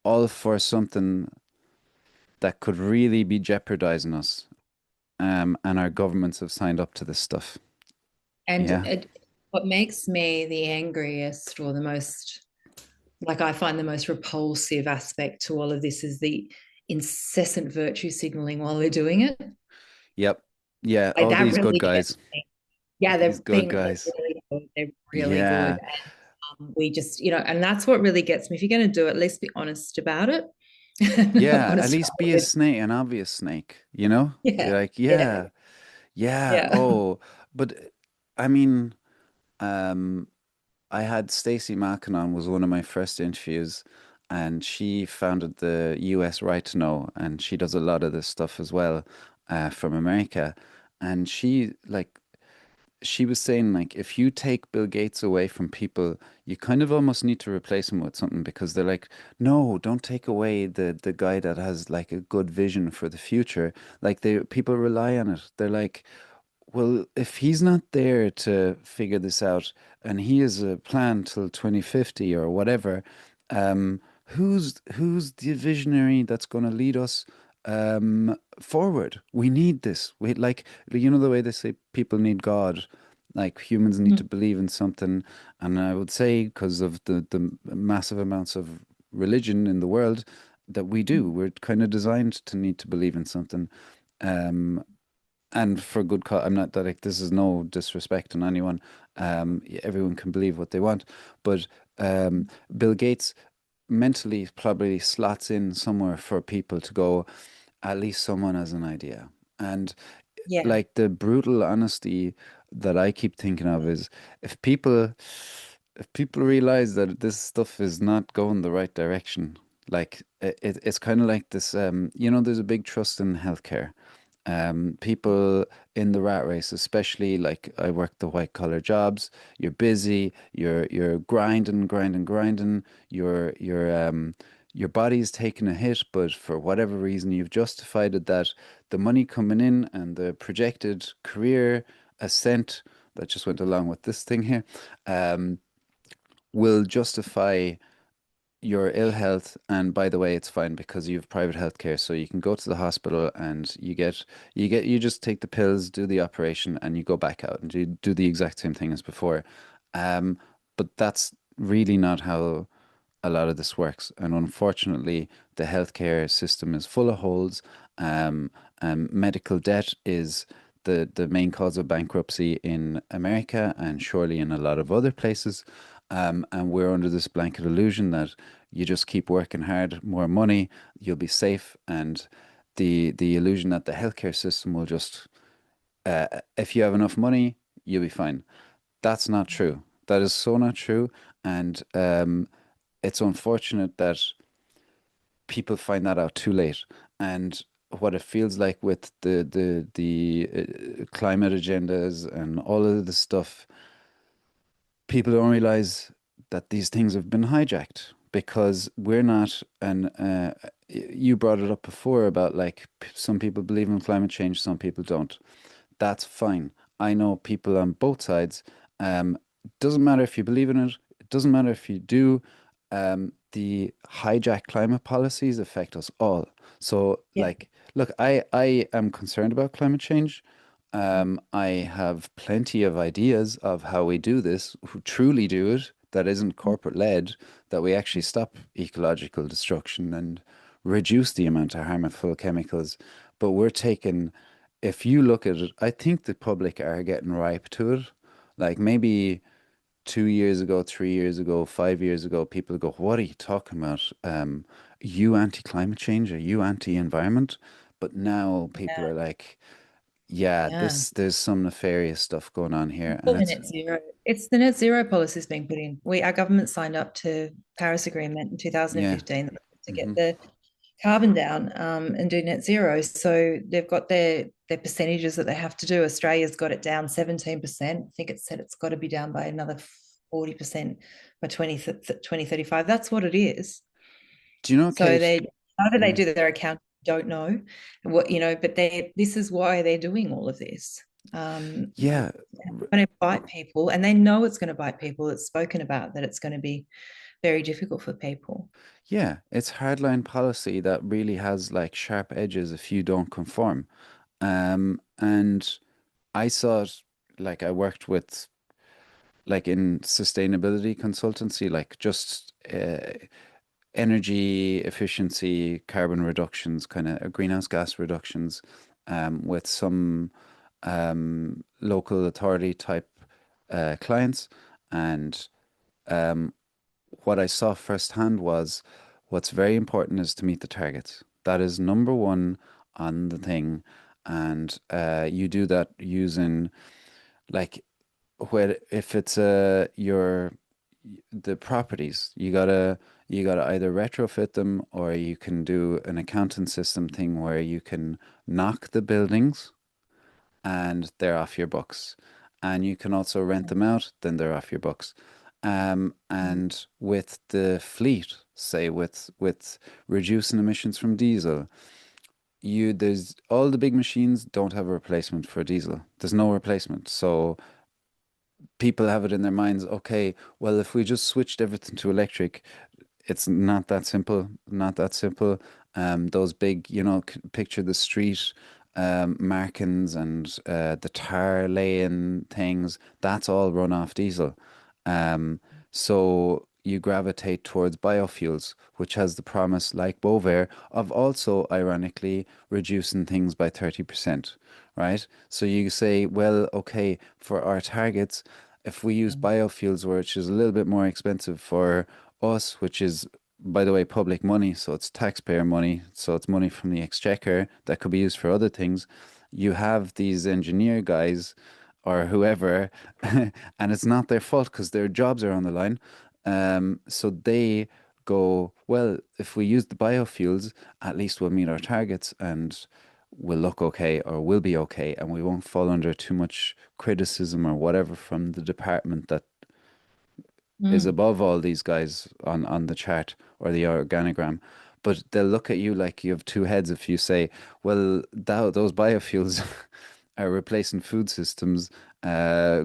all for something that could really be jeopardizing us. And our governments have signed up to this stuff. and Yeah. what makes me the angriest or the most, like, I find the most repulsive aspect to all of this is the incessant virtue signaling while they're doing it. Yep. Yeah. Like, All that these good really gets guys. me. Yeah, These they're good being guys. really good. They're really good. Yeah. We just, and that's what really gets me. If you're going to do it, at least be honest about it. Yeah. At Honest about least be a it. snake, an obvious snake, you know? Be Yeah. like, Yeah. yeah, yeah. Yeah. Oh, but I mean, um, I had Stacey Malkin on was one of my first interviews, and she founded the US Right to Know, and she does a lot of this stuff as well, from America. And she was saying like if you take Bill Gates away from people, you kind of almost need to replace him with something because they're like, no, don't take away the guy that has like a good vision for the future. Like they people rely on it. They're like, well, if he's not there to figure this out and he has a plan till 2050 or whatever, who's the visionary that's going to lead us forward? We need this. We like the way they say people need God, like humans need to believe in something, and I would say because of the massive amounts of religion in the world that we do, we're kind of designed to need to believe in something. Um, and for good cause. I'm not that like this is no disrespect on anyone. Everyone can believe what they want, but Bill Gates mentally probably slots in somewhere for people to go. At least someone has an idea, and Yeah. like the brutal honesty that I keep thinking of is if people. if people realize that this stuff is not going the right direction, like it's kind of like this, there's a big trust in healthcare. People in the rat race, especially like I work the white collar jobs, you're busy, you're grinding, grinding, grinding, your body's taking a hit, but for whatever reason you've justified it that the money coming in and the projected career ascent that just went along with this thing here, um, will justify your ill health. And by the way, it's fine because you have private health care, so you can go to the hospital and you just take the pills, do the operation, and you go back out and do the exact same thing as before. Um, but that's really not how a lot of this works. And unfortunately, the healthcare system is full of holes. Um, Medical debt is the main cause of bankruptcy in America and surely in a lot of other places. And we're under this blanket illusion that you just keep working hard, more money, you'll be safe, and the illusion that the healthcare system will just, if you have enough money, you'll be fine. That's not true. That is so not true, and it's unfortunate that people find that out too late. And what it feels like with the climate agendas and all of this stuff, people don't realize that these things have been hijacked because we're not. And you brought it up before about like some people believe in climate change, some people don't. That's fine. I know people on both sides. Doesn't matter if you believe in it. It doesn't matter if you do. The hijack climate policies affect us all. So, Yeah. like, look, I am concerned about climate change. I have plenty of ideas of how we do this, who truly do it, that isn't corporate led, that we actually stop ecological destruction and reduce the amount of harmful chemicals. But we're taking, if you look at it, I think the public are getting ripe to it. Like maybe 2 years ago, 3 years ago, 5 years ago, people go, "What are you talking about? You anti-climate change? Are you anti-environment?" But now people Yeah. are like, "Yeah, Yeah. there's some nefarious stuff going on here," and Call the net zero. It's the net zero policies being put in. Our government signed up to Paris Agreement in yeah, 2015 to get hmm the carbon down and do net zero. So they've got their percentages that they have to do. Australia's got it down 17%. I think it said it's got to be down by another 40% by 2035. That's what it is. Do you know, So Kate? they how do they Mm, do their account? Don't know what but they this is why they're doing all of this. yeah, Going to bite people, and they know it's going to bite people. It's spoken about that it's going to be very difficult for people. yeah, it's hardline policy that really has like sharp edges if you don't conform. And I saw it like I worked with like in sustainability consultancy, like just energy efficiency, carbon reductions, kind of greenhouse gas reductions, with some local authority type clients. And um, what I saw firsthand was what's very important is to meet the targets. That is number one on the thing. And you do that using like where if it's your the properties you gotta either retrofit them or you can do an accounting system thing where you can knock the buildings and they're off your books, and you can also rent them out, then they're off your books. And with the fleet, say with reducing emissions from diesel, you there's all the big machines don't have a replacement for diesel. There's no replacement. So people have it in their minds, okay, well, if we just switched everything to electric, it's not that simple, not that simple. Those big, picture the street markings and the tar laying things, that's all run off diesel. Um, so you gravitate towards biofuels, which has the promise, like Bovair, of also, ironically, reducing things by 30%, right? So you say, well, okay, for our targets, if we use biofuels, which is a little bit more expensive for us, which is, by the way, public money, so it's taxpayer money, so it's money from the exchequer that could be used for other things. You have these engineer guys or whoever, and it's not their fault because their jobs are on the line. So they go, well, if we use the biofuels, at least we'll meet our targets and we'll look okay or we'll be okay, and we won't fall under too much criticism or whatever from the department that is Mm. above all these guys on the chart or the organogram. But they'll look at you like you have two heads if you say, well, those biofuels are replacing food systems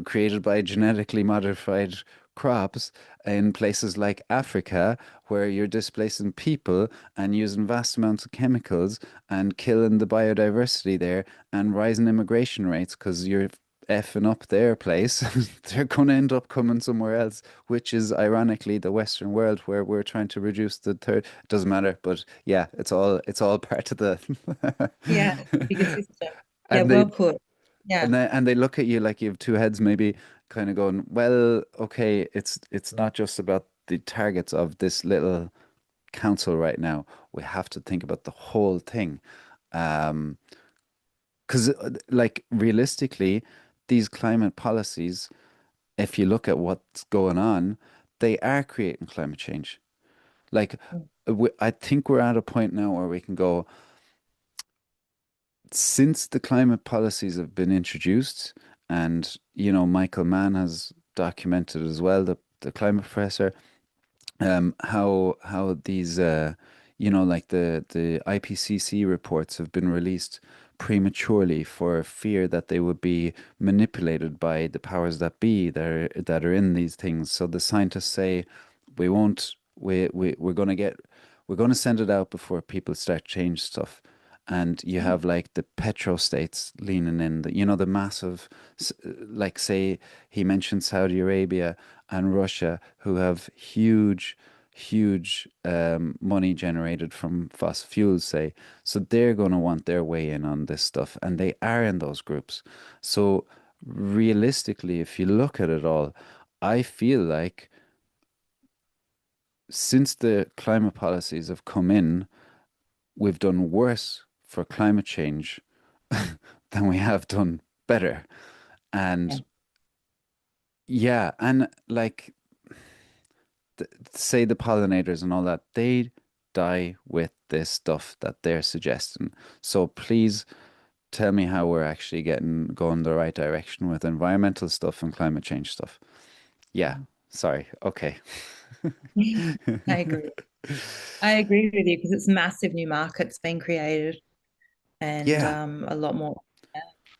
created by genetically modified crops in places like Africa, where you're displacing people and using vast amounts of chemicals and killing the biodiversity there and rising immigration rates because you're effing up their place. They're going to end up coming somewhere else, which is ironically the Western world where we're trying to reduce the third. It doesn't matter, but yeah, it's all part of the Yeah, bigger system. Yeah, and well they put. Yeah. and they look at you like you have two heads, maybe kind of going, well, okay, it's not just about the targets of this little council right now. We have to think about the whole thing. Um, because like realistically, these climate policies, if you look at what's going on, they are creating climate change. Like, I think we're at a point now where we can go, since the climate policies have been introduced, and Michael Mann has documented as well, the climate professor, how these like the IPCC reports have been released prematurely for fear that they would be manipulated by the powers that be that are in these things. So the scientists say we won't we're going to send it out before people start change stuff. And you have like the petrostates leaning in, the massive, like say he mentioned Saudi Arabia and Russia, who have huge money generated from fossil fuels, say. So they're going to want their way in on this stuff, and they are in those groups. So realistically, if you look at it all, I feel like since the climate policies have come in, we've done worse for climate change than we have done better. Yeah. And yeah, and like say the pollinators and all that, they die with this stuff that they're suggesting. So please tell me how we're actually getting going the right direction with environmental stuff and climate change stuff. Yeah, sorry. Okay. I agree. I agree with you because it's massive new markets being created and Yeah. a lot more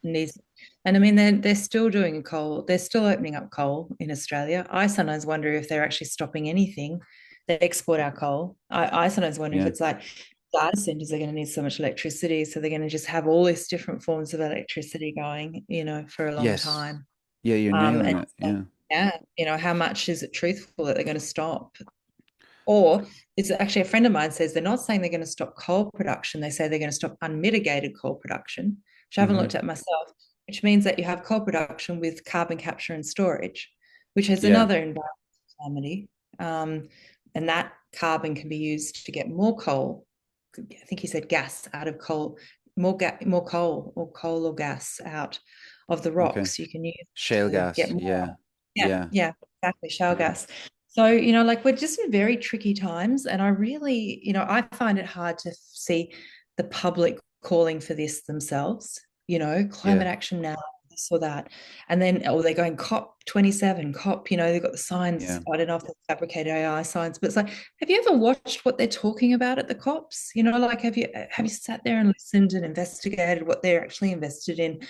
needs. And I mean, they're still doing coal. They're still opening up coal in Australia. I sometimes wonder if they're actually stopping anything that export our coal. I sometimes wonder if Yeah. it's like data centers are going to need so much electricity, so they're going to just have all these different forms of electricity going, for a long Yes. time. Yeah, you're nailing And it. Yeah. yeah, how much is it truthful that they're going to stop? Or it's actually a friend of mine says they're not saying they're going to stop coal production. They say they're going to stop unmitigated coal production, which I haven't Hmm. looked at myself, which means that you have coal production with carbon capture and storage, which is Yeah. another environmental calamity. Um, and that carbon can be used to get more coal. I think he said gas out of coal, more coal or gas out of the Okay. rocks. You can use Shale to get gas. more. Yeah. Yeah, Yeah. yeah, exactly. Shale gas. So, like we're just in very tricky times. And I really, I find it hard to see the public calling for this themselves, Yeah. climate action now, this or that. And then, they're going COP27, COP, they've got the signs. Yeah. I don't know if they're fabricated AI signs, but it's like, have you ever watched what they're talking about at the COPs? Like have you sat there and listened and investigated what they're actually invested in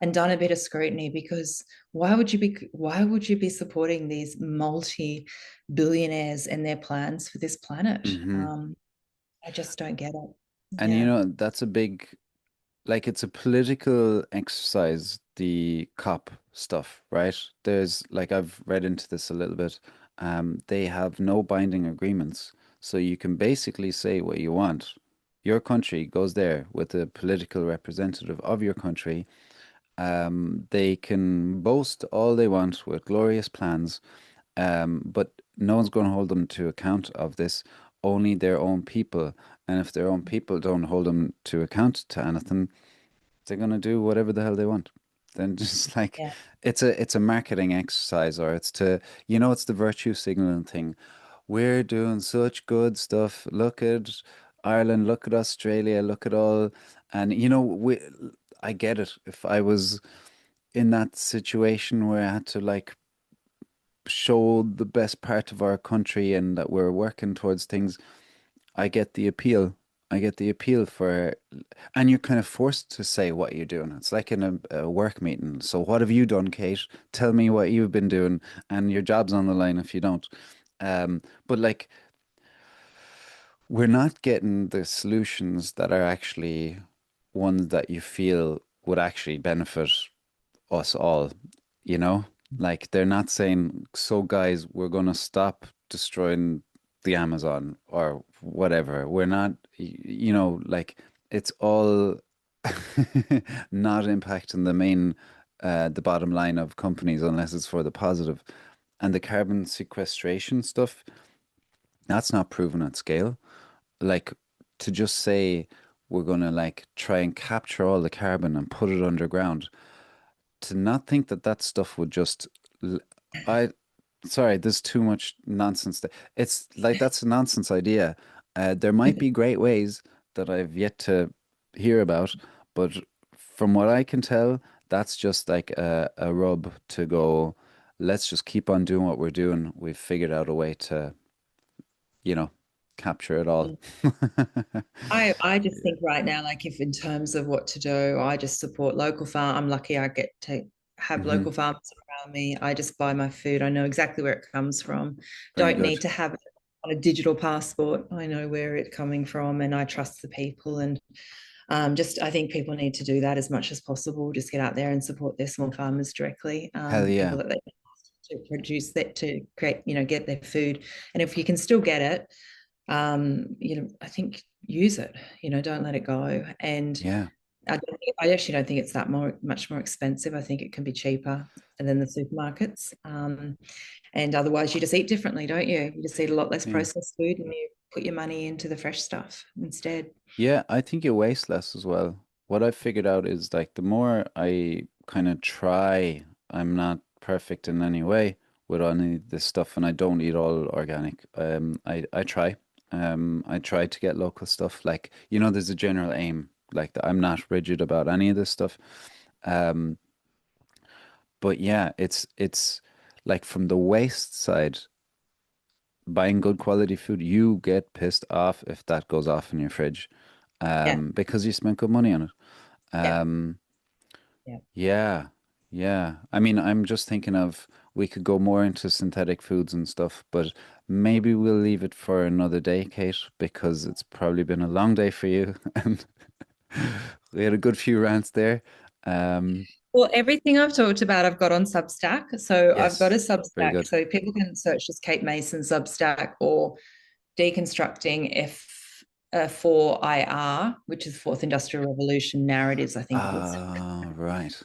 and done a bit of scrutiny? Because why would you be supporting these multi-billionaires and their plans for this planet? Hmm. I just don't get it. And Yeah. that's a big, like, it's a political exercise, the COP stuff, right? There's, like, I've read into this a little bit. They have no binding agreements. So you can basically say what you want. Your country goes there with a political representative of your country. They can boast all they want with glorious plans, but no one's going to hold them to account of this, only their own people. And if their own people don't hold them to account to anything, they're going to do whatever the hell they want. then just like Yeah. it's a marketing exercise, or it's to, it's the virtue signaling thing. We're doing such good stuff. Look at Ireland, look at Australia, look at all. And I get it. If I was in that situation where I had to like show the best part of our country and that we're working towards things, I get the appeal. I get the appeal for, and you're kind of forced to say what you're doing. It's like in a work meeting. So, what have you done, Kate? Tell me what you've been doing, and your job's on the line if you don't. But like, we're not getting the solutions that are actually ones that you feel would actually benefit us all, you know? Like they're not saying, so guys, we're gonna stop destroying the Amazon or whatever. We're not, like it's all not impacting the bottom line of companies unless it's for the positive. And the carbon sequestration stuff, that's not proven at scale. Like to just say we're gonna like try and capture all the carbon and put it underground, to not think that that stuff would just I sorry, there's too much nonsense there. It's like that's a nonsense idea. There might be great ways that I've yet to hear about, but from what I can tell, that's just like a rub to go, let's just keep on doing what we're doing. We've figured out a way to, you know, capture it all. I just think right now, like if in terms of what to do, I just support local farm. I'm lucky I get to have Hmm. local farmers around me. I just buy my food. I know exactly where it comes from. Very Don't good. need to have it on a digital passport. I know where it's coming from and I trust the people. And just I think people need to do that as much as possible. Just get out there and support their small farmers directly, Hell the yeah. people that they to produce that to create, get their food. And if you can still get it, I think use it, don't let it go. And Yeah. I actually don't think it's that much more expensive. I think it can be cheaper than the supermarkets. And otherwise, you just eat differently, don't you? You just eat a lot less Yeah. processed food and you put your money into the fresh stuff instead. Yeah, I think you waste less as well. What I've figured out is like the more I kind of try, I'm not perfect in any way with any of this stuff, and I don't eat all organic. I try. I try to get local stuff. Like, there's a general aim, like that I'm not rigid about any of this stuff. Um, but yeah, it's like from the waste side, buying good quality food, you get pissed off if that goes off in your fridge, Yeah, because you spent good money on it. yeah, Um, yeah. yeah, yeah. I mean, I'm just thinking of we could go more into synthetic foods and stuff, but maybe we'll leave it for another day, Kate, because it's probably been a long day for you, and we had a good few rants there. Um, Well, everything I've talked about, I've got on Substack. So I've got yes, a very Substack. good. So people can search just Kate Mason Substack or deconstructing F4IR, which is Fourth Industrial Revolution narratives, I think it is. Ah, right.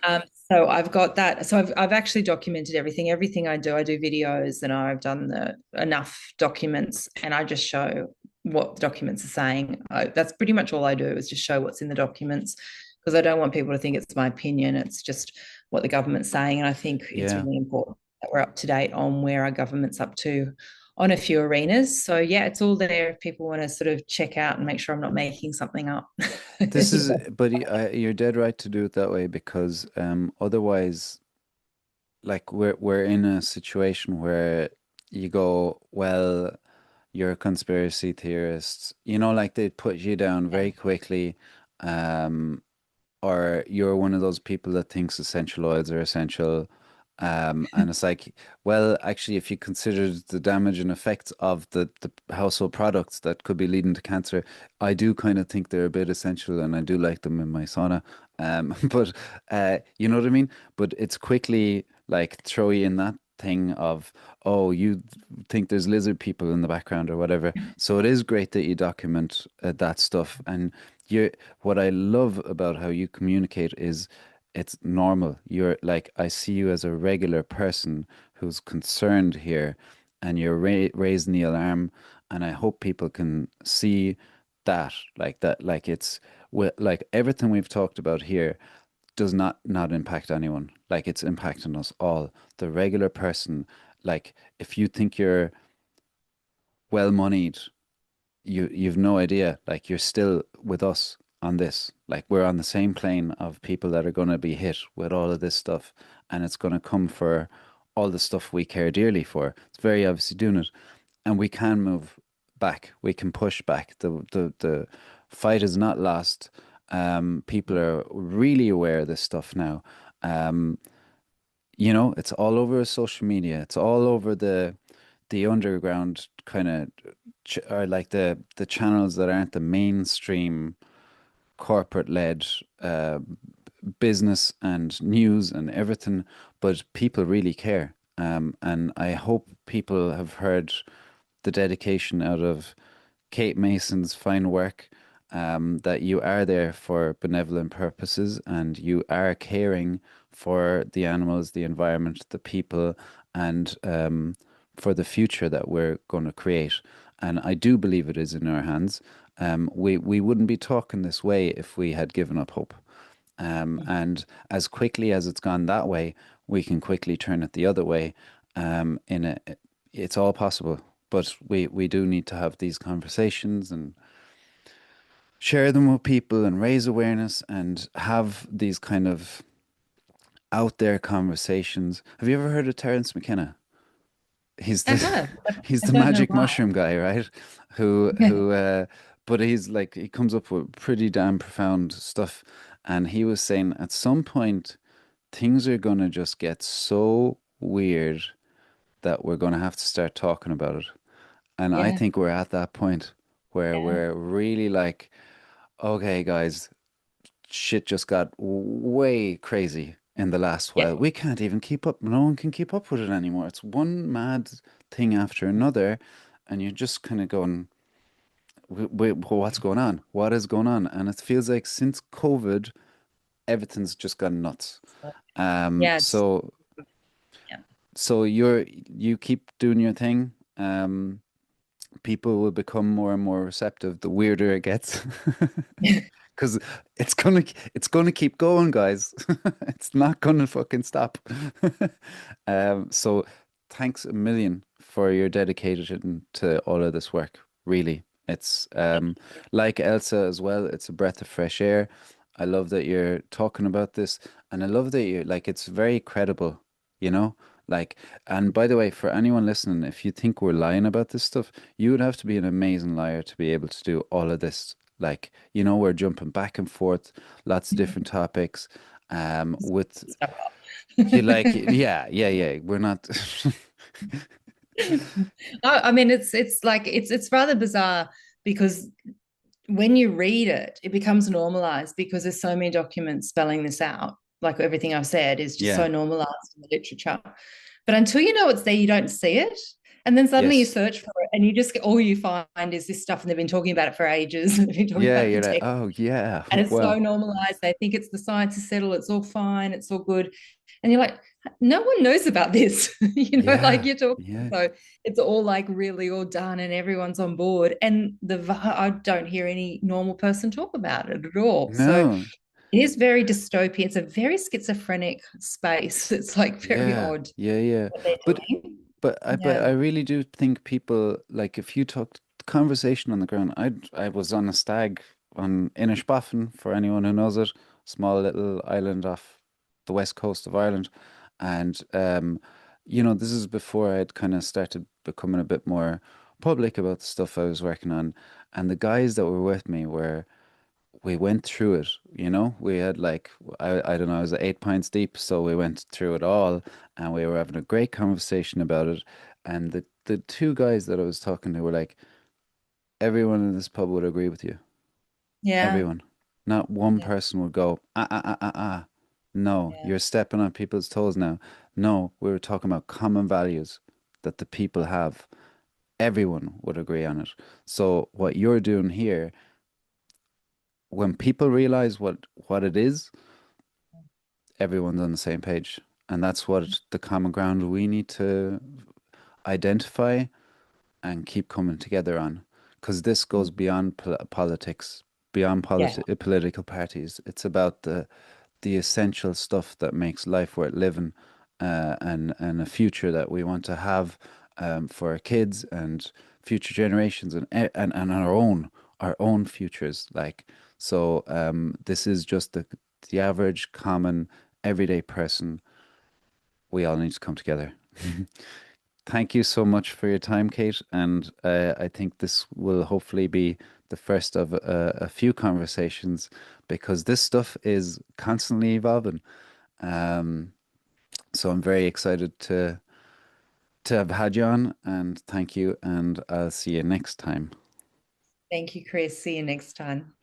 So I've got that. So I've actually documented everything. Everything I do, videos and I've done enough documents and I just show what the documents are saying. That's pretty much all I do is just show what's in the documents because I don't want people to think it's my opinion. It's just what the government's saying. And I think it's Yeah. really important that we're up to date on where our government's up to on a few arenas. So yeah, it's all there if people want to sort of check out and make sure I'm not making something up. This is, Yeah. but you're dead right to do it that way because otherwise, like we're in a situation where you go, well, you're a conspiracy theorist, like they'd put you down very quickly, um, or you're one of those people that thinks essential oils are essential. And it's like, well, actually, if you consider the damage and effects of the household products that could be leading to cancer, I do kind of think they're a bit essential and I do like them in my sauna. But you know what I mean? But it's quickly like throw you in that thing of, oh, you think there's lizard people in the background or whatever. So it is great that you document that stuff. And you, what I love about how you communicate is it's normal. You're like, I see you as a regular person who's concerned here and you're raising the alarm. And I hope people can see that, like it's like everything we've talked about here. does not impact anyone. Like it's impacting us all. The regular person, like if you think you're well moneyed, you've no idea. Like you're still with us on this. Like we're on the same plane of people that are going to be hit with all of this stuff, and it's going to come for all the stuff we care dearly for. It's very obviously doing it, and we can move back. We can push back. The fight is not lost. People are really aware of this stuff now. Um, it's all over social media. It's all over the underground kind of or like the channels that aren't the mainstream corporate led business and news and everything, but people really care. And I hope people have heard the dedication out of Kate Mason's fine work, that you are there for benevolent purposes and you are caring for the animals, the environment, the people, and for the future that we're going to create. And I do believe it is in our hands. We wouldn't be talking this way if we had given up hope. And as quickly as it's gone that way, we can quickly turn it the other way. It's all possible, but we do need to have these conversations and share them with people and raise awareness and have these kind of out there conversations. Have you ever heard of Terence McKenna? He's I the have. he's I the don't know magic why. mushroom guy, right? Who but he's like he comes up with pretty damn profound stuff. And he was saying at some point things are gonna just get so weird that we're gonna have to start talking about it. And I Yeah, think we're at that point where yeah, we're really like, okay, guys, shit just got way crazy in the last yeah. while. We can't even keep up. No one can keep up with it anymore. It's one mad thing after another, and you're just kind of going, wait, what's going on? What is going on? And it feels like since COVID, everything's just gone nuts. Um, Yeah, it's so yeah. so you keep doing your thing. People will become more and more receptive the weirder it gets. Because it's gonna keep going, guys. It's not gonna fucking stop. So thanks a million for your dedication to all of this work. Really, it's like Elsa as well. It's a breath of fresh air. I love that you're talking about this, and I love that you're like it's very credible. You know, like, and by the way, for anyone listening, if you think we're lying about this stuff, you would have to be an amazing liar to be able to do all of this. Like, we're jumping back and forth, lots of different topics. With Stuff you like, up. yeah, yeah, yeah. We're not. I mean, it's like it's rather bizarre because when you read it, it becomes normalized because there's so many documents spelling this out. Like everything I've said is just Yeah. so normalized in the literature. But until you know it's there, you don't see it. And then suddenly you Yes. search for it and you just all you find is this stuff and they've been talking about it for ages. They've been talking Yeah. about it You're for like, 10. oh yeah. And it's Well. so normalized. They think it's the science is settled, it's all fine, it's all good. And you're like, no one knows about this. Like Yeah. you're talking. Yeah. So it's all like really all done and everyone's on board. And I don't hear any normal person talk about it at all. So it No. is very dystopian. It's a very schizophrenic space. It's like very Yeah. odd Yeah. Yeah. what they're But doing. but I Yeah. really do think people like if you took conversation on the ground. I was on a stag on Inishbofin for anyone who knows it, small little island off the west coast of Ireland, and this is before I'd kind of started becoming a bit more public about the stuff I was working on, and the guys that were with me were we went through it, we had like I don't know, I was 8 pints deep, so we went through it all and we were having a great conversation about it. And the two guys that I was talking to were like, everyone in this pub would agree with you. Yeah. Everyone. Not one Yeah. person would go, ah. No, Yeah. you're stepping on people's toes now. No, we were talking about common values that the people have. Everyone would agree on it. So what you're doing here, when people realize what it is, everyone's on the same page. And that's what the common ground we need to identify and keep coming together on. Because this goes beyond politics, beyond Yeah. political parties. It's about the essential stuff that makes life worth living, and a future that we want to have, for our kids and future generations, and our own futures. Like, so, this is just the average, common, everyday person. We all need to come together. Thank you so much for your time, Kate. And I think this will hopefully be the first of a few conversations, because this stuff is constantly evolving. Um, so I'm very excited to have had you on, and thank you. And I'll see you next time. Thank you, Chris. See you next time.